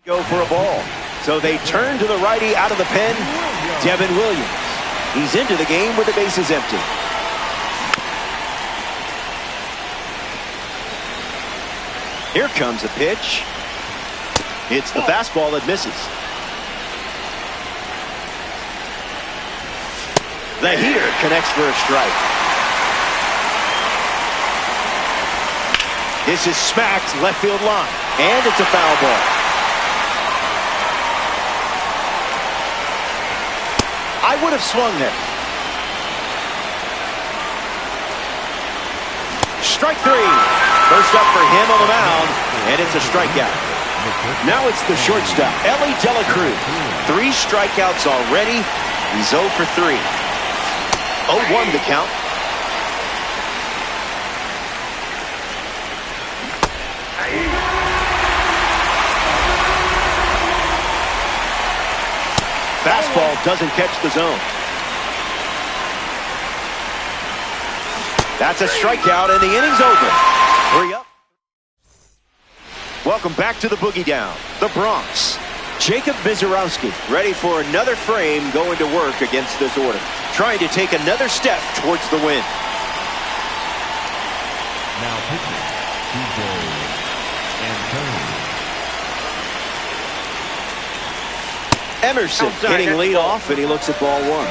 go for a ball. So they turn to the righty out of the pen, Devin Williams. He's into the game with the bases empty. Here comes a pitch. It's the fastball that misses. The heater connects for a strike. This is smacked left field line, and it's a foul ball. I would have swung there. Strike three. First up for him on the mound, and it's a strikeout. Now it's the shortstop, Ellie Dela Cruz. 3 strikeouts already. He's 0 for 3. 0-1 the count. Fastball doesn't catch the zone. That's a strikeout, and the inning's over. 3 up. Welcome back to the Boogie Down, the Bronx. Jacob Mizorowski ready for another frame, going to work against this order, trying to take another step towards the win. Now pitching, DJ Antone. Emerson hitting lead off, and he looks at ball 1.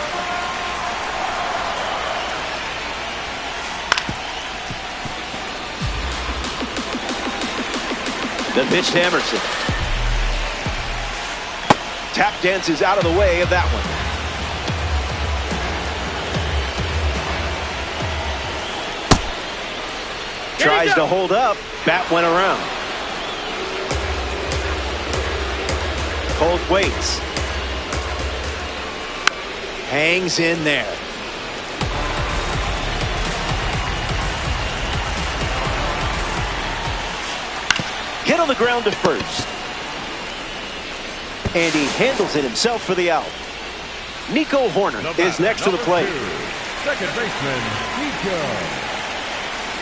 The pitch to Emerson. Tap dances out of the way of that one. Tries to hold up. Bat went around. Colt waits. Hangs in there. Hit on the ground to first. And he handles it himself for the out. Nico Horner is next to the plate. 2, second baseman, Nico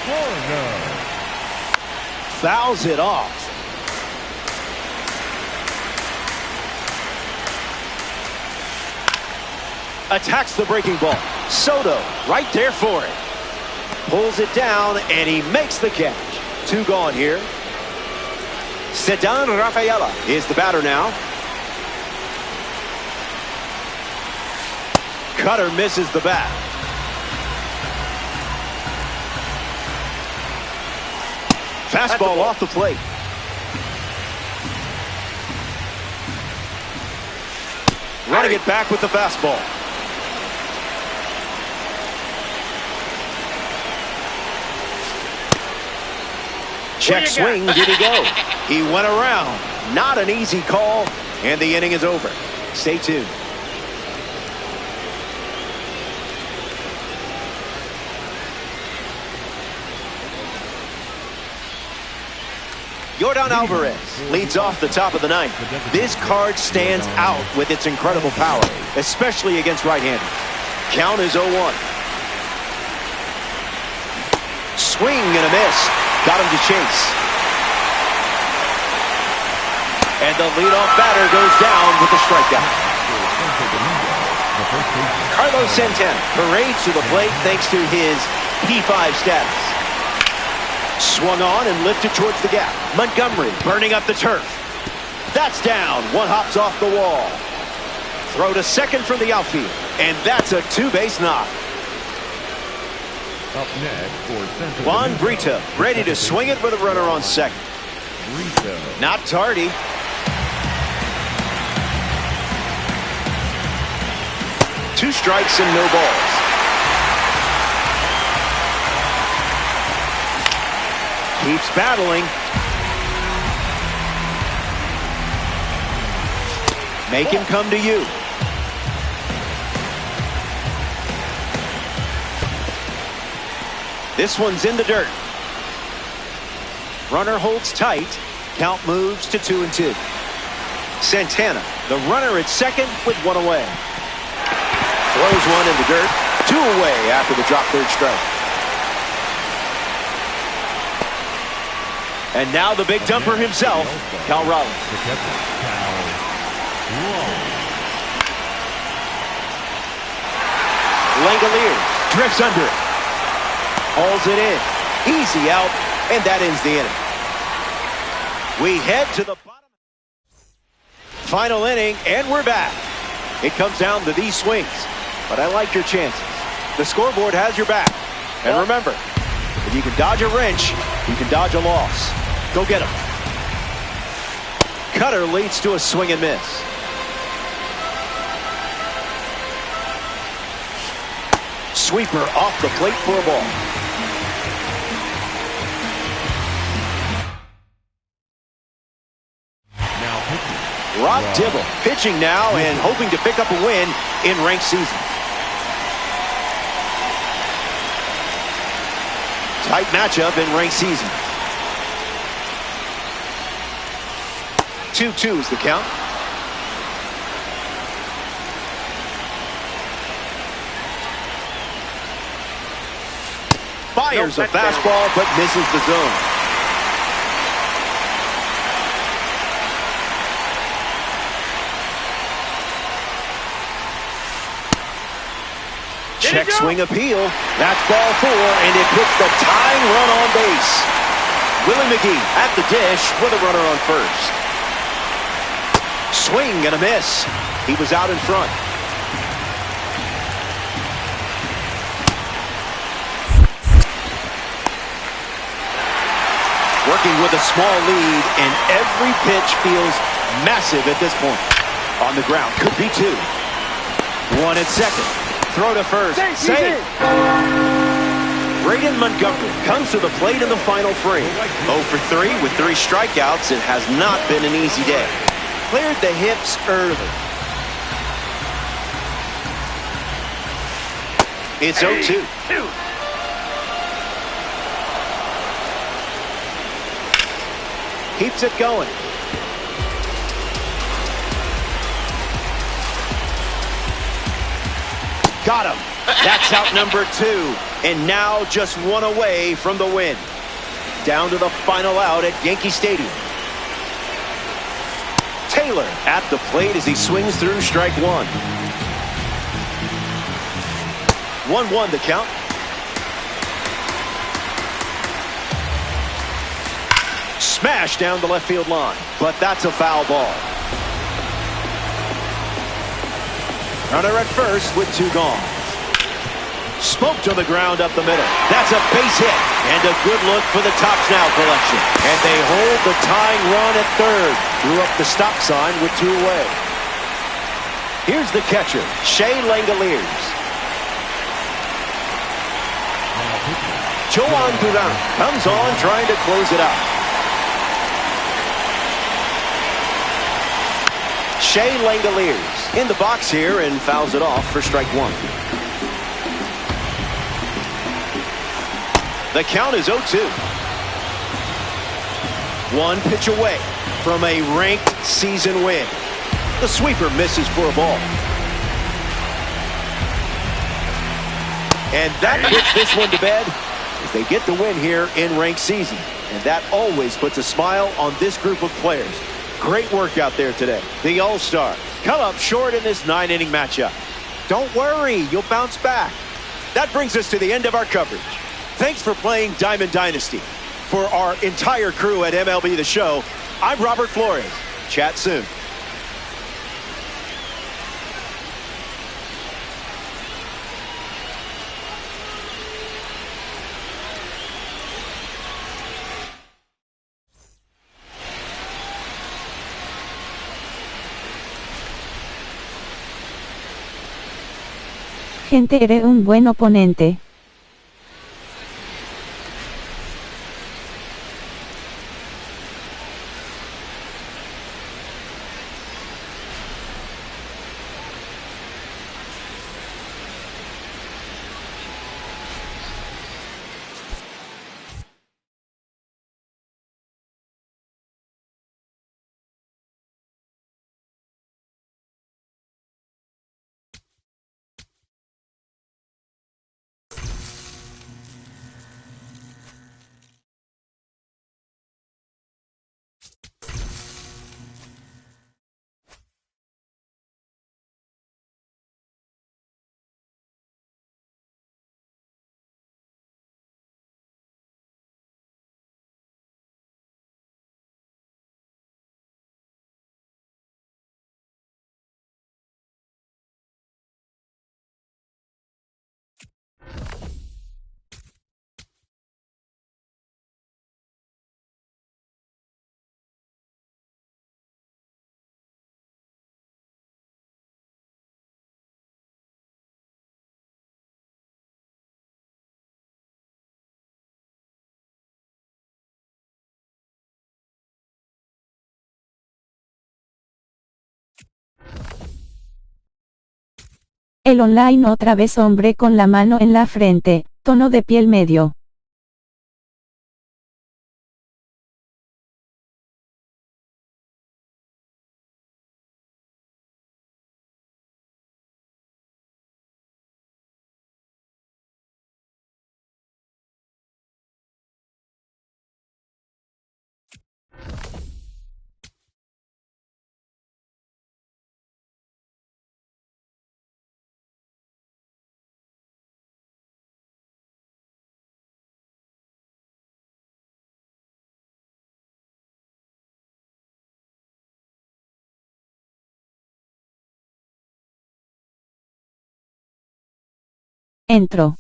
Horner. Fouls it off. Attacks the breaking ball. Soto right there for it. Pulls it down, and he makes the catch. 2 gone here. Ceddanne Rafaela is the batter now. Cutter misses the bat. Fastball off the plate. Running it back with the fastball. Check swing, did he go? He went around. Not an easy call, and the inning is over. Stay tuned. Yordan Alvarez leads off the top of the 9th. This card stands out with its incredible power, especially against right-handers. Count is 0-1. Swing and a miss. Got him to chase. And the leadoff batter goes down with the strikeout. Carlos Santana parades to the plate thanks to his P5 status. Swung on and lifted towards the gap. Montgomery burning up the turf. That's down. 1 hops off the wall. Throw to second from the outfield. And that's a 2-base knock. Up next for Central Juan Domingo, Brito ready to swing it with a runner on second. Brito. Not tardy. Two strikes and no balls. Keeps battling. Make him come to you. This one's in the dirt. Runner holds tight. Count moves to 2-2. Santana, the runner at second with one away. Throws one in the dirt. Two away after the drop third strike. And now the big dumper himself, Cal Raleigh. Langoliers drifts under it. Hauls it in. Easy out, and that ends the inning. We head to the bottom. Final inning, and we're back. It comes down to these swings, but I like your chances. The scoreboard has your back. And remember, if you can dodge a wrench, you can dodge a loss. Go get him. Cutter leads to a swing and miss. Sweeper off the plate for a ball. Rob Dibble pitching now and hoping to pick up a win in ranked season. Tight matchup in ranked season. 2-2 is the count. Fires a fastball but misses the zone. Check swing appeal. That's ball 4, and it puts the tying run on base. Willie McGee at the dish with a runner on first. Swing and a miss. He was out in front. Working with a small lead, and every pitch feels massive at this point. On the ground, could be 2. One at second. Throw to first. Save. Braden Montgomery comes to the plate in the final frame. 0 for 3 with 3 strikeouts. It has not been an easy day. Cleared the hips early. It's 0-2. Keeps it going. Got him. That's out number 2. And now just 1 away from the win. Down to the final out at Yankee Stadium. Taylor at the plate as he swings through strike 1. 1-1 the count. Smash down the left field line, but that's a foul ball. Runner at first with 2 gone. Smoked to the ground up the middle. That's a base hit and a good look for the Tops Now collection. And they hold the tying run at third. Drew up the stop sign with 2 away. Here's the catcher, Shea Langoliers. Joan Duran comes on trying to close it out. Shea Langoliers in the box here and fouls it off for strike 1. The count is 0-2. 1 pitch away from a ranked season win. The sweeper misses for a ball. And that puts this one to bed as they get the win here in ranked season. And that always puts a smile on this group of players. Great work out there today. The All-Stars come up short in this 9-inning matchup. Don't worry, you'll bounce back. That brings us to the end of our coverage. Thanks for playing Diamond Dynasty. For our entire crew at MLB The Show, I'm Robert Flores. Chat soon. Gente, eres un buen oponente. El online otra vez hombre con la mano en la frente, tono de piel medio. Entro.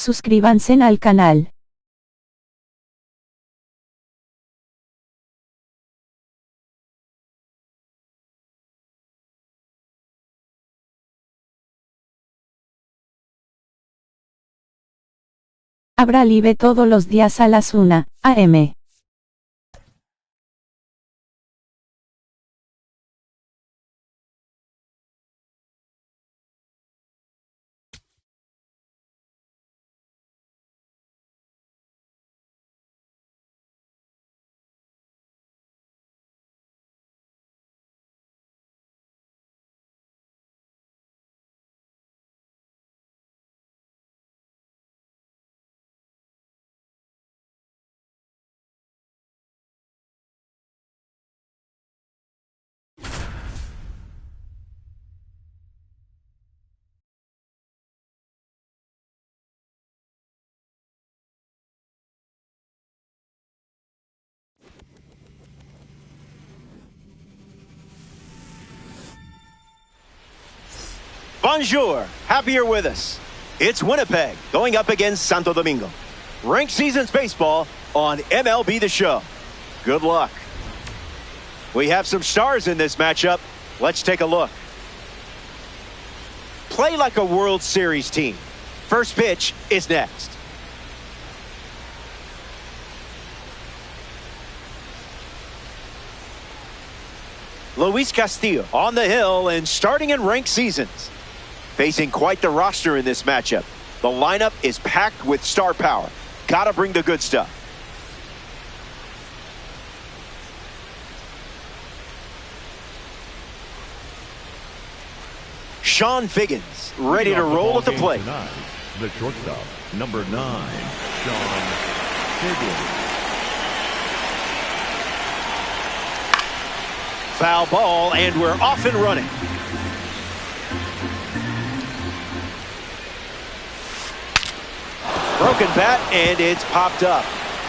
Suscríbanse al canal. Habrá live todos los días a las 1 a.m. Bonjour, happy you're with us. It's Winnipeg going up against Santo Domingo. Ranked Seasons Baseball on MLB The Show. Good luck. We have some stars in this matchup. Let's take a look. Play like a World Series team. First pitch is next. Luis Castillo on the hill and starting in Ranked Seasons. Facing quite the roster in this matchup. The lineup is packed with star power. Gotta bring the good stuff. Sean Figgins, ready to roll at the plate. Tonight, the shortstop, number 9, Sean Figgins. Foul ball, and we're off and running. Broken bat, and it's popped up.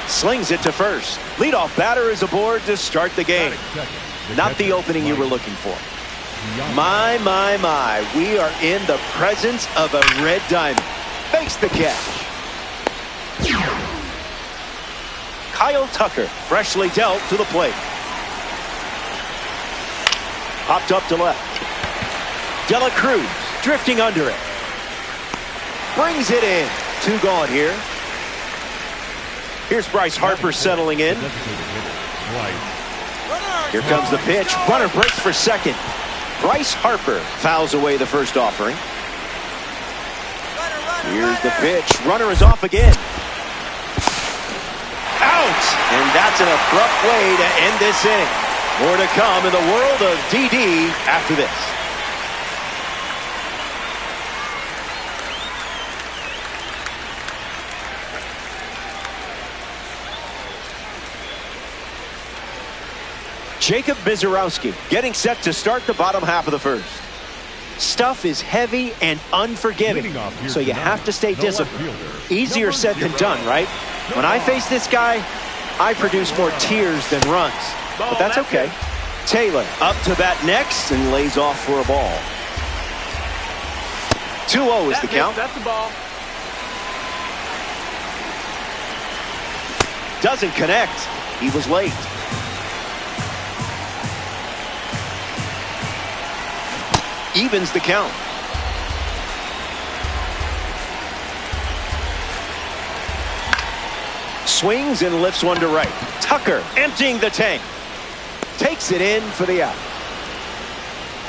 Slings it to first. Leadoff batter is aboard to start the game. Not the opening you were looking for. My. We are in the presence of a red diamond. Makes the catch. Kyle Tucker, freshly dealt to the plate. Popped up to left. De La Cruz, drifting under it. Brings it in. 2 gone here. Here's Bryce Harper settling in. Here comes the pitch. Runner breaks for second. Bryce Harper fouls away the first offering. Here's the pitch. Runner is off again. Out! And that's an abrupt way to end this inning. More to come in the world of DD after this. Jacob Bizarowski getting set to start the bottom half of the first. Stuff is heavy and unforgiving, so you have to stay disciplined. Easier said than done, right? When I face this guy, I produce more tears than runs, but that's okay. Taylor up to bat next and lays off for a ball. 2-0 is the count. That's the ball. Doesn't connect. He was late. Evens the count. Swings and lifts one to right. Tucker emptying the tank. Takes it in for the out.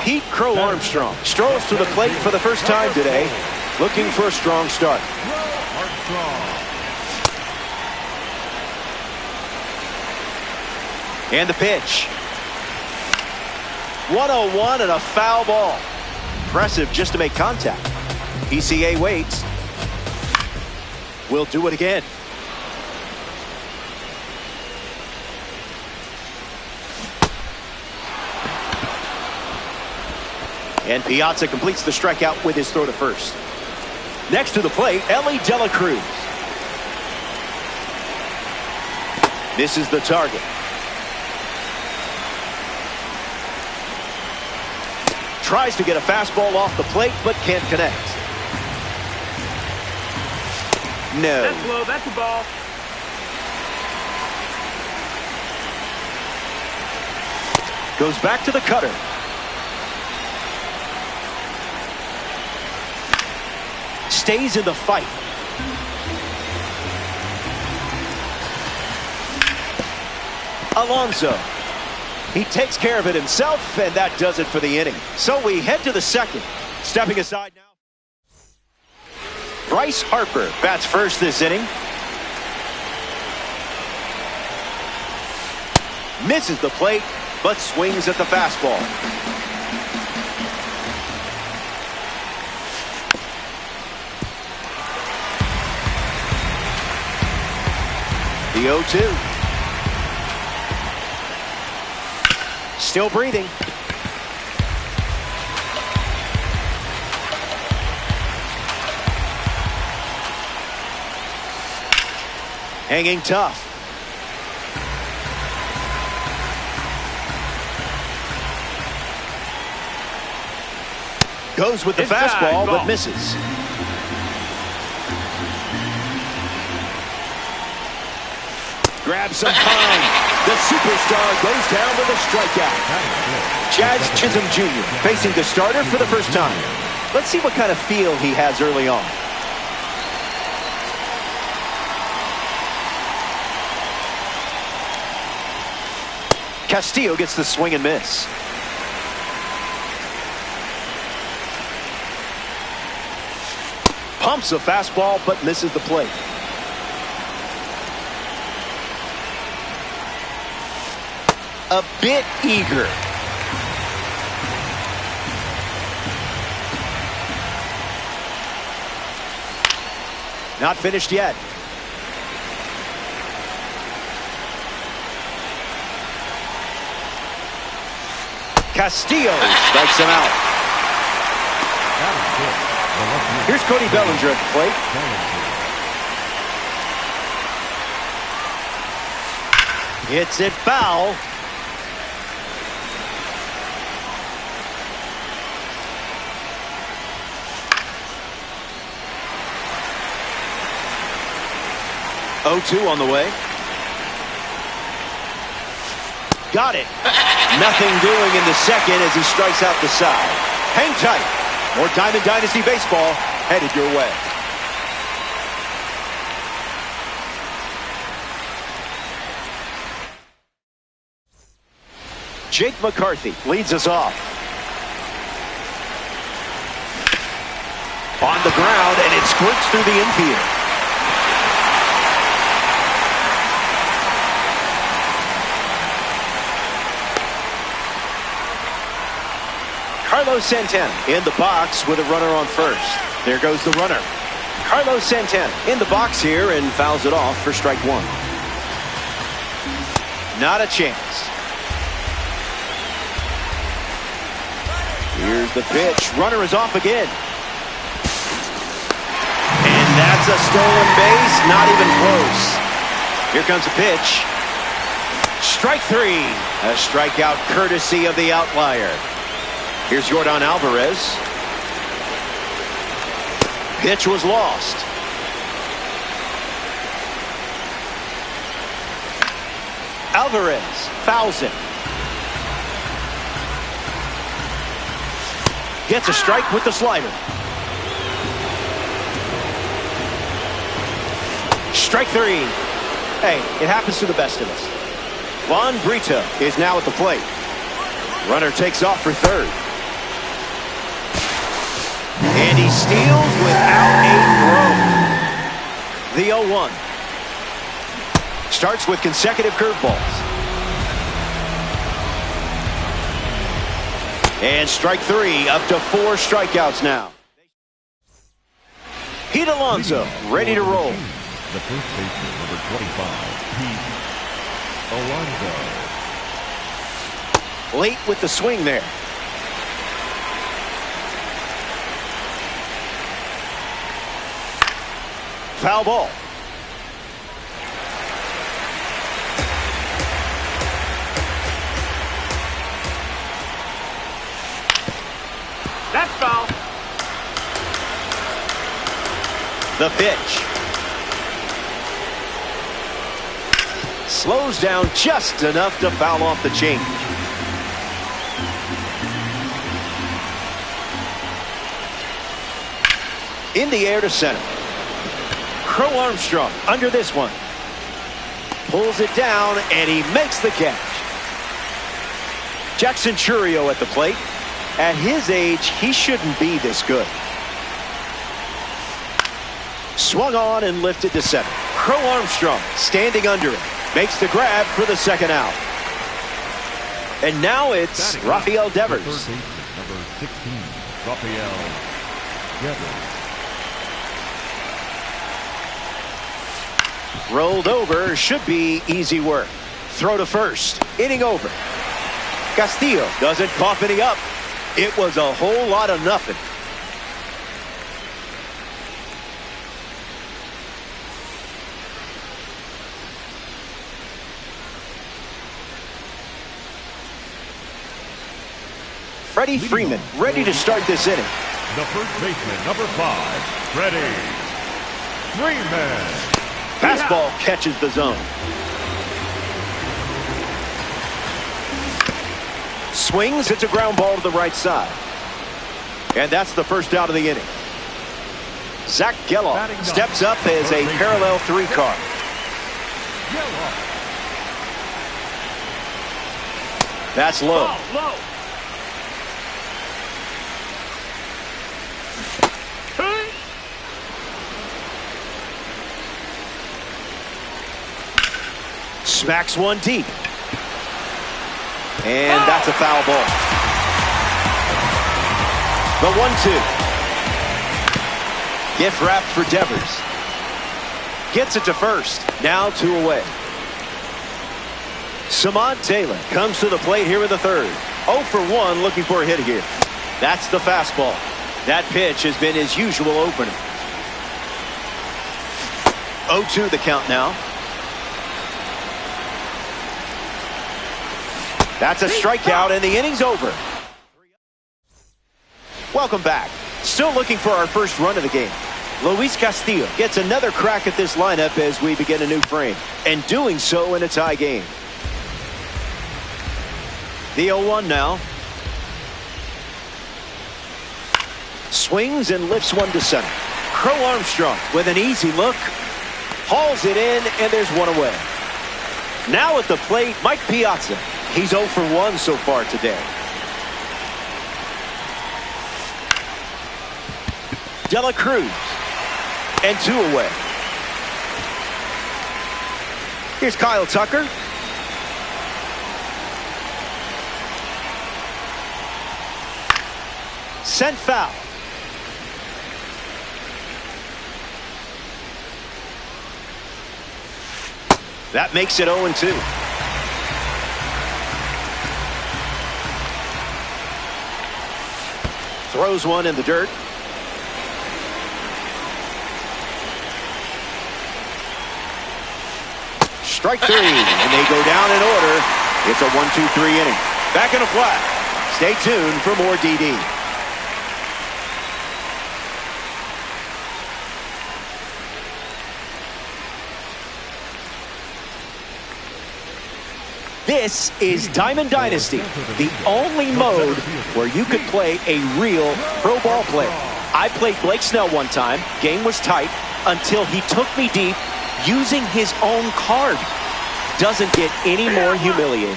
Pete Crow Armstrong strolls to the plate for the first time today, looking for a strong start. And the pitch. 1-0-1 and a foul ball. Impressive just to make contact. PCA waits. We'll do it again. And Piazza completes the strikeout with his throw to first. Next to the plate, Ellie De La Cruz. Misses the target. Tries to get a fastball off the plate, but can't connect. No. That's low. That's a ball. Goes back to the cutter. Stays in the fight. Alonso. He takes care of it himself, and that does it for the inning. So we head to the second. Stepping aside now, Bryce Harper bats first this inning. Misses the plate, but swings at the fastball. The 0-2. Still breathing. Hanging tough. Goes with the fastball, but misses. Grabs some time. The superstar goes down with a strikeout. Jazz Chisholm Jr. facing the starter for the first time. Let's see what kind of feel he has early on. Castillo gets the swing and miss. Pumps a fastball, but misses the plate. A bit eager. Not finished yet. Castillo strikes him out. Here's Cody Bellinger at the plate. Hits it foul. Oh-2 on the way. Got it. Nothing doing in the second as he strikes out the side. Hang tight. More Diamond Dynasty baseball headed your way. Jake McCarthy leads us off. On the ground, and it squirts through the infield. Carlos Santana in the box with a runner on first. There goes the runner. Carlos Santana in the box here and fouls it off for strike one. Not a chance. Here's the pitch. Runner is off again. And that's a stolen base. Not even close. Here comes a pitch. Strike three. A strikeout courtesy of the outlier. Here's Yordan Alvarez. Pitch was lost. Alvarez fouls it. Gets a strike with the slider. Strike three. Hey, it happens to the best of us. Juan Brito is now at the plate. Runner takes off for third. And he steals without a throw. The 0-1. Starts with consecutive curveballs. And strike three, up to 4 strikeouts now. Pete Alonso, ready to roll. The first baseman, number 25, Pete Alonso. Late with the swing there. Foul ball. That's foul. The pitch. Slows down just enough to foul off the change. In the air to center. Crow Armstrong under this one. Pulls it down, and he makes the catch. Jackson Churio at the plate. At his age, he shouldn't be this good. Swung on and lifted to center. Crow Armstrong standing under it. Makes the grab for the second out. And now it's Rafael Devers. Number 16, Rafael Devers. Rolled over, should be easy work. Throw to first, inning over. Castillo doesn't cough any up. It was a whole lot of nothing. Freddie Freeman ready to start this inning. The first baseman, number 5, Freddie Freeman. Fastball catches the zone. Swings, it's a ground ball to the right side. And that's the first out of the inning. Zach Geloff steps up as a parallel 3 card. That's low. Smacks one deep. And that's a foul ball. The 1-2. Gift wrapped for Devers. Gets it to first. Now 2 away. Samad Taylor comes to the plate here in the third. 0 for 1 looking for a hit here. That's the fastball. That pitch has been his usual opener. 0-2 the count now. That's a strikeout, and the inning's over. Welcome back. Still looking for our first run of the game. Luis Castillo gets another crack at this lineup as we begin a new frame, and doing so in a tie game. The 0-1 now. Swings and lifts one to center. Crow Armstrong with an easy look. Hauls it in, and there's one away. Now at the plate, Mike Piazza. He's 0 for 1 so far today. De La Cruz. And 2 away. Here's Kyle Tucker. Sent foul. That makes it 0-2. Throws one in the dirt. Strike 3, and they go down in order. It's a 1-2-3 inning. Back in a flat. Stay tuned for more DD. This is Diamond Dynasty, the only mode where you could play a real pro ball player. I played Blake Snell one time. Game was tight until he took me deep using his own card. Doesn't get any more humiliating.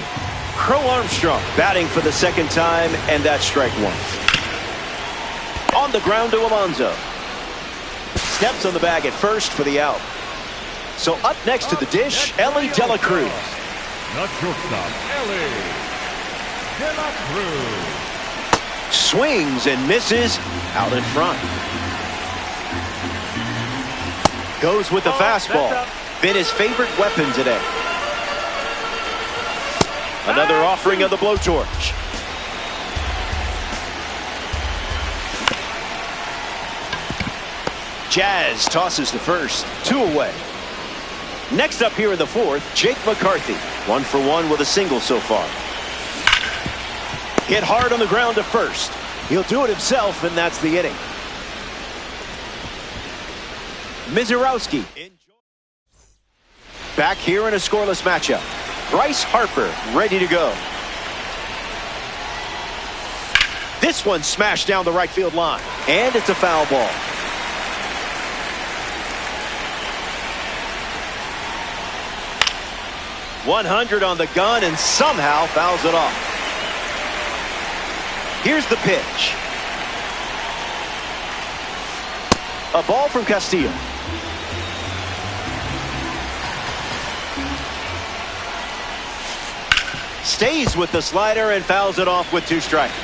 Crow Armstrong batting for the second time, and that's strike 1. On the ground to Alonso. Steps on the bag at first for the out. So up next to the dish, Ellie De La Cruz. The shortstop, Ellie De La Cruz. Swings and misses out in front. Goes with the fastball. Been his favorite weapon today. Another offering of the blowtorch. Jazz tosses to first. 2 away. Next up here in the fourth, Jake McCarthy. 1 for 1 with a single so far. Hit hard on the ground to first. He'll do it himself, and that's the inning. Mizorowski back here in a scoreless matchup. Bryce Harper ready to go. This one smashed down the right field line, and it's a foul ball. 100 on the gun and somehow fouls it off. Here's the pitch. A ball from Castillo. Stays with the slider and fouls it off with 2 strikes.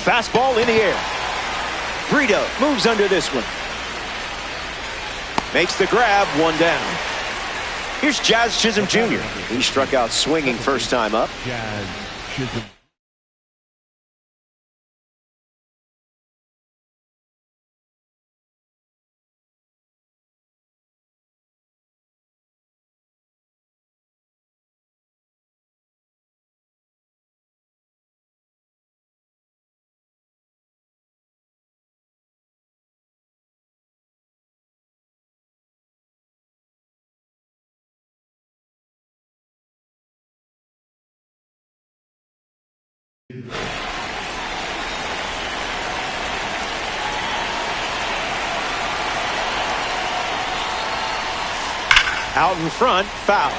Fastball in the air. Brito moves under this one. Makes the grab, 1 down. Here's Jazz Chisholm Jr. He struck out swinging first time up. Jazz Chisholm. Out in front, foul.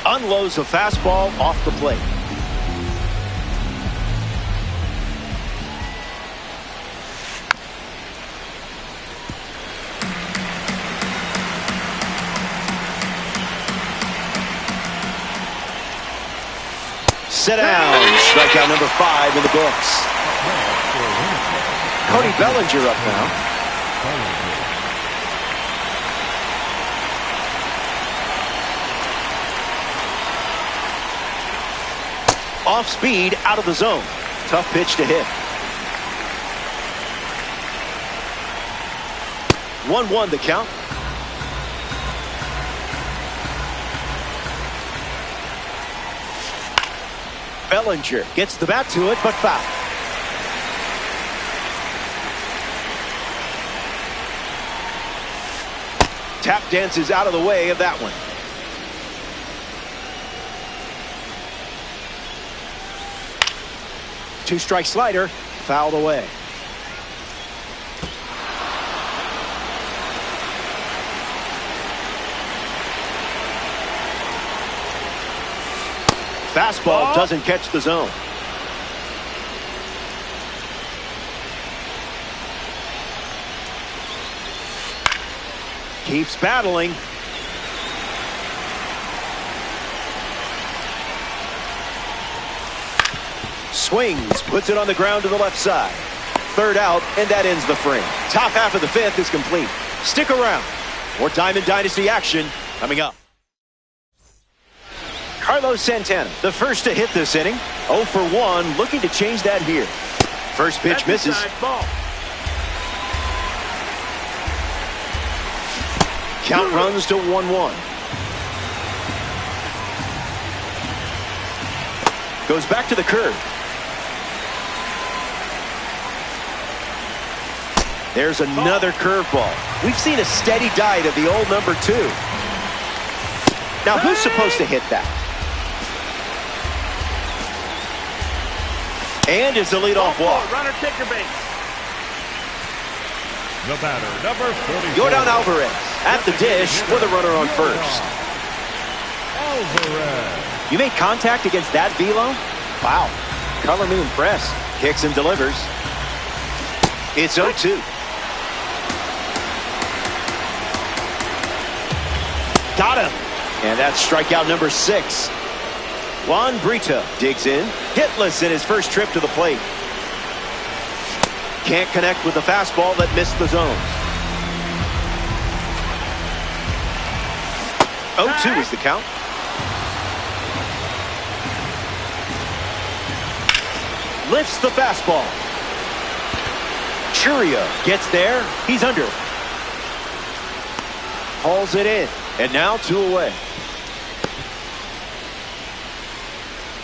Unloads a fastball off the plate. Sit down. Strikeout number 5 in the books. Cody Bellinger up now. Off speed, out of the zone. Tough pitch to hit. 1-1 the count. Bellinger gets the bat to it, but foul. Tap dances out of the way of that one. Two-strike slider, fouled away. Fastball doesn't catch the zone. Keeps battling. Swings, puts it on the ground to the left side. Third out, and that ends the frame. Top half of the 5th is complete. Stick around. More Diamond Dynasty action coming up. Carlos Santana, the first to hit this inning. 0 for 1, looking to change that here. First pitch misses. Count runs to 1-1. Goes back to the curve. There's another curveball. We've seen a steady diet of the old number 2. Now, who's supposed to hit that? And is the leadoff walk. Runner, take your base. The batter, number 44. Yordan Alvarez at the dish with a runner on first. Alvarez. You made contact against that velo? Wow. Color me impressed. Kicks and delivers. It's 0-2. Got him. And that's strikeout number 6. Juan Brito digs in. Hitless in his first trip to the plate. Can't connect with the fastball that missed the zone. 0-2 is the count. Lifts the fastball. Churio gets there. He's under. Hauls it in. And now 2 away.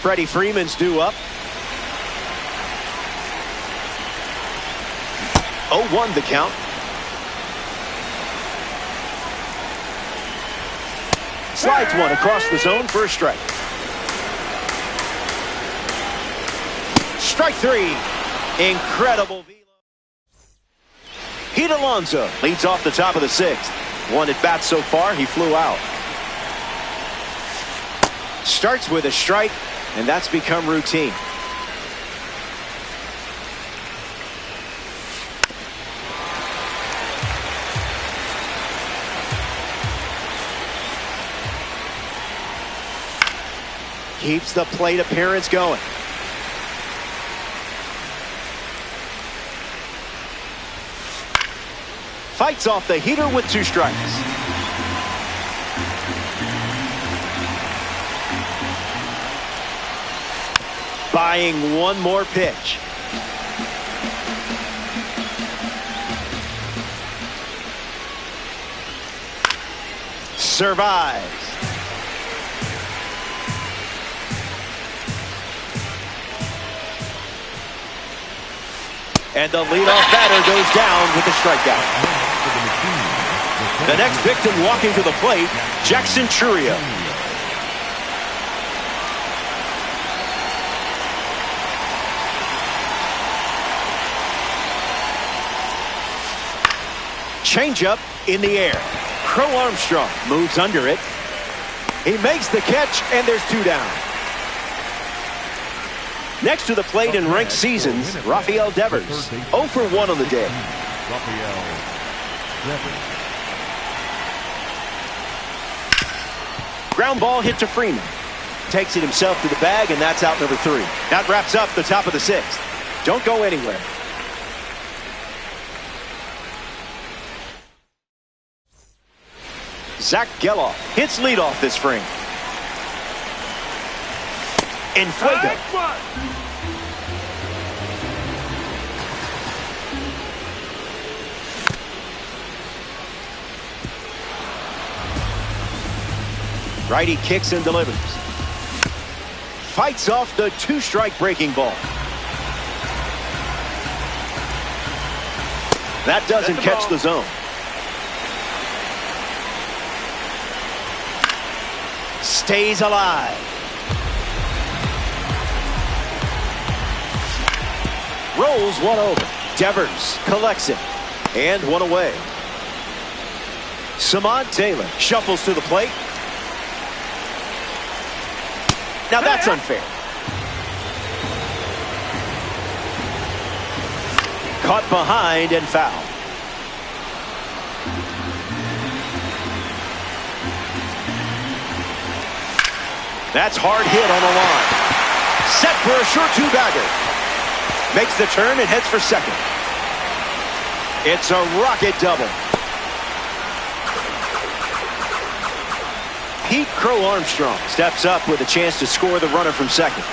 Freddie Freeman's due up. 0-1 the count. Slides one across the zone for a strike. Strike three. Incredible. Pete Alonso leads off the top of the sixth. One at bat so far, he flew out. Starts with a strike, and that's become routine. Keeps the plate appearance going. Fights off the heater with 2 strikes. Buying one more pitch. Survives. And the leadoff batter goes down with a strikeout. The next victim walking to the plate, Jackson Chourio. Changeup in the air. Crow Armstrong moves under it. He makes the catch, and there's 2 down. Next to the plate in ranked seasons, Rafael Devers. 0 for 1 on the day. Ground ball hit to Freeman. Takes it himself to the bag, and that's out number 3. That wraps up the top of the 6th. Don't go anywhere. Zach Geloff hits leadoff this frame. In fuego. Righty kicks and delivers. Fights off the 2-strike breaking ball. That doesn't catch the zone. Stays alive. Rolls one over. Devers collects it. And one away. Samad Taylor shuffles to the plate. Now that's unfair. Caught behind and foul. That's hard hit on the line. Set for a short 2-bagger. Makes the turn and heads for second. It's a rocket double. Pete Crow Armstrong steps up with a chance to score the runner from second.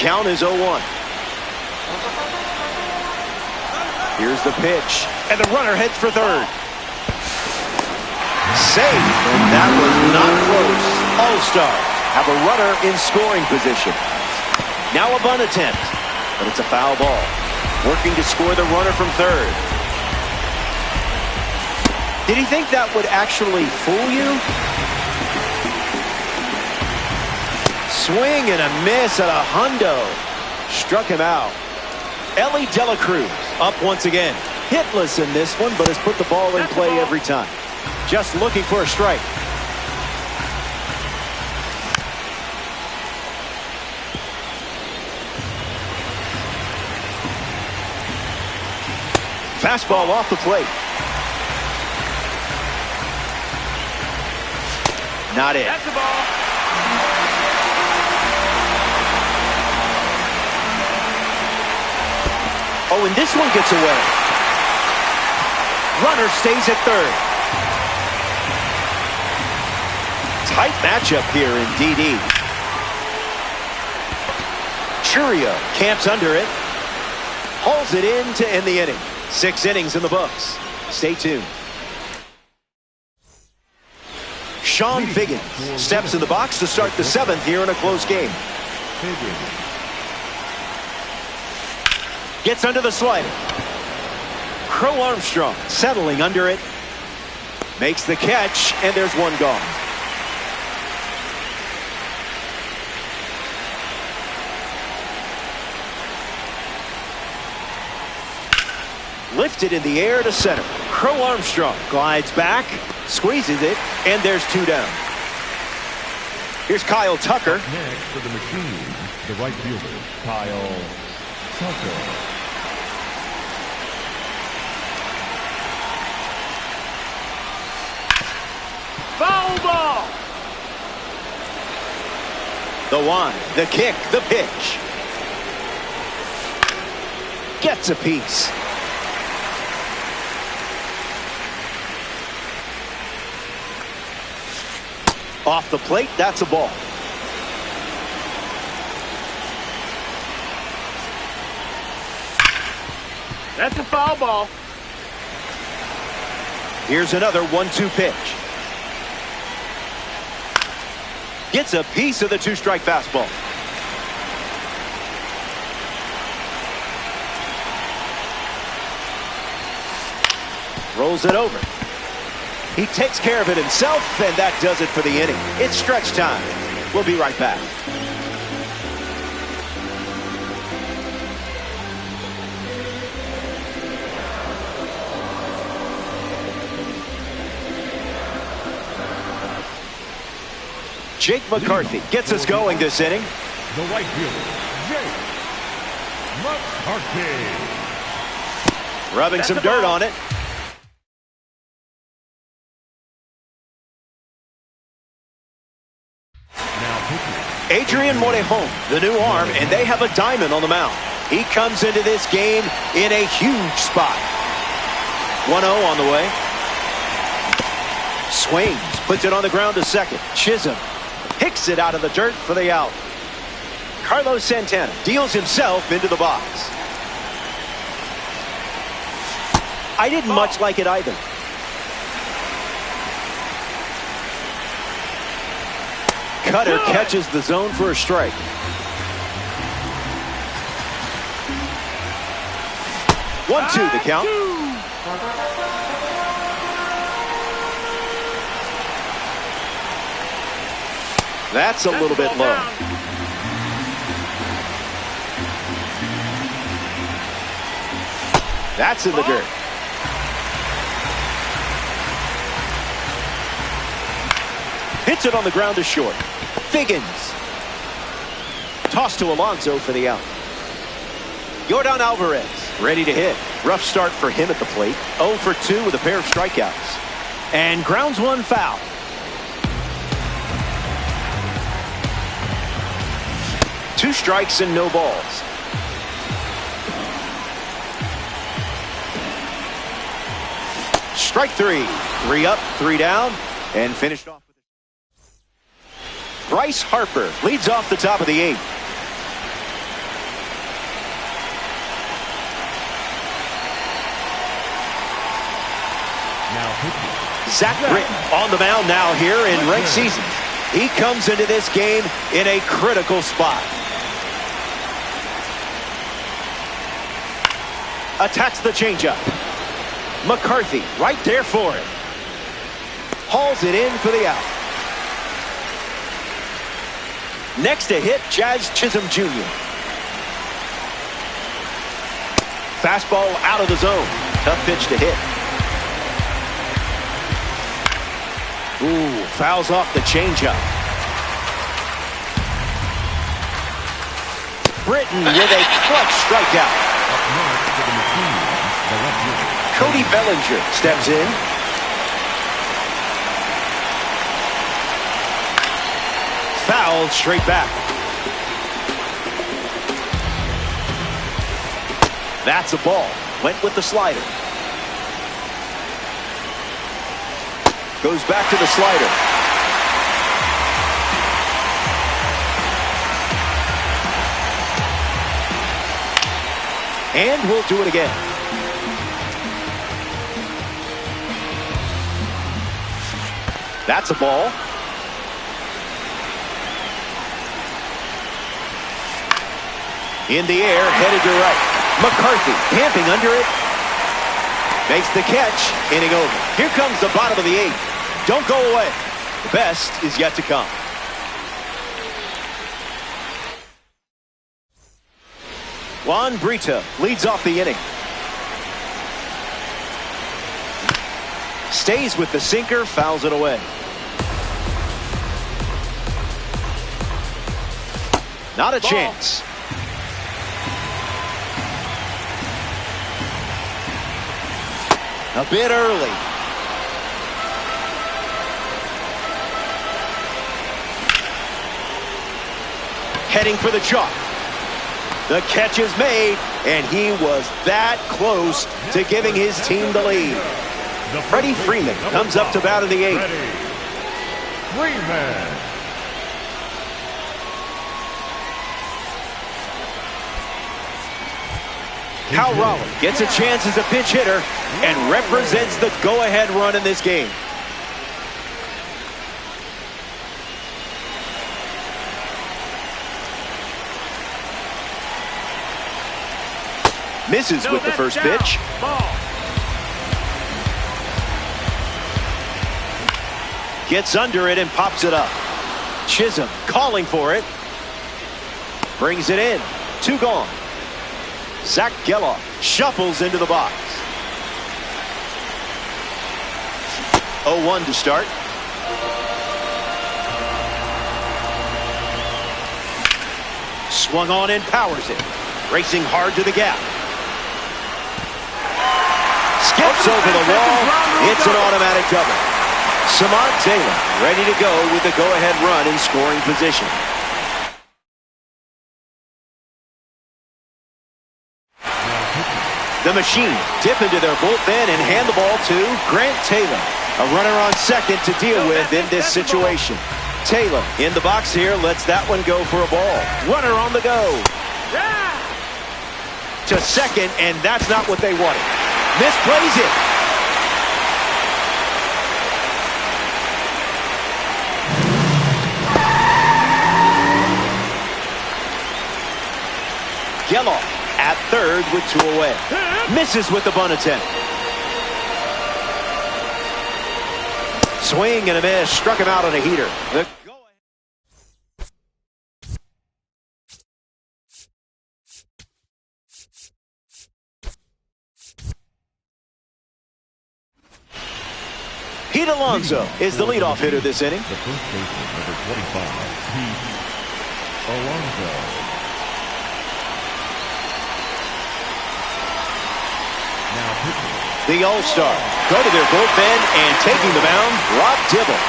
Count is 0-1. Here's the pitch, and the runner heads for third. Save, and that was not close. All-Star have a runner in scoring position. Now a bunt attempt, but it's a foul ball. Working to score the runner from third. Did he think that would actually fool you? Swing and a miss at a hundo. Struck him out. Ellie De La Cruz up once again. Hitless in this one, but has put the ball in play every time. Just looking for a strike. Fastball off the plate. Not it. That's the ball. Oh, and this one gets away. Runner stays at third. Tight matchup here in DD. Chourio camps under it. Hauls it in to end the inning. 6 innings in the books. Stay tuned. Sean Figgins steps in the box to start the 7th here in a close game. Gets under the slider. Crow Armstrong settling under it. Makes the catch, and there's one gone. Lifted in the air to center. Crow Armstrong glides back, squeezes it, and there's 2 down. Here's Kyle Tucker. Next for the machine, the right fielder, Kyle Tucker. Foul ball. The one, the kick, the pitch. Gets a piece. Off the plate, that's a ball. That's a foul ball. Here's another 1-2 pitch. Gets a piece of the 2-strike fastball. Rolls it over. He takes care of it himself, and that does it for the inning. It's stretch time. We'll be right back. Jake McCarthy gets us going this inning. The right fielder, Jake McCarthy. Rubbing some dirt on it. Adrian Morejon, the new arm, and they have a diamond on the mound. He comes into this game in a huge spot. 1-0 on the way. Swings, puts it on the ground to second. Chisholm picks it out of the dirt for the out. Carlos Santana deals himself into the box. I didn't much like it either. Cutter catches the zone for a strike. One, two, the count. That's a little bit low. That's in the dirt. Hits it on the ground to short. Figgins. Toss to Alonso for the out. Yordan Alvarez ready to hit. Rough start for him at the plate. 0 for 2 with a pair of strikeouts. And grounds one foul. Two strikes and no balls. Strike three. 3 up, 3 down, and finished off. Bryce Harper leads off the top of the 8th. Zach Britton on the mound now here in ranked season. He comes into this game in a critical spot. Attacks the changeup. McCarthy right there for it. Hauls it in for the out. Next to hit, Jazz Chisholm Jr. Fastball out of the zone. Tough pitch to hit. Ooh, fouls off the changeup. Britton with a clutch strikeout. Cody Bellinger steps in. Fouled straight back. That's a ball. Went with the slider. Goes back to the slider. And we'll do it again. That's a ball. In the air, headed to right. McCarthy camping under it. Makes the catch. Inning over. Here comes the bottom of the 8th. Don't go away. The best is yet to come. Juan Brito leads off the inning. Stays with the sinker, fouls it away. Not a chance. A bit early. Heading for the chalk. The catch is made, and he was that close to giving his team the lead. Freddie Freeman comes up to bat in the 8th. Freeman. Hal Rollins gets a chance as a pinch hitter and represents the go-ahead run in this game. Misses with the first pitch. Gets under it and pops it up. Chisholm calling for it. Brings it in. 2 gone. Zach Geloff shuffles into the box. 0-1 to start. Swung on and powers it. Racing hard to the gap. Skips over the wall. It's an automatic double. Samad Taylor ready to go with the go-ahead run in scoring position. The Machine dip into their bullpen and hand the ball to Grant Taylor. A runner on second to deal with in this situation. Taylor in the box here, lets that one go for a ball. Runner on the go. To second, and that's not what they wanted. Misplays it. Geloff at third with 2 away. Misses with the bunt attempt. Swing and a miss. Struck him out on a heater. Pete Alonso is the leadoff hitter this inning. The first baseman, number 25, Pete Alonso. The All-Star go to their bullpen and taking the mound, Rob Dibble.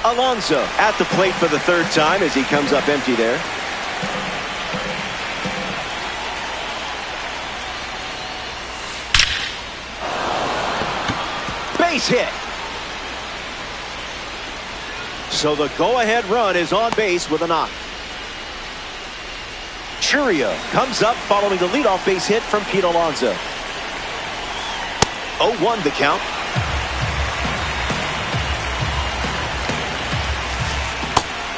Alonso at the plate for the 3rd time as he comes up empty there. Base hit. So the go-ahead run is on base with a knock. Churio comes up following the leadoff base hit from Pete Alonso. 0-1 the count.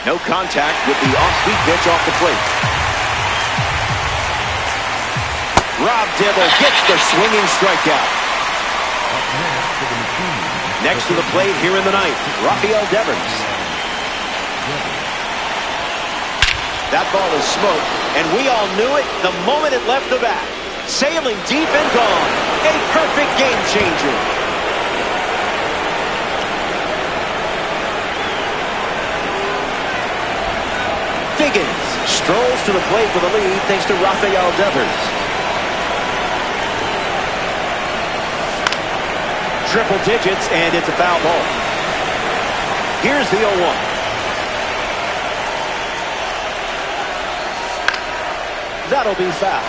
No contact with the off-speed pitch off the plate. Rob Dibble gets the swinging strikeout. Next to the plate here in the 9th, Rafael Devers. That ball is smoked, and we all knew it the moment it left the bat. Sailing deep and gone. A perfect game changer. Figgins strolls to the plate with a lead thanks to Rafael Devers. Triple digits, and it's a foul ball. Here's the 0-1. That'll be foul.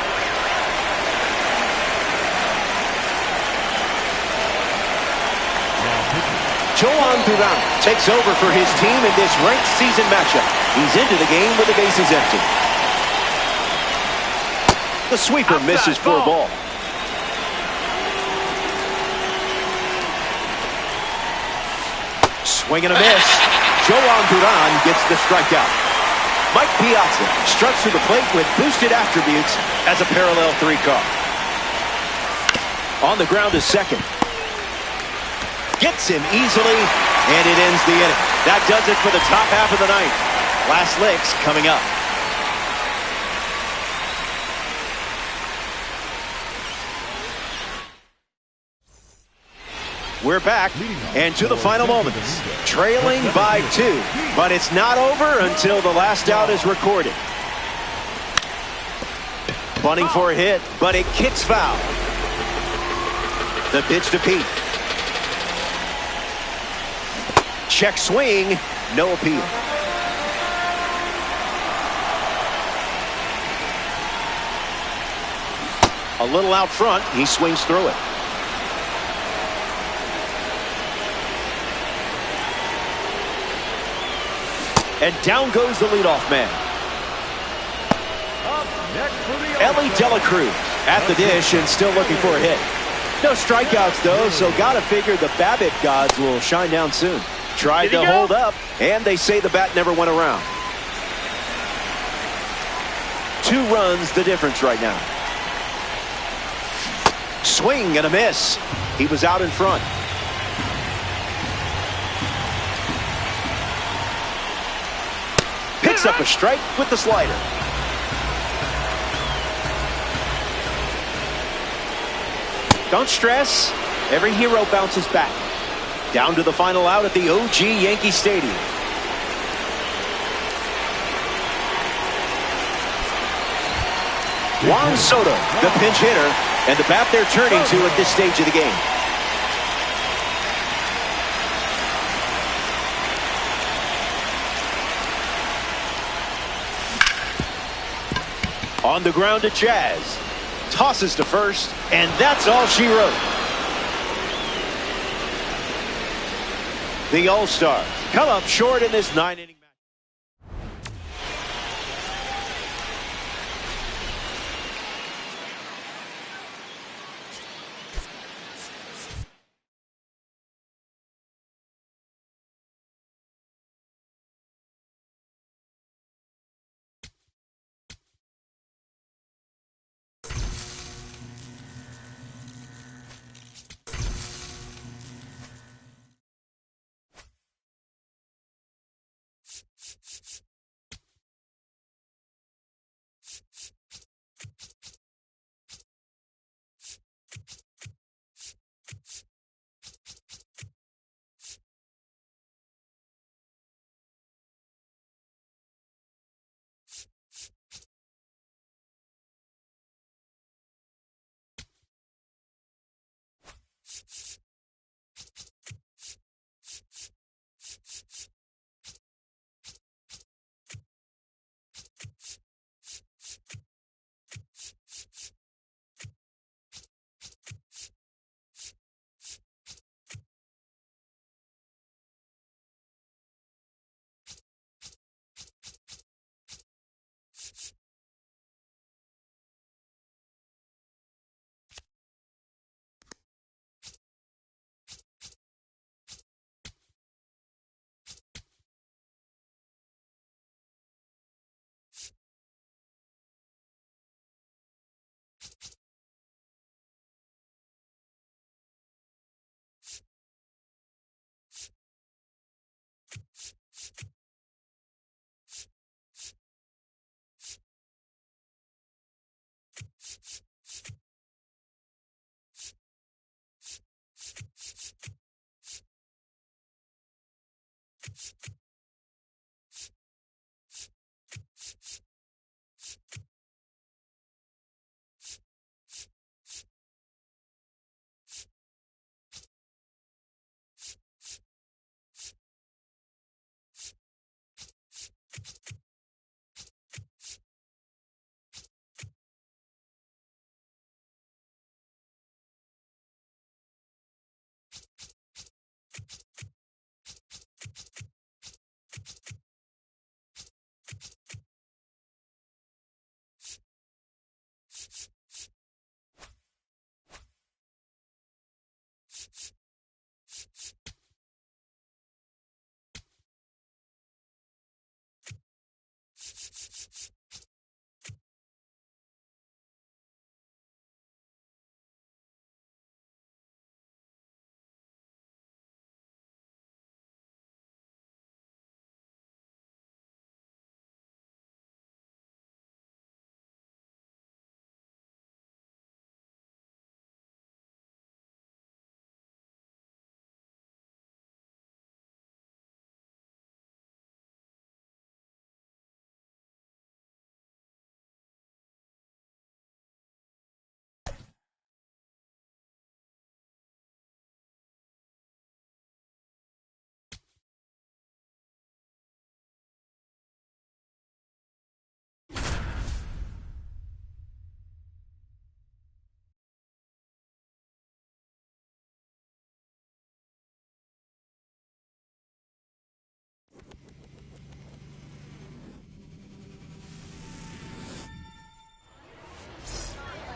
Joan Duran takes over for his team in this ranked season matchup. He's into the game with the bases empty. The sweeper misses for a ball. Swing and a miss. Joan Duran gets the strikeout. Mike Piazza struts to the plate with boosted attributes as a parallel 3 car. On the ground is second. Gets him easily, and it ends the inning. That does it for the top half of the 9th. Last licks coming up. We're back and to the final moments. Trailing by 2, but it's not over until the last out is recorded. Bunting for a hit, but it kicks foul. The pitch to Pete. Check swing, no appeal. A little out front, he swings through it. And down goes the leadoff man. Ellie Dela Cruz at the dish and still looking for a hit. No strikeouts though, so gotta figure the Babbitt gods will shine down soon. Tried to hold up, and they say the bat never went around. 2 runs the difference right now. Swing and a miss. He was out in front. Picks up a strike with the slider. Don't stress. Every hero bounces back. Down to the final out at the OG Yankee Stadium. Juan Soto, the pinch hitter, and the bat they're turning to at this stage of the game. On the ground to Jazz. Tosses to first, and that's all she wrote. The All-Stars come up short in this 9-inning match.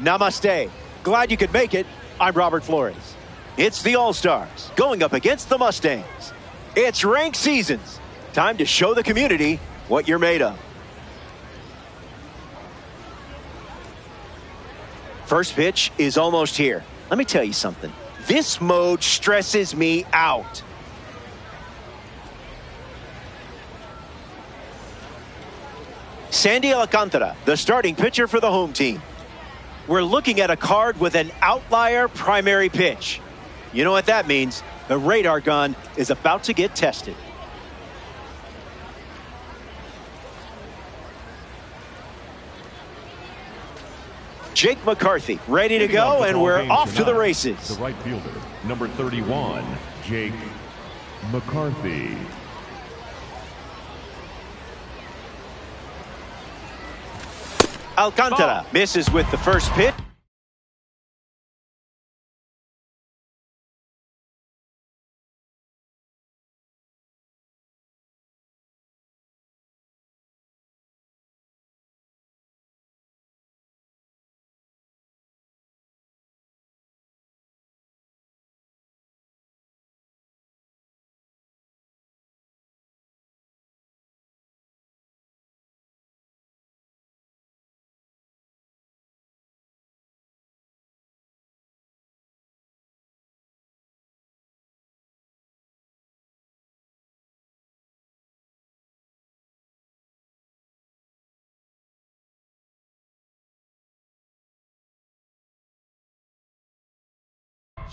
Namaste. Glad you could make it. I'm Robert Flores. It's the All-Stars going up against the Mustangs. It's ranked seasons. Time to show the community what you're made of. First pitch is almost here. Let me tell you something. This mode stresses me out. Sandy Alcantara, the starting pitcher for the home team. We're looking at a card with an outlier primary pitch. You know what that means? The radar gun is about to get tested. Jake McCarthy ready to go, and we're off to the races. The right fielder, number 31, Jake McCarthy. Alcantara misses with the first pitch.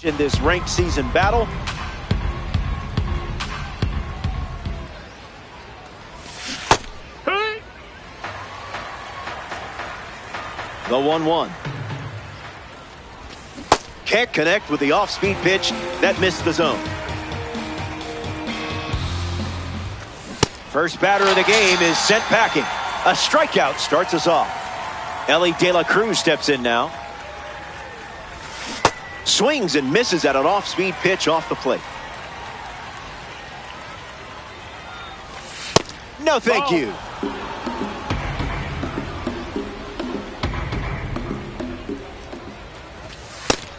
In this ranked season battle. Hey. The 1-1. Can't connect with the off-speed pitch. That missed the zone. First batter of the game is sent packing. A strikeout starts us off. Ellie De La Cruz steps in now. Swings and misses at an off-speed pitch off the plate. No, thank you.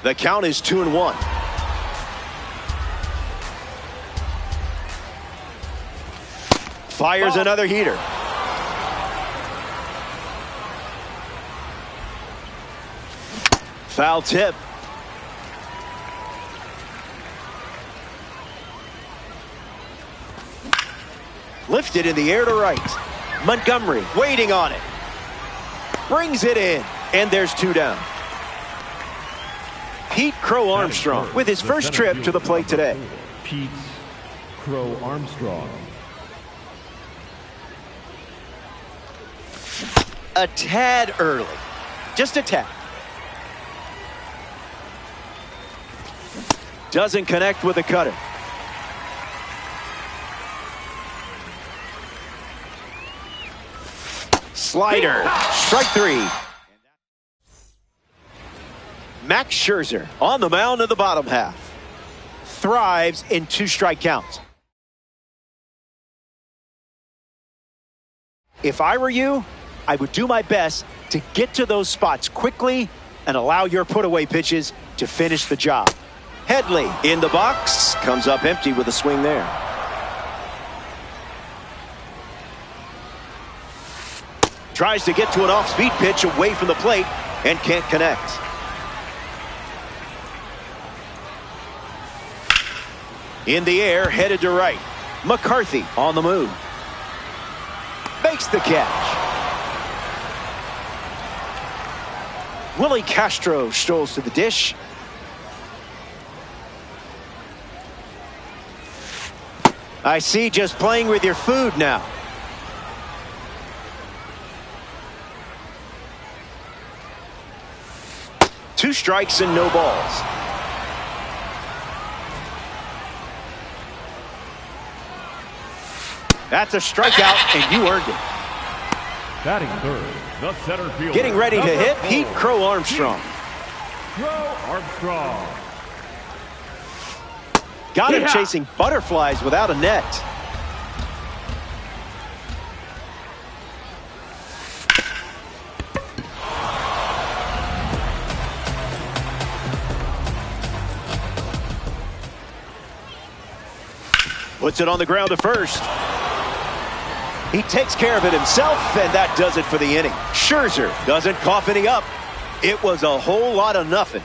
The count is 2-1. Fires another heater. Foul tip. Lifted in the air to right. Montgomery waiting on it. Brings it in. And there's 2 down. Pete Crow Armstrong with his first trip to the plate today. Pete Crow Armstrong. A tad early. Just a tad. Doesn't connect with the cutter. Slider. Strike 3. Max Scherzer on the mound in the bottom half. Thrives in 2-strike counts. If I were you, I would do my best to get to those spots quickly and allow your put-away pitches to finish the job. Headley in the box. Comes up empty with a swing there. Tries to get to an off-speed pitch away from the plate and can't connect. In the air, headed to right. McCarthy on the move. Makes the catch. Willie Castro strolls to the dish. I see, just playing with your food now. Two strikes and no balls. That's a strikeout, and you earned it. Batting third, the center fielder. Getting ready to hit, Pete Crow Armstrong. Crow Armstrong. Got him chasing butterflies without a net. Puts it on the ground to first. He takes care of it himself, and that does it for the inning. Scherzer doesn't cough any up. It was a whole lot of nothing.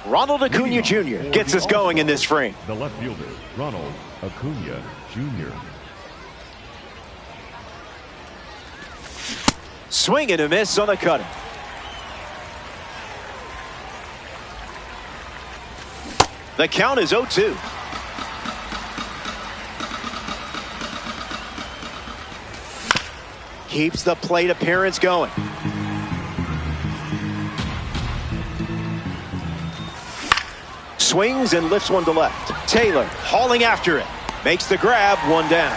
Ronald Acuna Jr. gets us going in this frame. The left fielder, Ronald Acuna Jr. Swing and a miss on the cutter. The count is 0-2. Keeps the plate appearance going. Swings and lifts one to left. Taylor hauling after it. Makes the grab, one down.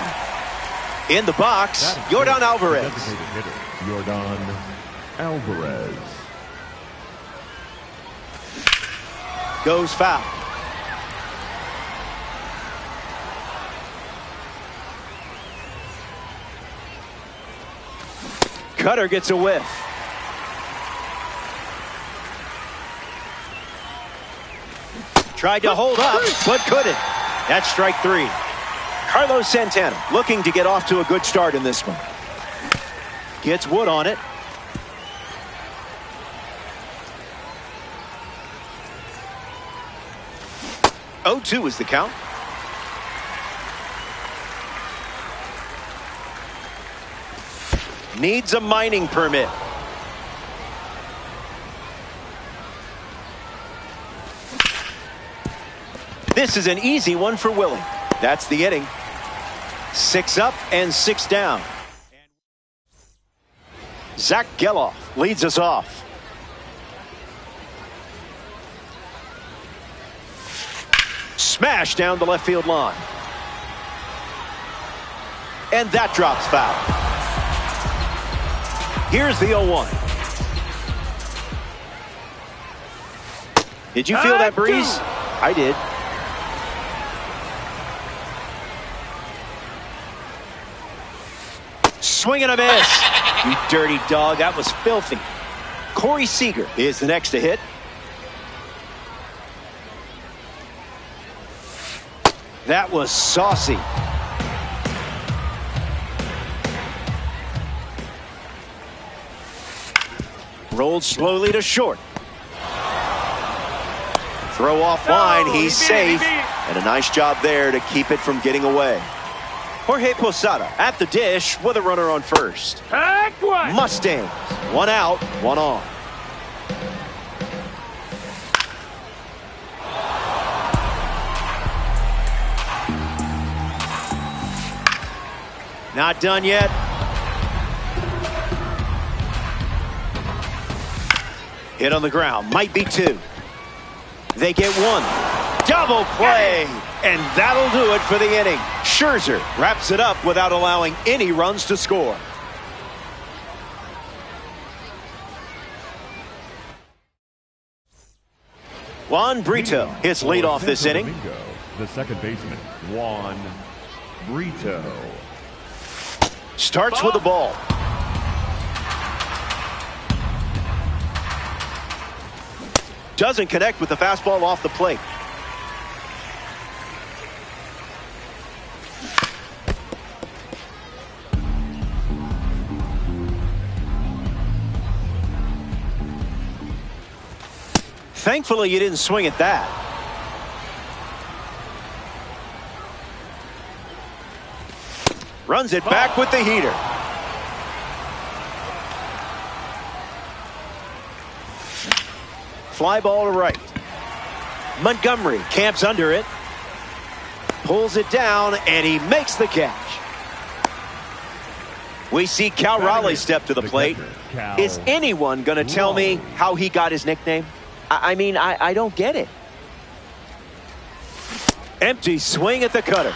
In the box, Yordan Alvarez. Yordan Alvarez. Goes foul. Cutter gets a whiff. Tried to hold up, but couldn't. That's strike three. Carlos Santana looking to get off to a good start in this one. Gets wood on it. Oh, 2 is the count. Needs a mining permit. This is an easy one for Willie. That's the inning. 6 up and 6 down. Zach Geloff leads us off. Smash down the left field line. And that drops foul. Here's the 0-1. Did you feel that breeze? I did. Swing and a miss. You dirty dog. That was filthy. Corey Seager is the next to hit. That was saucy. Rolled slowly to short. Throw off line. He's safe. And a nice job there to keep it from getting away. Jorge Posada at the dish with a runner on first. Mustangs, 1 out, 1 on. Not done yet. Hit on the ground, might be 2. They get 1. Double play, and that'll do it for the inning. Scherzer wraps it up without allowing any runs to score. Juan Brito hits leadoff this inning. The second baseman, Juan Brito. Starts with the ball. Doesn't connect with the fastball off the plate. Thankfully, you didn't swing at that. Runs it back with the heater. Fly ball to right. Montgomery camps under it. Pulls it down, and he makes the catch. We see Cal Raleigh step to the plate. Is anyone going to tell me how he got his nickname? I mean, I don't get it. Empty swing at the cutter.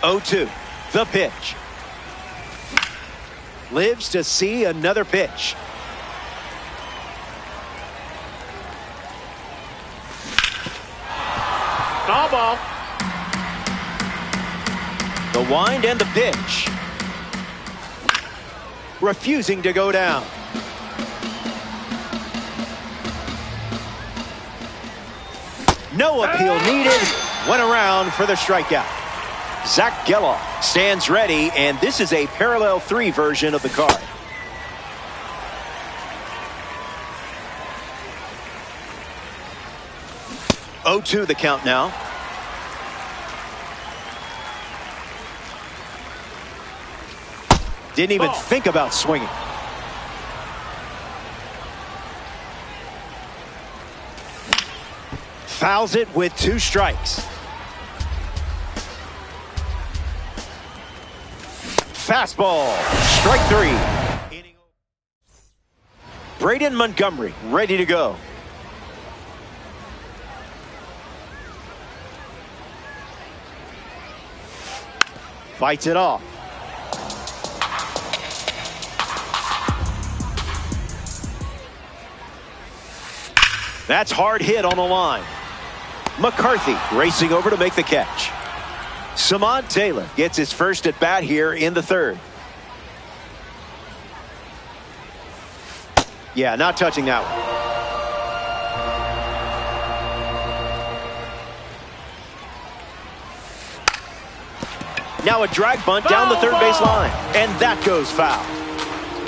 Oh-2, the pitch. Lives to see another pitch. Foul ball. The wind and the pitch. Refusing to go down. No appeal needed. Went around for the strikeout. Zach Geloff stands ready, and this is a parallel 3 version of the card. Oh, 2 the count now. Didn't even think about swinging. Fouls it with 2 strikes. Fastball, strike 3. Braden Montgomery ready to go. Fights it off. That's hard hit on the line. McCarthy racing over to make the catch. Samad Taylor gets his first at bat here in the 3rd. Yeah, not touching that one. Now a drag bunt down the 3rd base line. And that goes foul.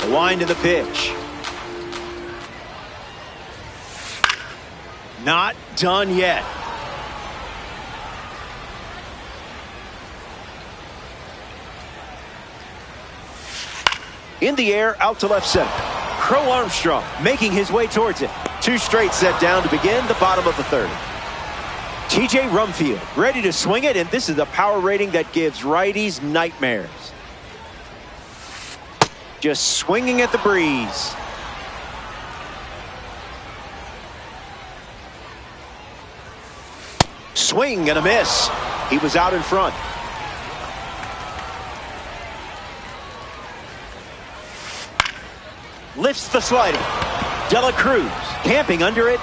The wind of the pitch. Not done yet. In the air, out to left center. Crow Armstrong making his way towards it. 2 straight set down to begin the bottom of the 3rd. TJ Rumfield ready to swing it, and this is a power rating that gives righties nightmares. Just swinging at the breeze. Swing and a miss. He was out in front. Lifts the slider. Dela Cruz camping under it.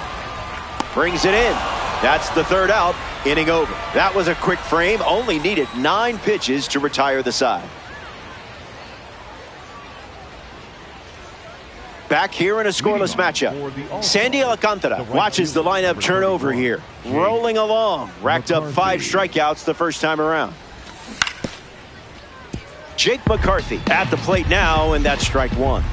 Brings it in. That's the 3rd out. Inning over. That was a quick frame. Only needed 9 pitches to retire the side. Back here in a scoreless matchup. Sandy Alcantara watches the lineup turn over here. Rolling along. Racked up 5 strikeouts the first time around. Jake McCarthy at the plate now, and that's strike 1.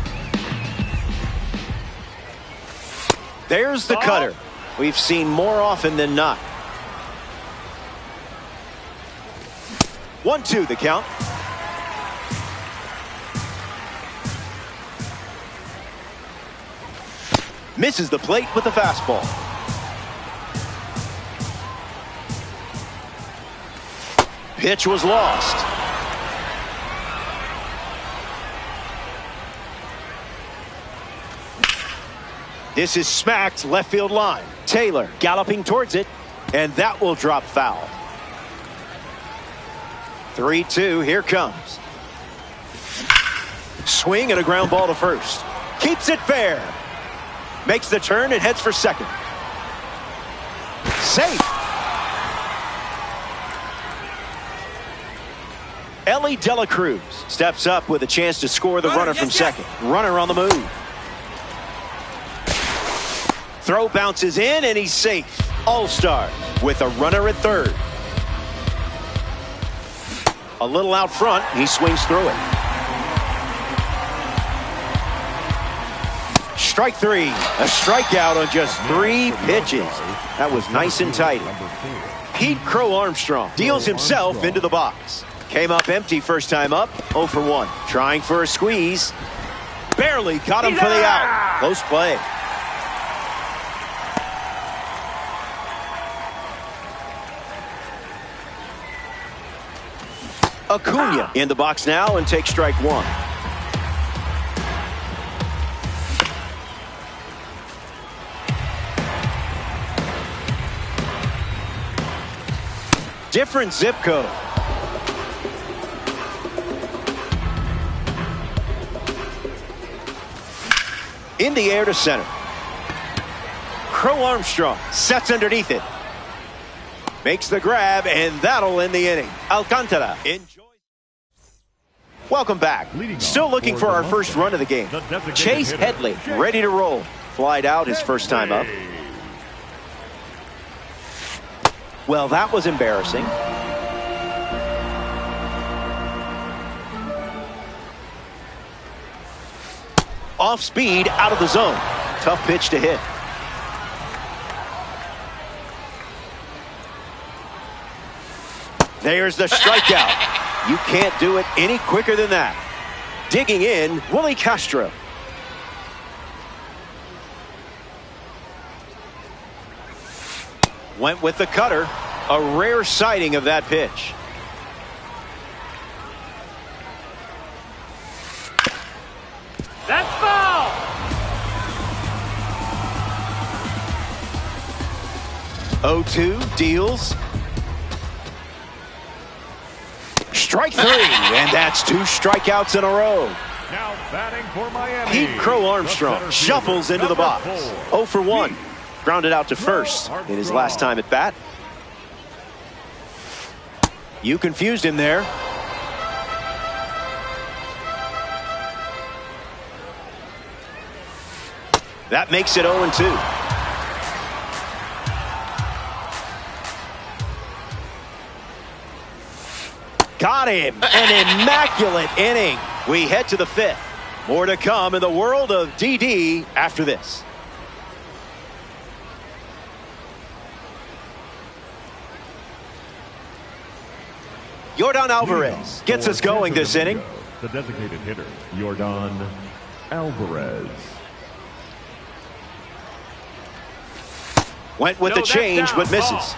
There's the cutter. We've seen more often than not. 1-2 the count. Misses the plate with the fastball. Pitch was lost. This is smacked left field line. Taylor galloping towards it, and that will drop foul. 3-2, here comes. Swing and a ground ball to first. Keeps it fair. Makes the turn and heads for second. Safe. Ellie Dela Cruz steps up with a chance to score the runner from second. Runner on the move. Throw bounces in, and he's safe. All-Star with a runner at 3rd. A little out front. He swings through it. Strike 3. A strikeout on just 3 pitches. That was nice and tight. Pete Crow Armstrong deals himself into the box. Came up empty first time up. 0 for 1. Trying for a squeeze. Barely got him for the out. Close play. Acuna in the box now and takes strike 1. Different zip code. In the air to center. Crow Armstrong sets underneath it. Makes the grab, and that'll end the inning. Alcantara enjoys. Welcome back. Still looking for our first run of the game. Chase Headley, ready to roll. Flied out his first time up. Well, that was embarrassing. Off speed, out of the zone. Tough pitch to hit. There's the strikeout. You can't do it any quicker than that. Digging in, Willie Castro. Went with the cutter. A rare sighting of that pitch. That's foul! 0-2 deals. Strike three, and that's 2 strikeouts in a row. Now batting for Miami. Pete Crow Armstrong shuffles into the box. 0 for 1. Grounded out to first in his last time at bat. You confused him there. That makes it 0-2. Got him. An immaculate inning. We head to the 5th. More to come in the world of DD after this. Yordan Alvarez gets us going this inning. The designated hitter, Yordan Alvarez. Went with the change, but misses.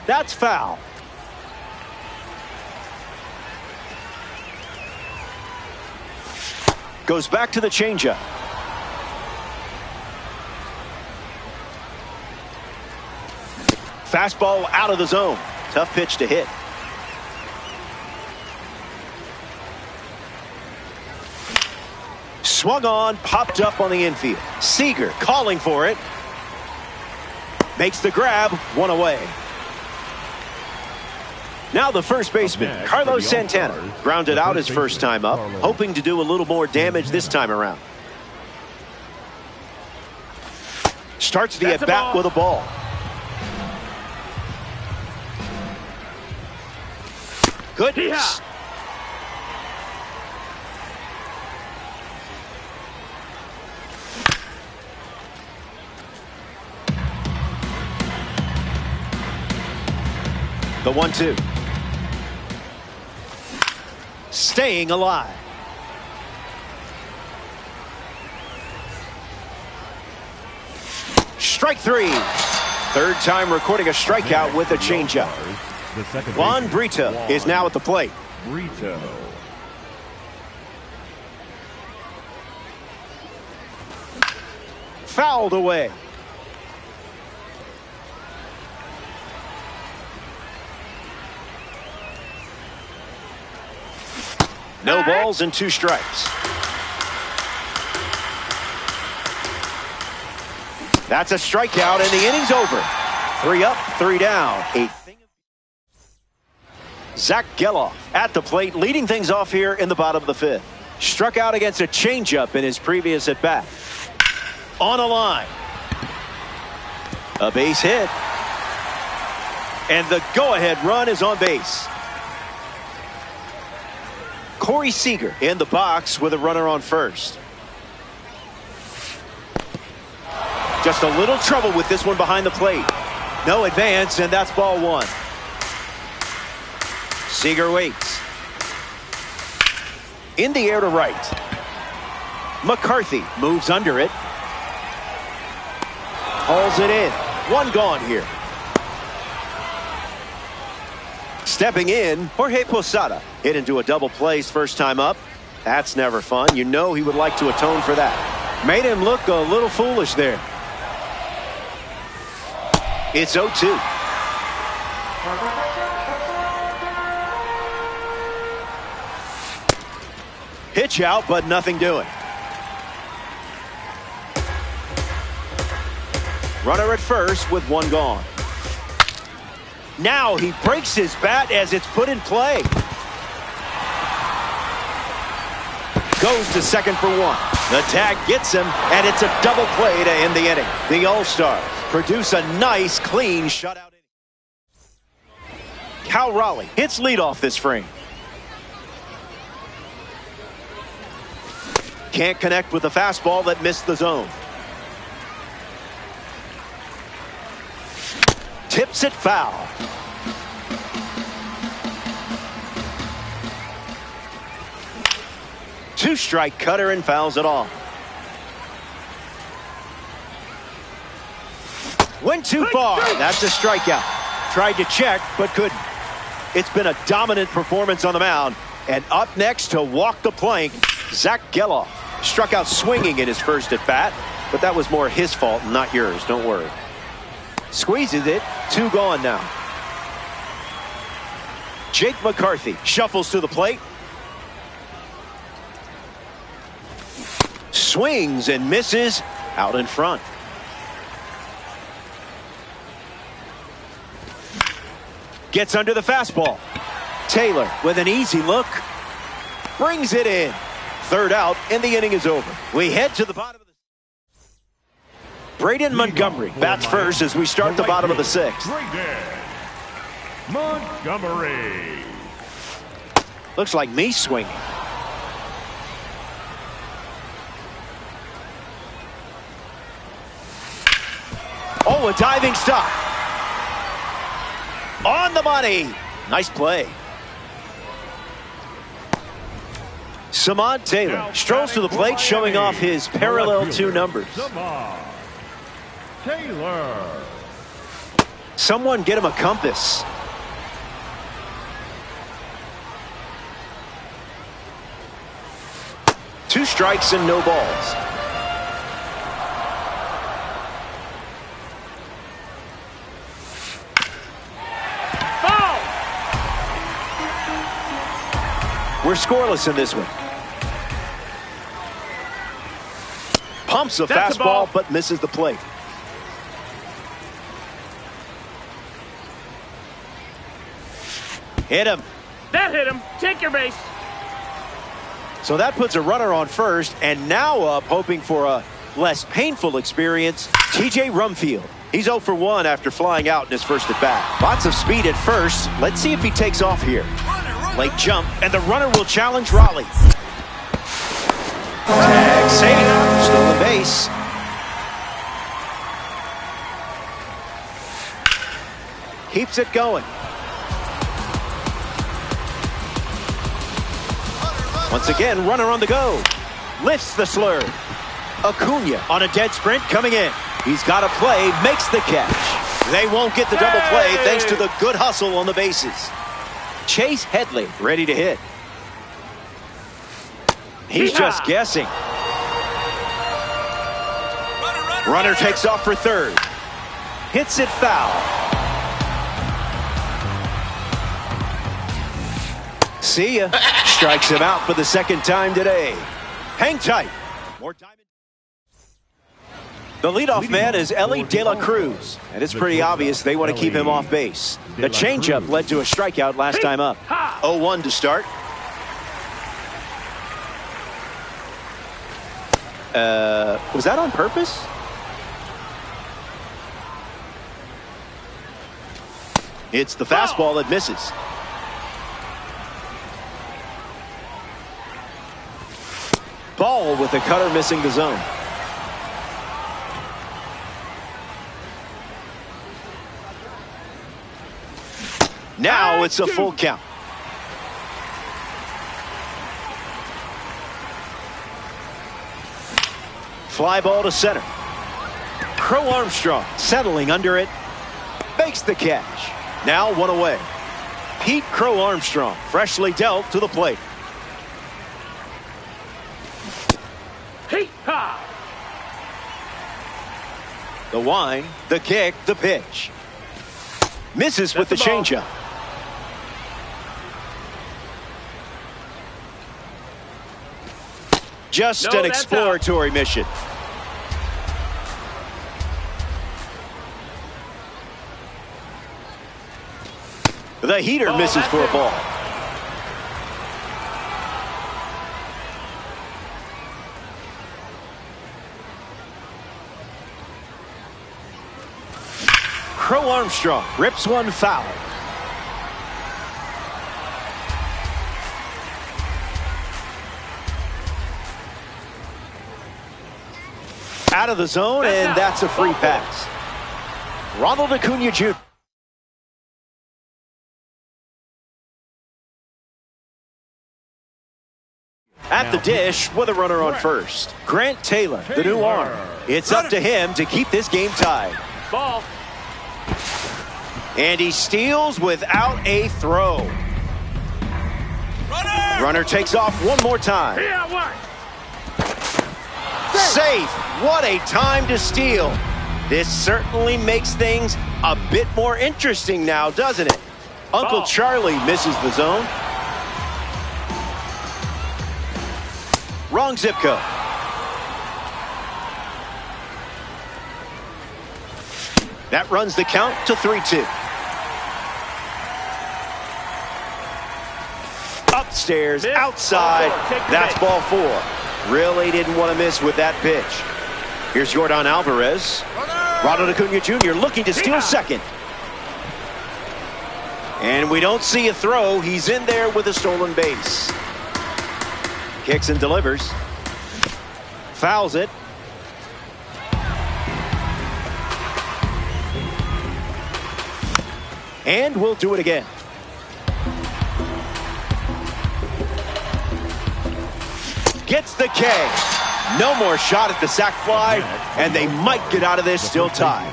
That's foul. Goes back to the changeup. Fastball out of the zone. Tough pitch to hit. Swung on, popped up on the infield. Seager calling for it. Makes the grab, 1 away. Now the first baseman, Carlos Santana, grounded out his first time up, hoping to do a little more damage this time around. Starts the at-bat with a ball. Goodness. The 1-2. Staying alive. Strike 3. Third time recording a strikeout with a changeup. Juan Brito is now at the plate. Brito. Fouled away. No balls and 2 strikes. That's a strikeout, and the inning's over. 3 up, 3 down. Zach Geloff at the plate, leading things off here in the bottom of the 5th. Struck out against a changeup in his previous at-bat. On a line. A base hit. And the go-ahead run is on base. Corey Seager in the box with a runner on first. Just a little trouble with this one behind the plate. No advance, and that's ball 1. Seager waits. In the air to right. McCarthy moves under it. Hauls it in. 1 gone here. Stepping in, Jorge Posada hit into a double play first time up. That's never fun. You know he would like to atone for that. Made him look a little foolish there. It's 0-2. Pitch out, but nothing doing. Runner at first with one gone. Now he breaks his bat as it's put in play. Goes to second for one. The tag gets him, and it's a double play to end the inning. The All-Stars produce a nice, clean shutout inning. Cal Raleigh hits leadoff this frame. Can't connect with the fastball that missed the zone. Tips it foul. Two-strike cutter and fouls it off. Went too far. That's a strikeout. Tried to check, but couldn't. It's been a dominant performance on the mound. And up next to walk the plank, Zach Geloff. Struck out swinging in his first at-bat, but that was more his fault, not yours. Don't worry. Squeezes it. Two gone now. Jake McCarthy shuffles to the plate. Swings and misses out in front. Gets under the fastball. Taylor with an easy look. Brings it in. Third out, and the inning is over. We head to the bottom of the... Braden Montgomery bats first as we start the bottom of the sixth. Montgomery. Looks like me swinging. Oh, a diving stop. On the money. Nice play. Samad Taylor strolls to the plate, showing off his parallel two numbers. Taylor. Someone get him a compass. Two strikes and no balls. We're scoreless in this one. Pumps a fastball, but misses the plate. Hit him. That hit him. Take your base. So that puts a runner on first, and now up, hoping for a less painful experience, TJ Rumfield. He's 0 for 1 after flying out in his first at bat. Lots of speed at first. Let's see if he takes off here. Late jump, and the runner will challenge Raleigh. Tag safe. Stolen base. Keeps it going. Once again, runner on the go. Lifts the slurve. Acuna on a dead sprint coming in. He's got a play, makes the catch. They won't get the double play thanks to the good hustle on the bases. Chase Headley ready to hit. He's just guessing. Runner takes off for third. Hits it foul. See ya. Strikes him out for the second time today. Hang tight. More time. The leadoff man is Ellie De La Cruz, and it's pretty obvious they want to keep him off base. The changeup led to a strikeout last time up. 0-1 to start. Was that on purpose? It's the fastball that misses. Ball with the cutter missing the zone. Now it's a full count. Fly ball to center. Crow Armstrong settling under it. Makes the catch. Now one away. Pete Crow Armstrong freshly dealt to the plate. The wind, the kick, the pitch. Misses with the changeup. Just an exploratory mission. The heater misses for a ball. Crow Armstrong rips one foul. Out of the zone, and that's a free pass. Ronald Acuna Jr. At the dish with a runner on first. Grant Taylor, the new arm. It's up to him to keep this game tied. Ball. And he steals without a throw. Runner takes off one more time. Yeah, what? Safe. What a time to steal. This certainly makes things a bit more interesting now, doesn't it? Uncle Charlie misses the zone. Wrong zip code. That runs the count to 3-2. Upstairs, outside. That's ball 4. Really didn't want to miss with that pitch. Here's Yordan Alvarez. Ronald Acuna Jr. looking to steal second. And we don't see a throw. He's in there with a stolen base. Kicks and delivers. Fouls it. And we'll do it again. Gets the K. No more shot at the sac fly, and they might get out of this still tied.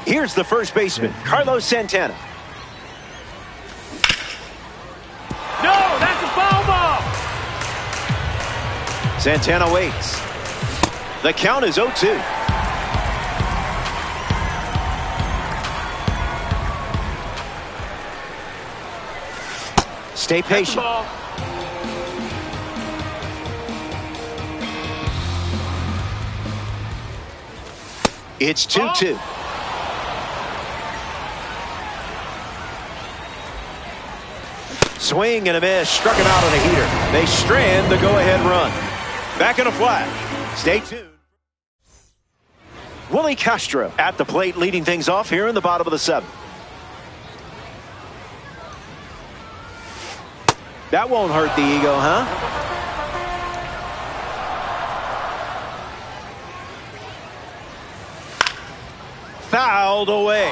Here's the first baseman, Carlos Santana. No, that's a foul ball. Santana waits. The count is 0-2. Stay patient. It's 2-2. Swing and a miss. Struck him out on a heater. They strand the go-ahead run. Back in a flash. Stay tuned. Willie Castro at the plate leading things off here in the bottom of the 7th. That won't hurt the ego, huh? Fouled away.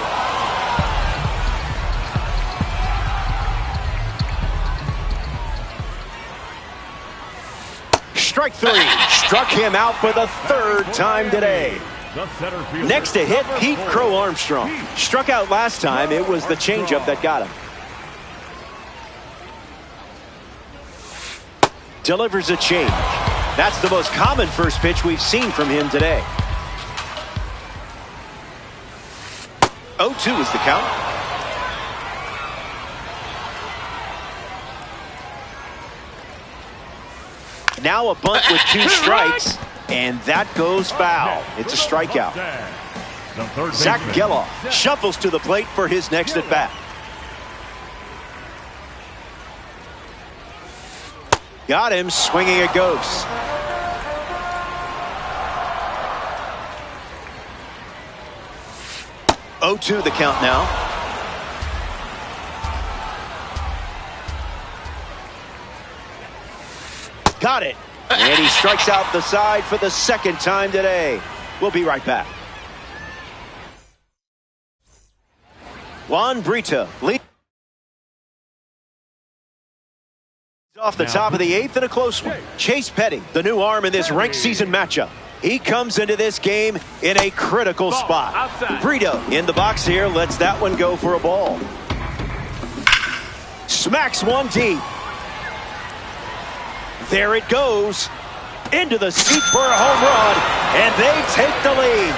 Strike 3. Struck him out for the 3rd time today. Next to hit, Pete Crow Armstrong. Struck out last time. It was the changeup that got him. Delivers a change. That's the most common first pitch we've seen from him today. 0-2 is the count. Now a bunt with 2 strikes, and that goes foul. It's a strikeout. Zach Geloff shuffles to the plate for his next at bat. Got him swinging a ghost. Oh, 0-2 the count now. Got it. And he strikes out the side for the 2nd time today. We'll be right back. Juan Brito leads off the top of the 8th in a close one. Chase Petty, the new arm in this ranked season matchup. He comes into this game in a critical spot. Brito in the box here, lets that one go for a ball. Smacks one deep. There it goes. Into the seat for a home run, and they take the lead.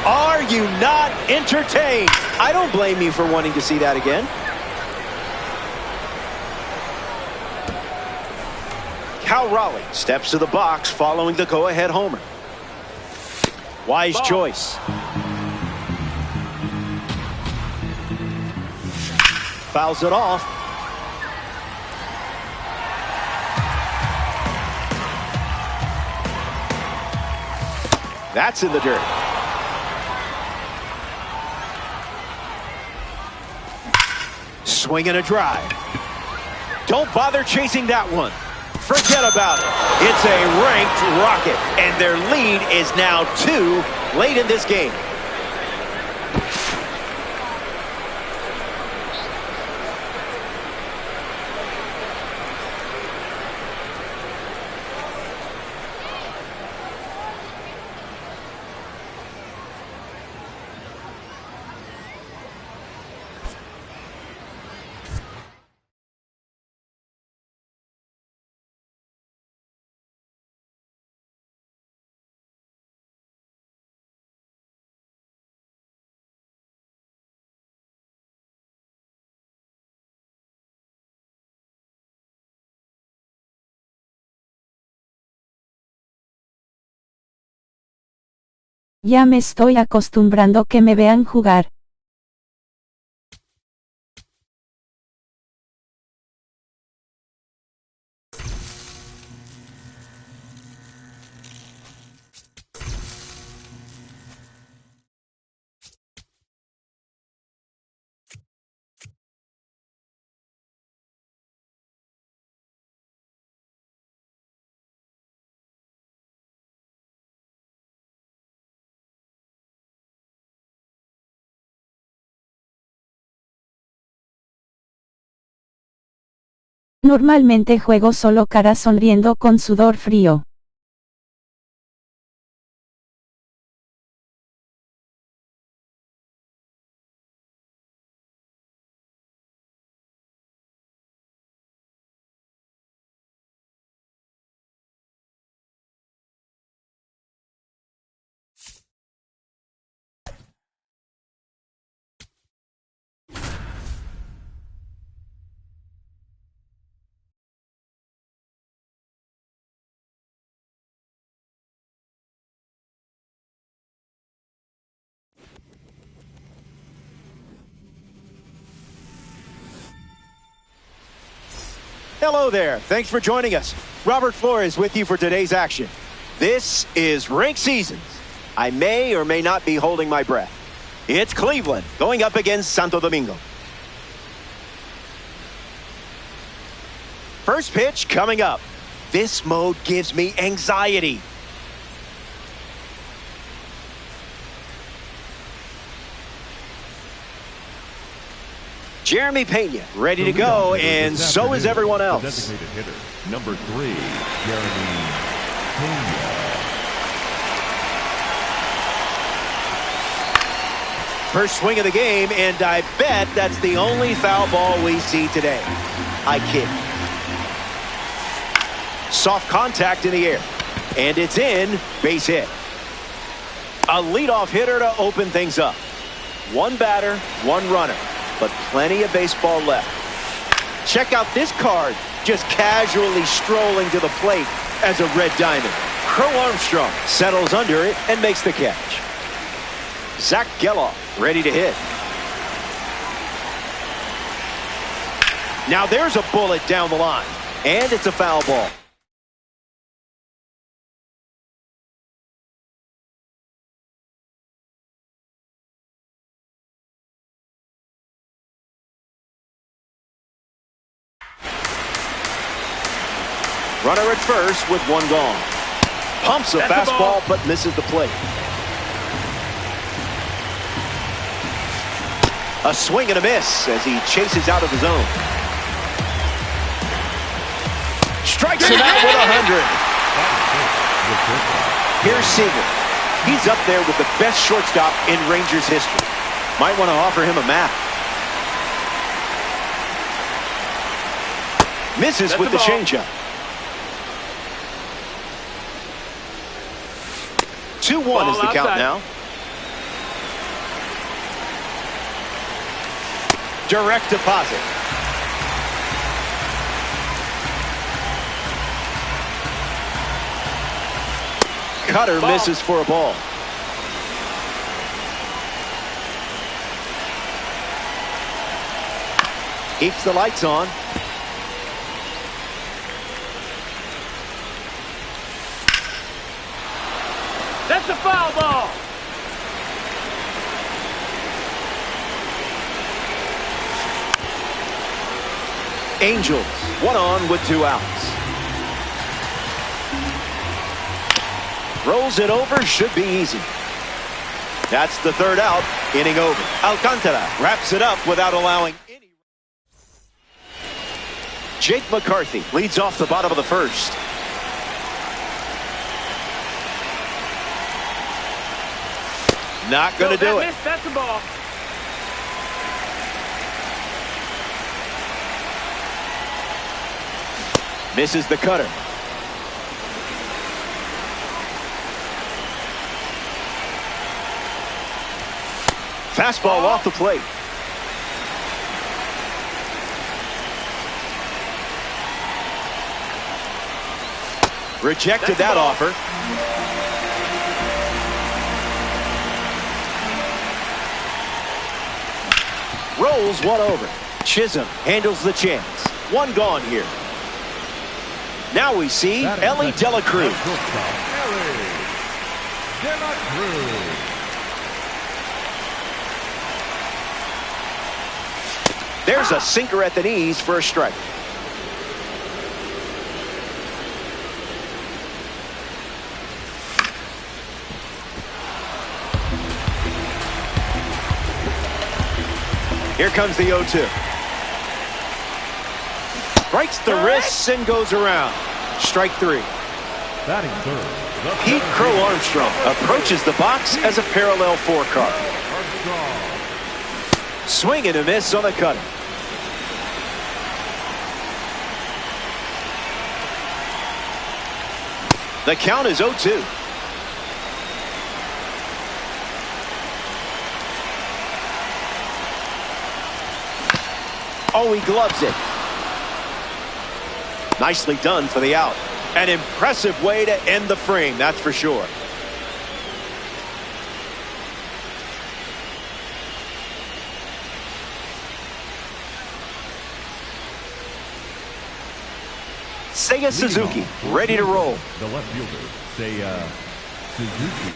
Are you not entertained? I don't blame you for wanting to see that again. Cal Raleigh steps to the box following the go-ahead homer. Wise choice. fouls it off. That's in the dirt. Swing and a drive. Don't bother chasing that one. Forget about it. It's a ranked rocket, and their lead is now 2 late in this game. Ya me estoy acostumbrando que me vean jugar. Normalmente juego solo cara sonriendo con sudor frío. Hello there. Thanks for joining us. Robert Flores with you for today's action. This is ranked seasons. I may or may not be holding my breath. It's Cleveland going up against Santo Domingo. First pitch coming up. This mode gives me anxiety. Jeremy Pena ready to go, and so is everyone else. Designated hitter, number 3, Jeremy Pena. First swing of the game, and I bet that's the only foul ball we see today. I kid. Soft contact in the air, and it's in, base hit. A leadoff hitter to open things up. One batter, one runner, but plenty of baseball left. Check out this card, just casually strolling to the plate as a red diamond. Crow Armstrong settles under it and makes the catch. Zach Geloff ready to hit. Now there's a bullet down the line, and it's a foul ball. Runner at first with one gone. Pumps a fastball but misses the plate. A swing and a miss as he chases out of the zone. Strikes him out with 100. Here's Seager. He's up there with the best shortstop in Rangers history. Might want to offer him a map. Misses with the changeup. 2-1 is the count now. Direct deposit. Cutter misses for a ball. Keeps the lights on. That's a foul ball. Angels, 1 on with 2 outs. Rolls it over, should be easy. That's the 3rd out, inning over. Alcantara wraps it up without allowing any. Jake McCarthy leads off the bottom of the 1st. Not going to do it. That's a ball. Misses the cutter. Fastball off the plate. Rejected that offer. Rolls one over. Chisholm handles the chance. 1 gone here. Now we see Ellie De La Cruz. There's a sinker at the knees for a strike. Here comes the 0-2. Breaks the wrists and goes around. Strike 3. Batting third. Pete Crow Armstrong approaches the box as a parallel 4 card. Swing and a miss on the cutter. The count is 0-2. Oh, he gloves it. Nicely done for the out. An impressive way to end the frame, that's for sure. Seiya Suzuki, ready to roll. The left fielder, Seiya Suzuki.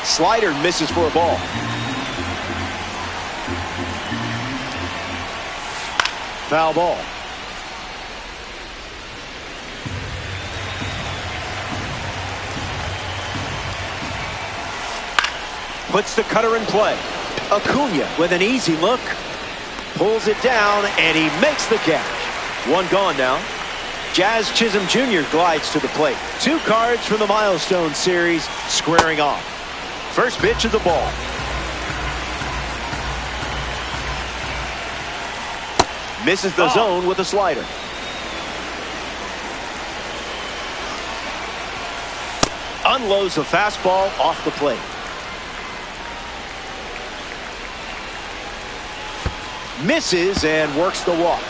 Slider misses for a ball. Foul ball. Puts the cutter in play. Acuna with an easy look. Pulls it down, and he makes the catch. 1 gone now. Jazz Chisholm Jr. glides to the plate. 2 cards from the Milestone Series squaring off. First pitch of the ball. Misses the zone with a slider. Unloads a fastball off the plate. Misses and works the walk.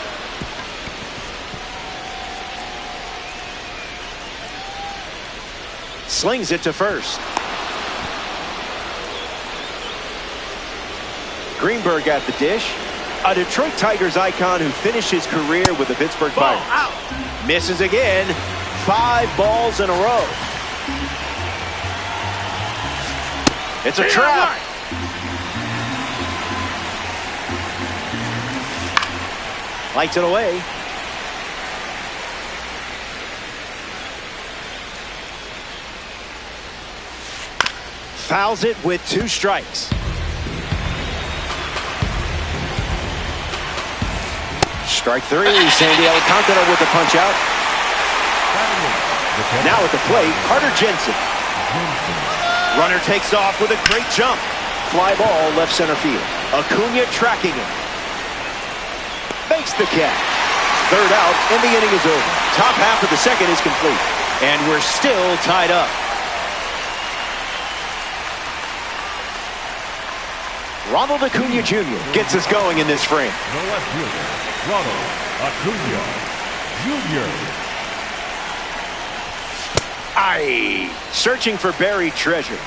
Slings it to first. Greenberg at the dish. A Detroit Tigers icon who finished his career with the Pittsburgh Pirates. Misses again. 5 balls in a row. It's a trap. Lights it away. Fouls it with 2 strikes. Strike 3. Sandy Alcantara with the punch out. Now at the plate, Carter Jensen. Runner takes off with a great jump. Fly ball left center field. Acuna tracking it. Makes the catch. 3rd out, and the inning is over. Top half of the 2nd is complete. And we're still tied up. Ronald Acuna Jr. gets us going in this frame. The left fielder, Ronald Acuna Jr. Searching for buried treasure.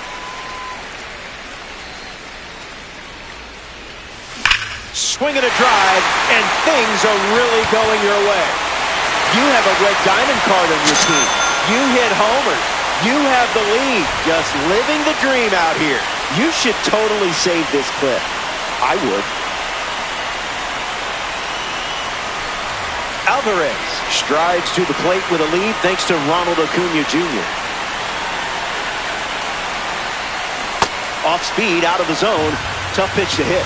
Swing and a drive, and things are really going your way. You have a red diamond card on your team. You hit homers. You have the lead. Just living the dream out here. You should totally save this clip. I would. Alvarez strides to the plate with a lead thanks to Ronald Acuna Jr. Off speed, out of the zone. Tough pitch to hit.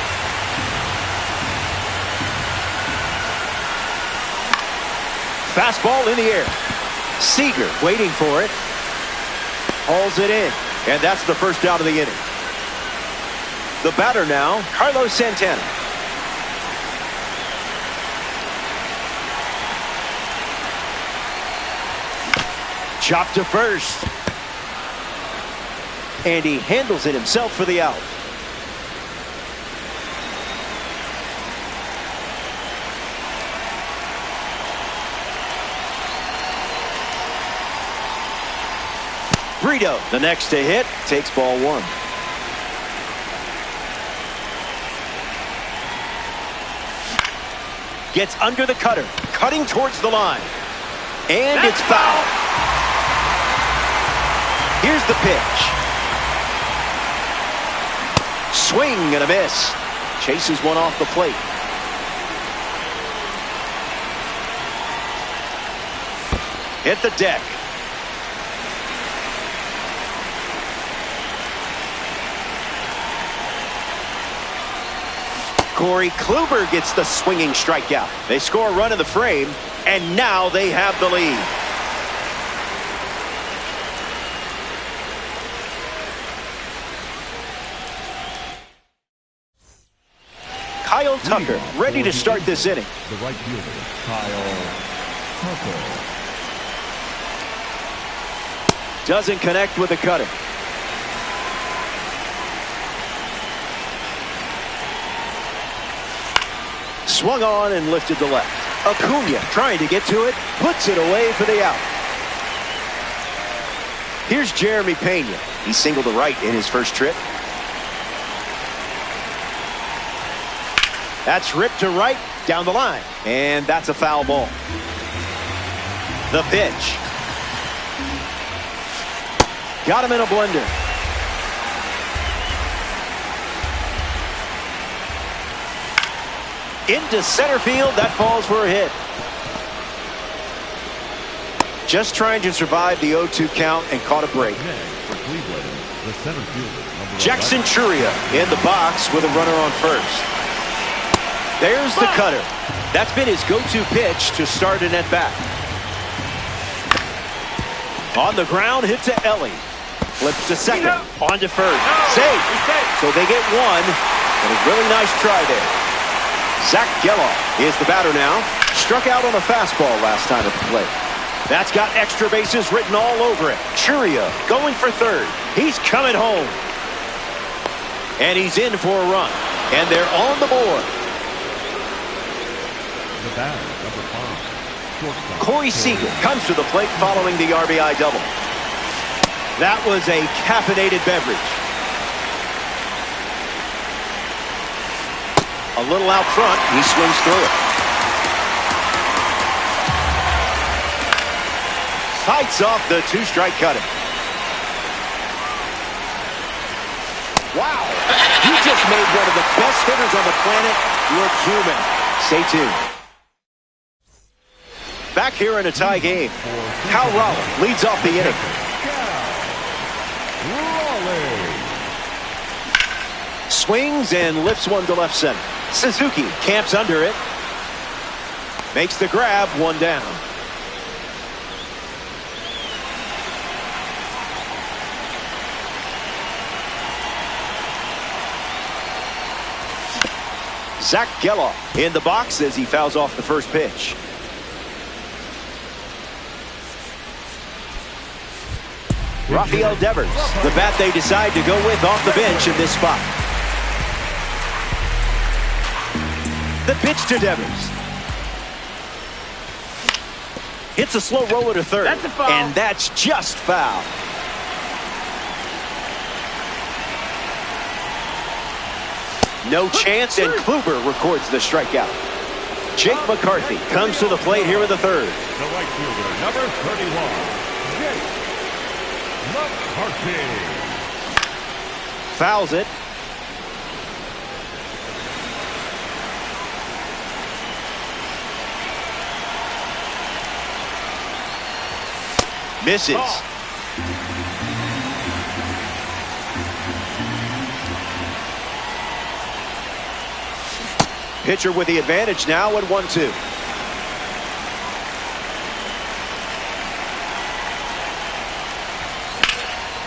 Fastball in the air. Seager waiting for it. Hauls it in. And that's the first out of the inning. The batter now, Carlos Santana. Chop to first. And he handles it himself for the out. Brito, the next to hit, takes ball one. Gets under the cutter, cutting towards the line. And it's foul. Here's the pitch. Swing and a miss. Chases one off the plate. Hit the deck. Corey Kluber gets the swinging strikeout. They score a run in the frame, and now they have the lead. Kyle Tucker ready to start this inning. The right fielder, Kyle Tucker. Doesn't connect with the cutter. Swung on and lifted to left. Acuna trying to get to it, puts it away for the out. Here's Jeremy Pena. He singled to right in his first trip. That's ripped to right, down the line. And that's a foul ball. The pitch. Got him in a blender. Into center field, that falls for a hit. Just trying to survive the 0-2 count and caught a break. Jackson Churia in the box with a runner on first. There's the cutter. That's been his go-to pitch to start an at-bat. On the ground, hit to Ellie. Flips to second, on to first. Safe. So they get one, and a really nice try there. Zach Geloff is the batter now. Struck out on a fastball last time at the plate. That's got extra bases written all over it. Churia going for third. He's coming home. And he's in for a run. And they're on the board. The batter, number 5. Corey Seager comes to the plate following the RBI double. That was a caffeinated beverage. A little out front, he swings through it. Fights off the two-strike cutter. Wow, you just made one of the best hitters on the planet look human. Stay tuned. Back here in a tie game, Cal Raleigh leads off the inning. Swings and lifts one to left center. Suzuki camps under it. Makes the grab, one down. Zach Geloff in the box as he fouls off the first pitch. Rafael Devers, the bat they decide to go with off the bench in this spot. The pitch to Devers. Hits a slow roller to third. That's a foul. And that's just foul. No chance, and Kluber records the strikeout. Jake McCarthy comes to the plate here in the third. The right fielder, number 31, Jake McCarthy. Fouls it. Misses. Pitcher with the advantage now at 1-2.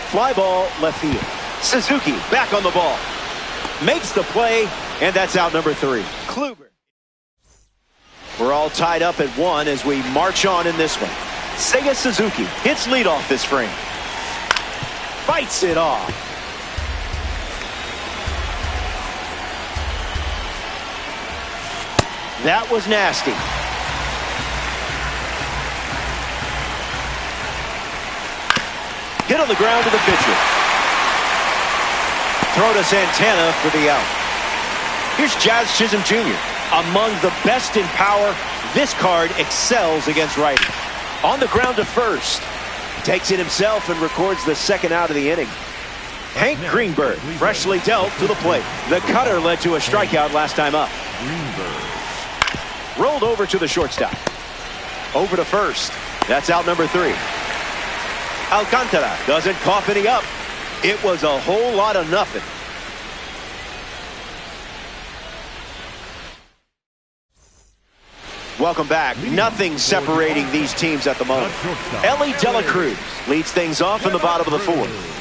Fly ball left field. Suzuki back on the ball. Makes the play, and that's out number 3. Kluber. We're all tied up at 1 as we march on in this one. Seiya Suzuki hits leadoff this frame. Fights it off. That was nasty. Hit on the ground to the pitcher. Throw to Santana for the out. Here's Jazz Chisholm Jr. Among the best in power, this card excels against righty. On the ground to first. Takes it himself and records the second out of the inning. Hank Greenberg freshly dealt to the plate. The cutter led to a strikeout last time up. Rolled over to the shortstop. Over to first. That's out number 3. Alcantara doesn't cough any up. It was a whole lot of nothing. Welcome back. Nothing separating these teams at the moment. Ellie De La Cruz leads things off in the bottom of the 4th.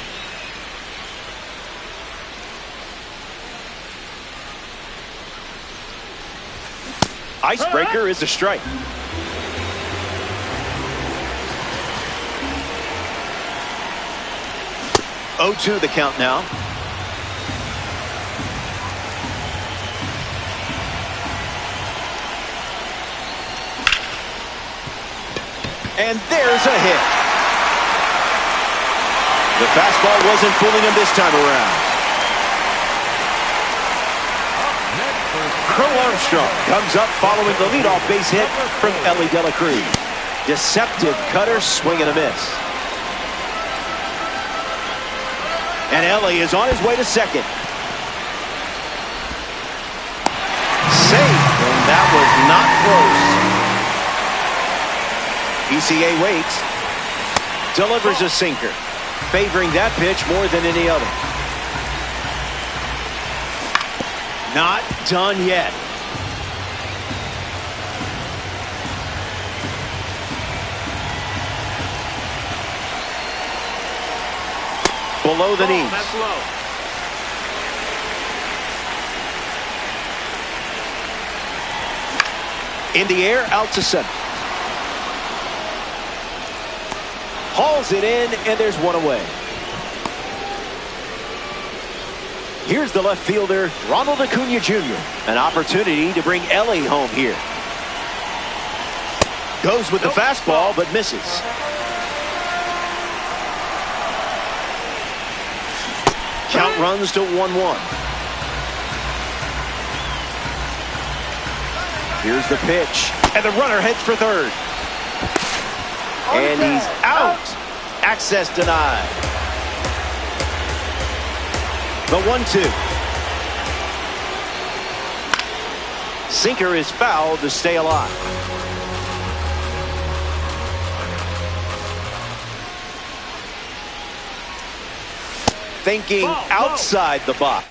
Icebreaker is a strike. Oh, 2 the count now. And there's a hit. The fastball wasn't fooling him this time around. Crow Armstrong comes up following the leadoff base hit from Ellie De La Cruz. Deceptive cutter, swing and a miss. And Ellie is on his way to second. Safe, and that was not close. ECA waits. Delivers a sinker, favoring that pitch more than any other. Not done yet. Below the knees. That's low. In the air, out to center. Hauls it in, and there's one away. Here's the left fielder, Ronald Acuna Jr. An opportunity to bring Ellie home here. Goes with the fastball, but misses. Count runs to 1-1. Here's the pitch, and the runner heads for third. And he's out. Access denied. The 1-2. Sinker is fouled to stay alive. Thinking outside the box.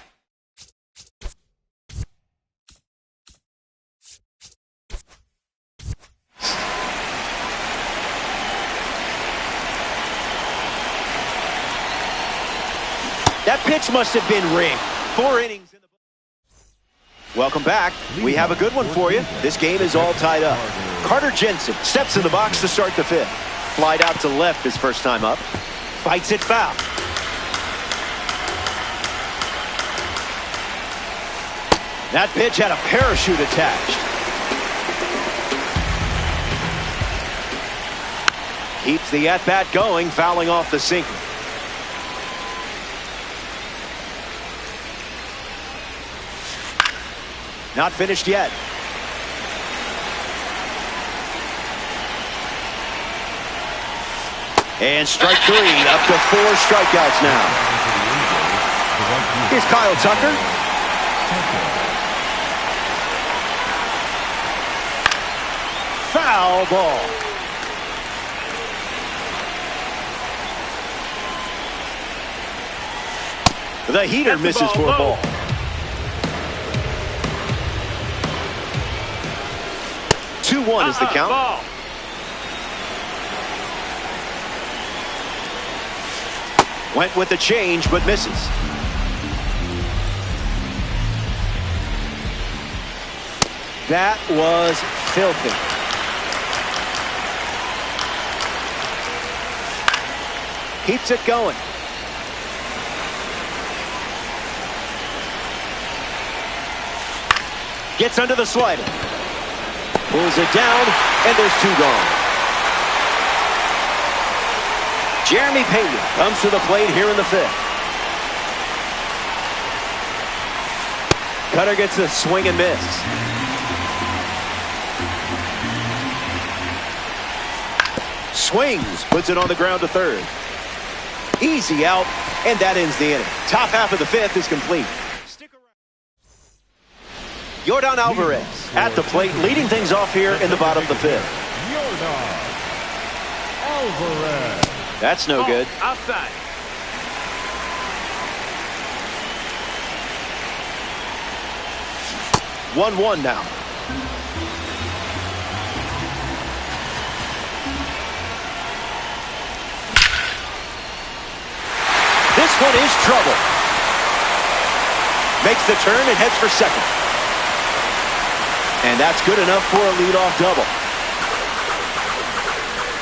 That pitch must have been rigged. 4 innings in the book. Welcome back. We have a good one for you. This game is all tied up. Carter Jensen steps in the box to start the 5th. Flied out to left his first time up. Fights it foul. That pitch had a parachute attached. Keeps the at-bat going, fouling off the sinker. Not finished yet. And strike three, up to 4 strikeouts now. Here's Kyle Tucker. Foul ball. The heater misses for a ball. Two-one is the count. Ball. Went with the change, but misses. That was filthy. Keeps it going. Gets under the slider. Pulls it down, and there's 2 gone. Jeremy Pena comes to the plate here in the 5th. Cutter gets a swing and miss. Swings, puts it on the ground to 3rd. Easy out, and that ends the inning. Top half of the 5th is complete. Stick around. Yordan Alvarez at the plate, leading things off here in the bottom of the 5th. Yordan Alvarez. That's no good. Outside. One now. This one is trouble. Makes the turn and heads for second. And that's good enough for a leadoff double.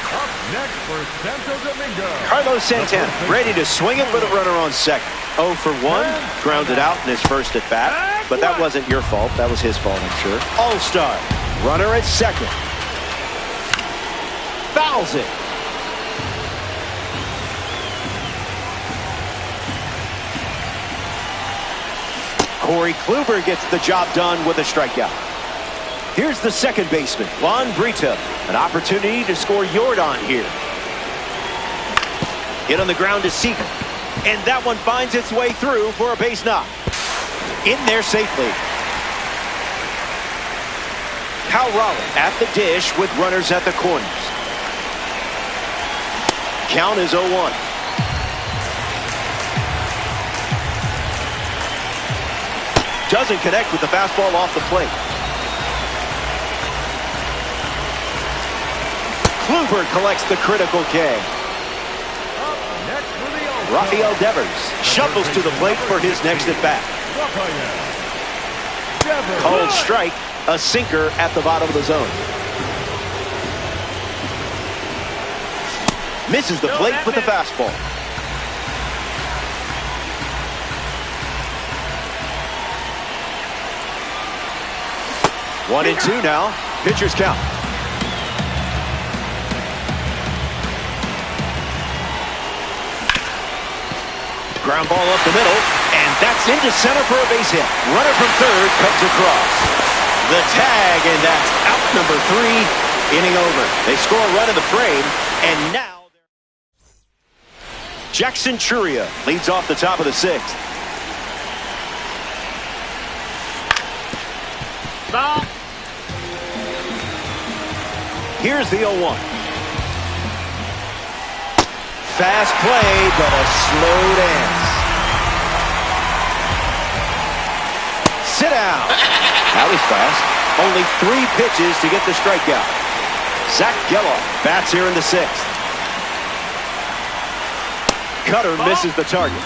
Up next for Santo Domingo, Carlos Santana ready to swing it with a runner on second. 0 for 1, grounded out in his first at bat. But that wasn't your fault. That was his fault, I'm sure. All-star, runner at second. Fouls it. Corey Kluber gets the job done with a strikeout. Here's the second baseman, Juan Brito. An opportunity to score Yordan here. Hit on the ground to Seager. And that one finds its way through for a base knock. In there safely. Cal Raleigh at the dish with runners at the corners. Count is 0-1. Doesn't connect with the fastball off the plate. Kluber collects the critical K. Rafael Devers shuffles to the plate for his next at-bat. Called strike, a sinker at the bottom of the zone. Misses the plate with the fastball. One and 2 now. Pitcher's count. Ground ball up the middle, and that's into center for a base hit. Runner from third comes across. The tag, and that's out number 3. Inning over. They score a run in the frame, and now Jackson Churia leads off the top of the 6th. Ball. Here's the 0-1. Fast play, but a slow dance. Sit down. That was fast. Only 3 pitches to get the strikeout. Zach Geloff bats here in the 6th. Cutter misses the target.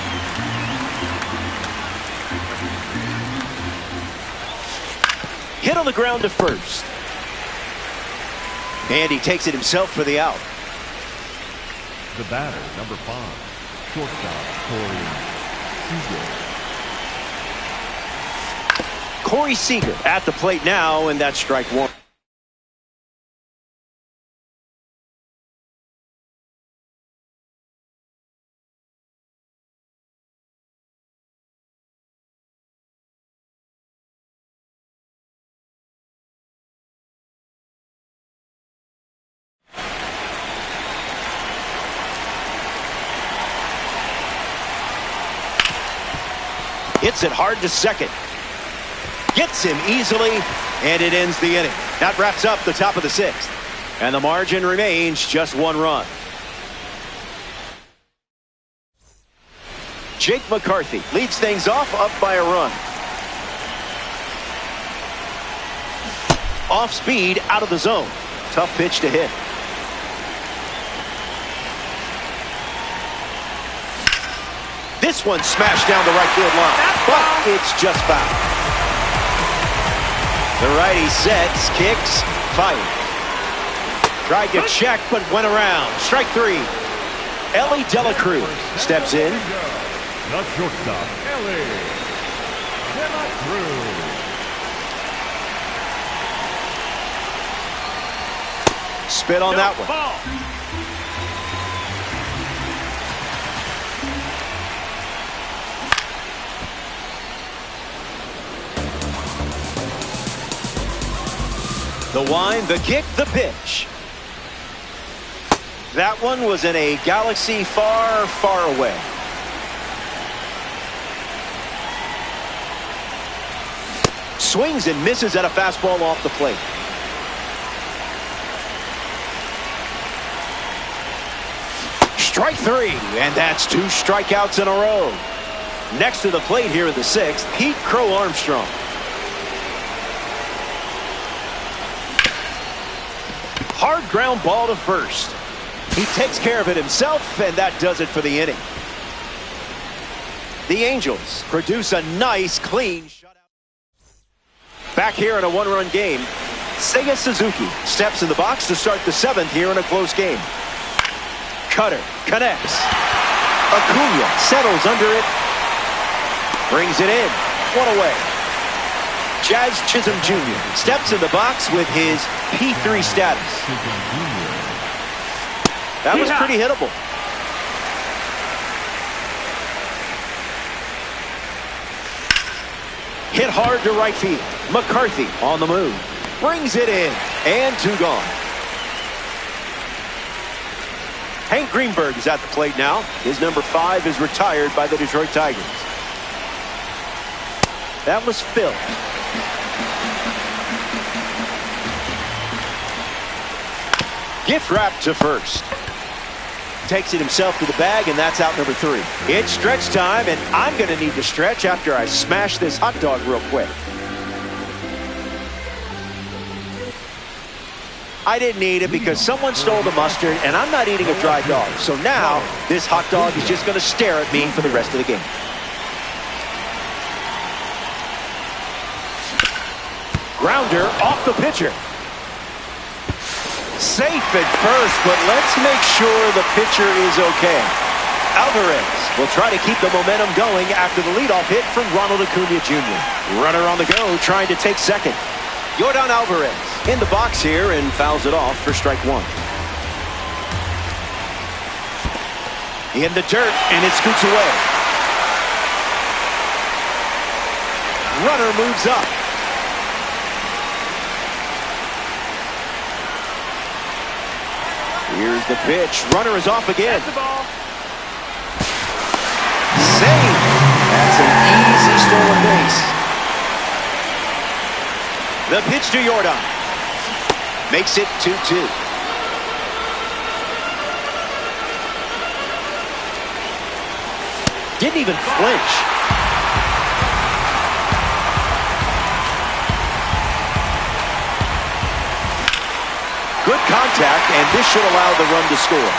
Hit on the ground to first. And he takes it himself for the out. The batter, number 5, shortstop, Corey Seager at the plate now, and that's strike one. Hits it hard to second. Gets him easily, and it ends the inning. That wraps up the top of the sixth. And the margin remains just one run. Jake McCarthy leads things off, up by a run. Off speed, out of the zone. Tough pitch to hit. This one smashed down the right field line, but it's just foul. The righty sets, kicks, fight. Tried to check, but went around. Strike three. Ellie Dela Cruz steps in. The shortstop, Ellie Dela Cruz. Spit on that one. The wind, the kick, the pitch. That one was in a galaxy far, far away. Swings and misses at a fastball off the plate. Strike three, and that's two strikeouts in a row. Next to the plate here in the sixth, Pete Crow Armstrong. Hard ground ball to first. He takes care of it himself, and that does it for the inning. The Angels produce a nice, clean shutout. Back here in a one-run game, Seiya Suzuki steps in the box to start the seventh here in a close game. Cutter connects. Acuna settles under it. Brings it in. One away. Jazz Chisholm Jr. steps in the box with his P3 status. That was pretty hittable. Hit hard to right field. McCarthy on the move. Brings it in. And two gone. Hank Greenberg is at the plate now. His number 5 is retired by the Detroit Tigers. That was Phil. Gift wrap to first. Takes it himself to the bag, and that's out number 3. It's stretch time, and I'm going to need to stretch after I smash this hot dog real quick. I didn't eat it because someone stole the mustard, and I'm not eating a dry dog. So now, this hot dog is just going to stare at me for the rest of the game. Grounder off the pitcher. Safe at first, but let's make sure the pitcher is okay. Alvarez will try to keep the momentum going after the leadoff hit from Ronald Acuna Jr. Runner on the go, trying to take second. Yordan Alvarez in the box here and fouls it off for strike one. In the dirt, and it scoots away. Runner moves up. Here's the pitch. Runner is off again. Save. That's an easy stolen base. The pitch to Yordan. Makes it 2-2. Didn't even flinch. Good contact, and this should allow the run to score.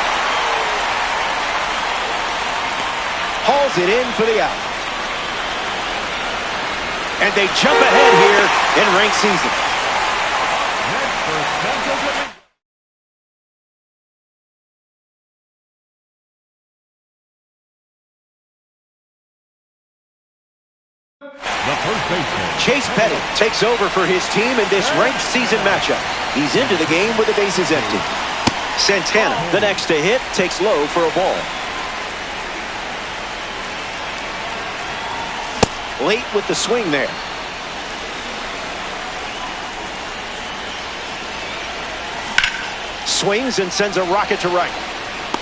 Hauls it in for the out. And they jump ahead here in ranked season. The first baseman. Chase Petty takes over for his team in this ranked season matchup. He's into the game with the bases empty. Santana, the next to hit, takes low for a ball. Late with the swing there. Swings and sends a rocket to right.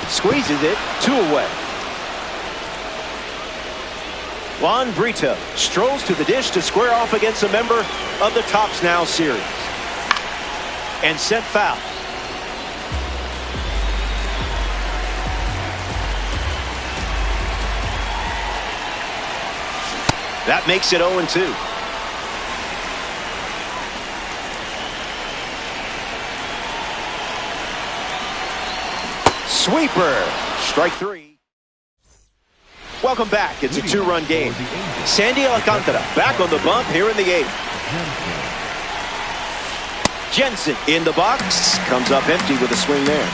Squeezes it, 2 away. Juan Brito strolls to the dish to square off against a member of the Tops Now series. And sent foul. That makes it 0-2. Sweeper. Strike 3. Welcome back. It's a 2-run game. Sandy Alcantara back on the bump here in the 8th. Jensen in the box. Comes up empty with a swing there.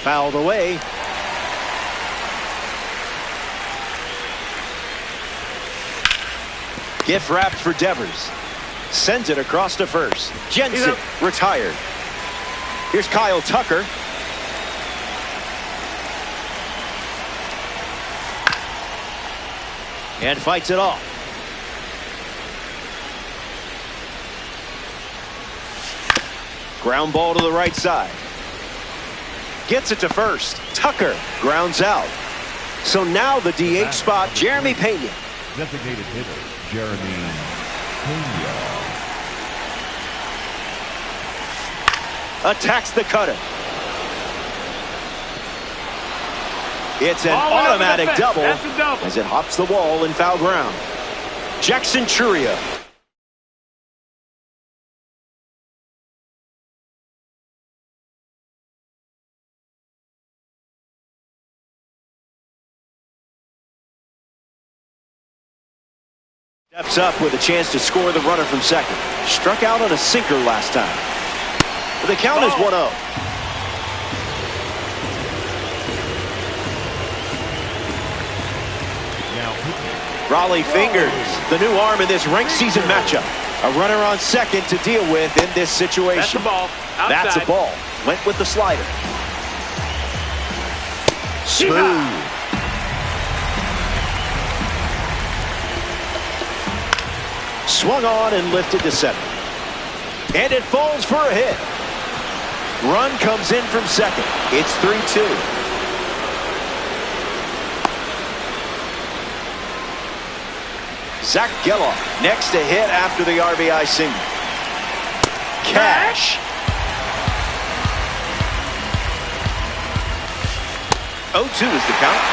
Fouled away. Gift wrapped for Devers. Sends it across to first. Jensen retired. Here's Kyle Tucker. And fights it off. Ground ball to the right side. Gets it to first. Tucker grounds out. So now the DH spot, Jeremy Pena. Designated hitter, Jeremy Pena. Attacks the cutter. It's an automatic double as it hops the wall in foul ground. Jackson Churia. Steps up with a chance to score the runner from second. Struck out on a sinker last time. The count is 1-0. Raleigh fingers the new arm in this ranked season matchup. A runner on second to deal with in this situation. That's a ball. That's a ball. Went with the slider. Smooth. Swung on and lifted to center. And it falls for a hit. Run comes in from second. It's 3-2. Zach Geloff next to hit after the RBI single. Cash. 0-2 is the count.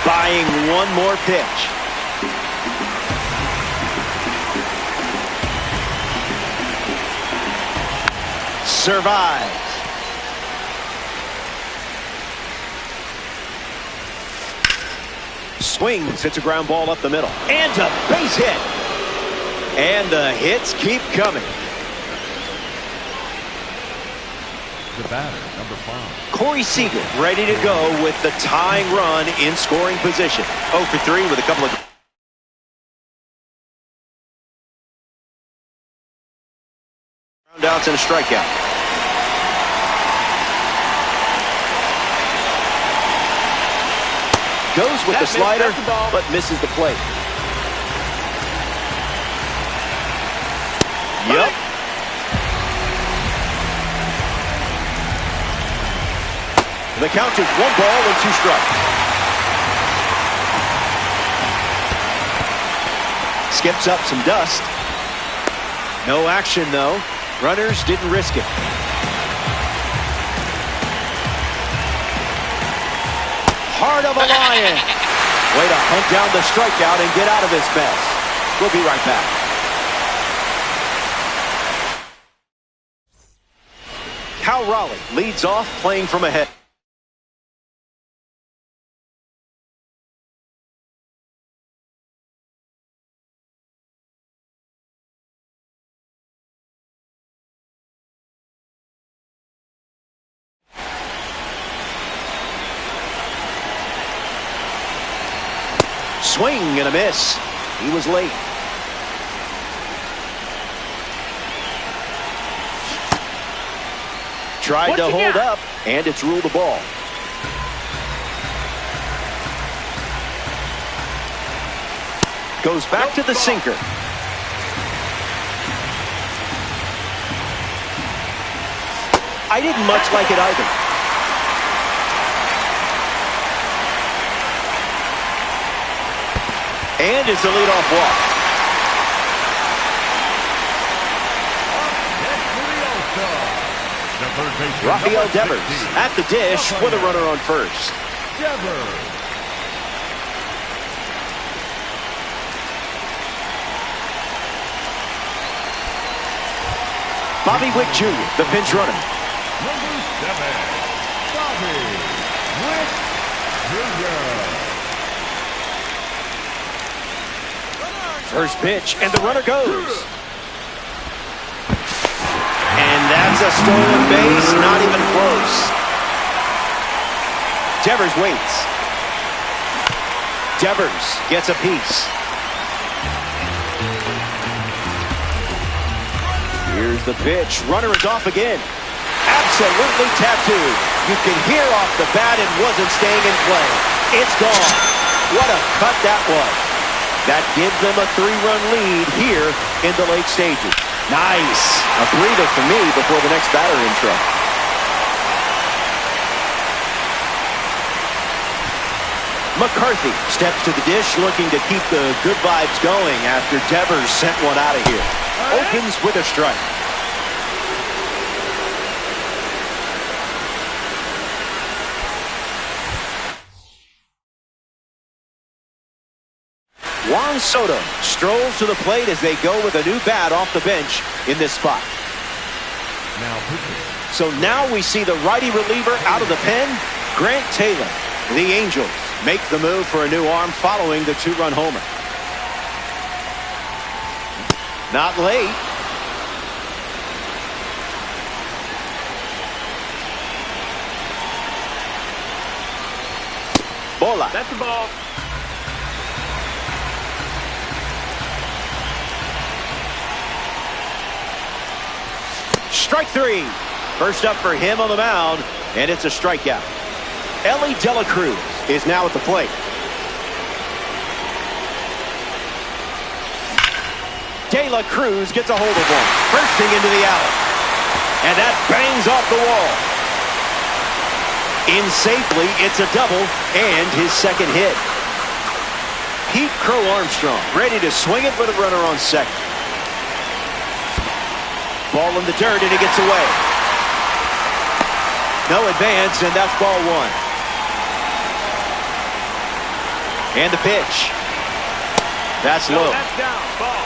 Buying one more pitch. Survives. Swings, hits a ground ball up the middle. And a base hit. And the hits keep coming. The batter, number 5. Corey Seager ready to go with the tying run in scoring position. 0 for 3 with a couple of groundouts and a strikeout. Goes with the slider, but misses the plate. Yep. The count is 1 ball and 2 strikes. Skips up some dust. No action, though. Runners didn't risk it. Heart of a lion. Way to hunt down the strikeout and get out of this mess. We'll be right back. Cal Raleigh leads off playing from ahead. swing and a miss. He was late. Tried to hold up, and it's ruled a ball. Goes back to the sinker. I didn't much like it either. And it's a leadoff walk. Rafael Devers at the dish with a runner on first. Bobby Wick Jr., the pinch runner. Number 7, Bobby Wick Jr. First pitch, and the runner goes. And that's a stolen base, not even close. Devers waits. Devers gets a piece. Here's the pitch. Runner is off again. Absolutely tattooed. You can hear off the bat it wasn't staying in play. It's gone. What a cut that was. That gives them a 3-run lead here in the late stages. Nice. A breather for me before the next batter intro. McCarthy steps to the dish looking to keep the good vibes going after Devers sent one out of here. Opens with a strike. Juan Soto strolls to the plate as they go with a new bat off the bench in this spot. So now we see the righty reliever out of the pen, Grant Taylor. The Angels make the move for a new arm following the 2-run homer. Not late. Bola. That's the ball. Strike 3. First up for him on the mound, and it's a strikeout. Ellie De La Cruz is now at the plate. De La Cruz gets a hold of one. Bursting into the alley. And that bangs off the wall. In safely, it's a double and his second hit. Pete Crow Armstrong ready to swing it with a runner on second. Ball in the dirt, and he gets away. No advance, and that's ball 1. And the pitch. That's low. That's down. Ball.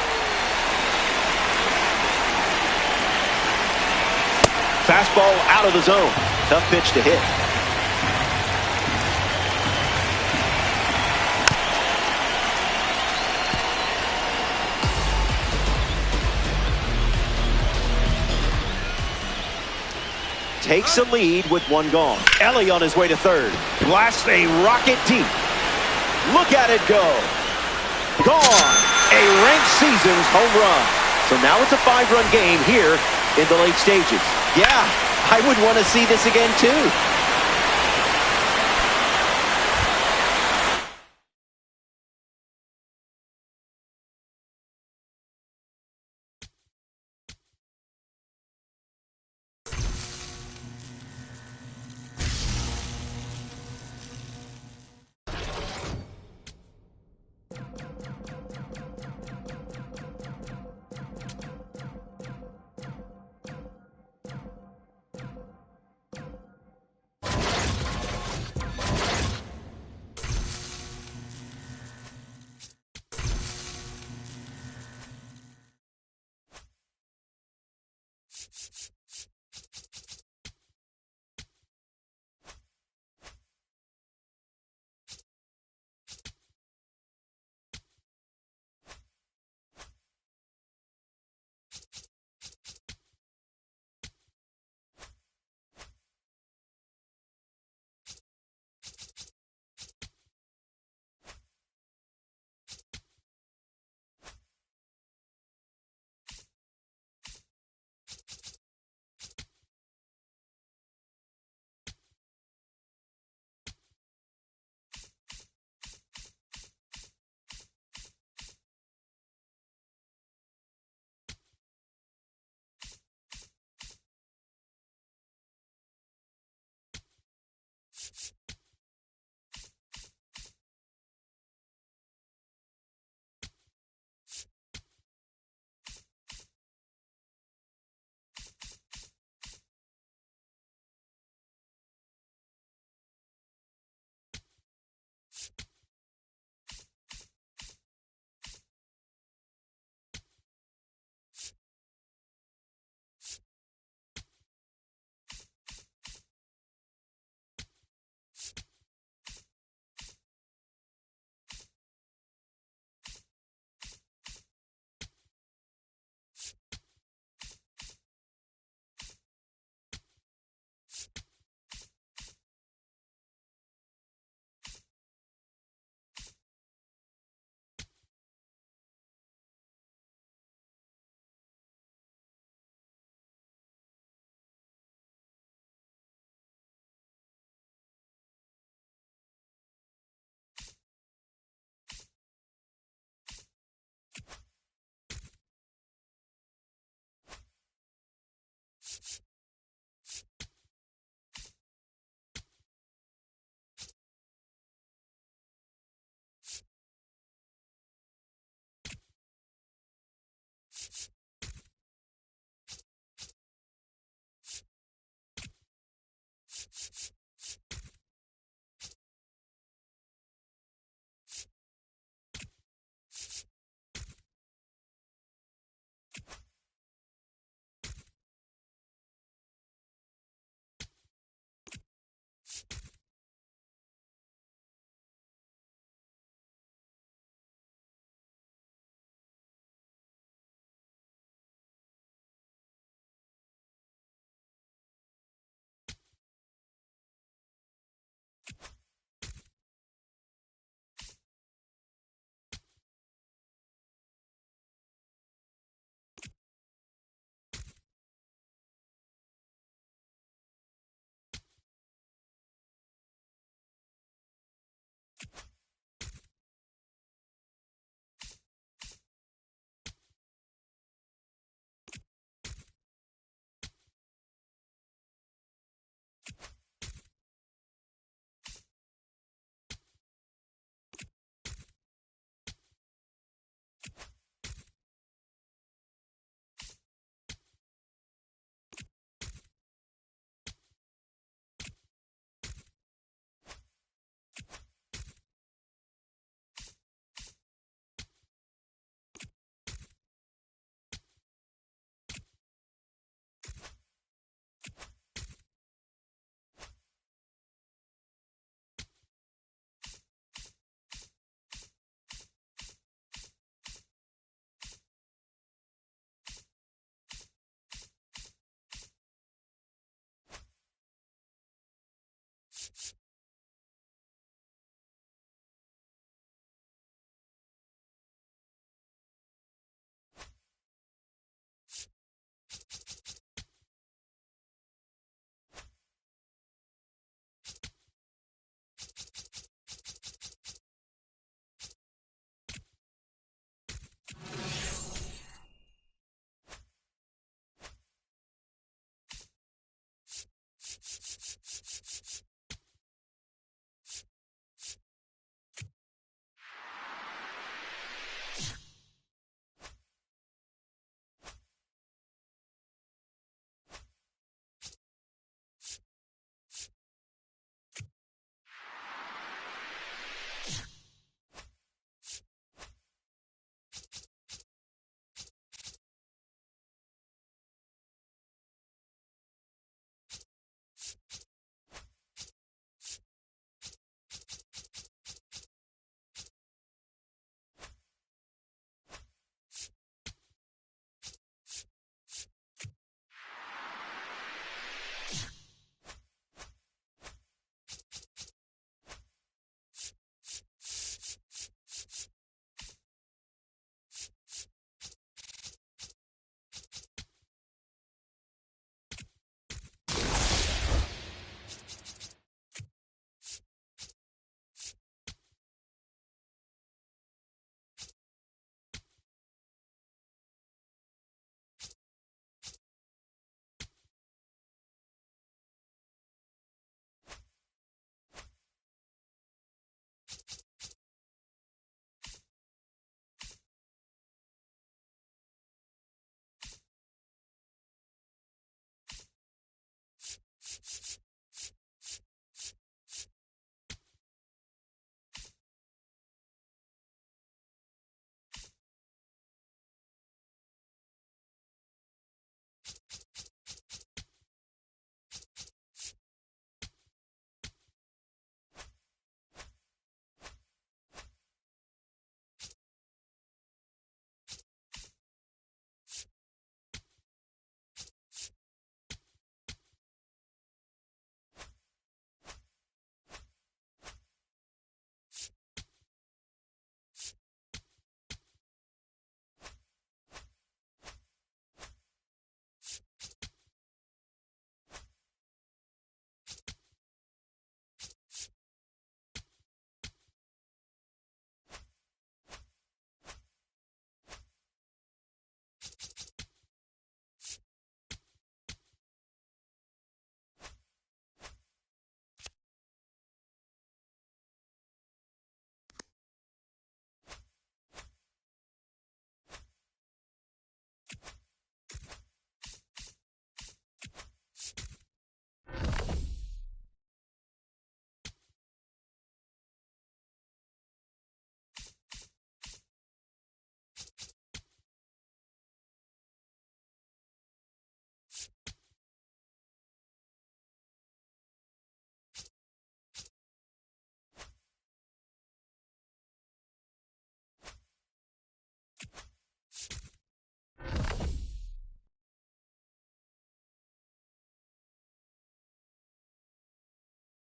Fastball out of the zone. Tough pitch to hit. Takes a lead with one gone. Ellie on his way to third. Blasts a rocket deep. Look at it go. Gone. A ranked season's home run. So now it's a 5-run game here in the late stages. Yeah, I would want to see this again too.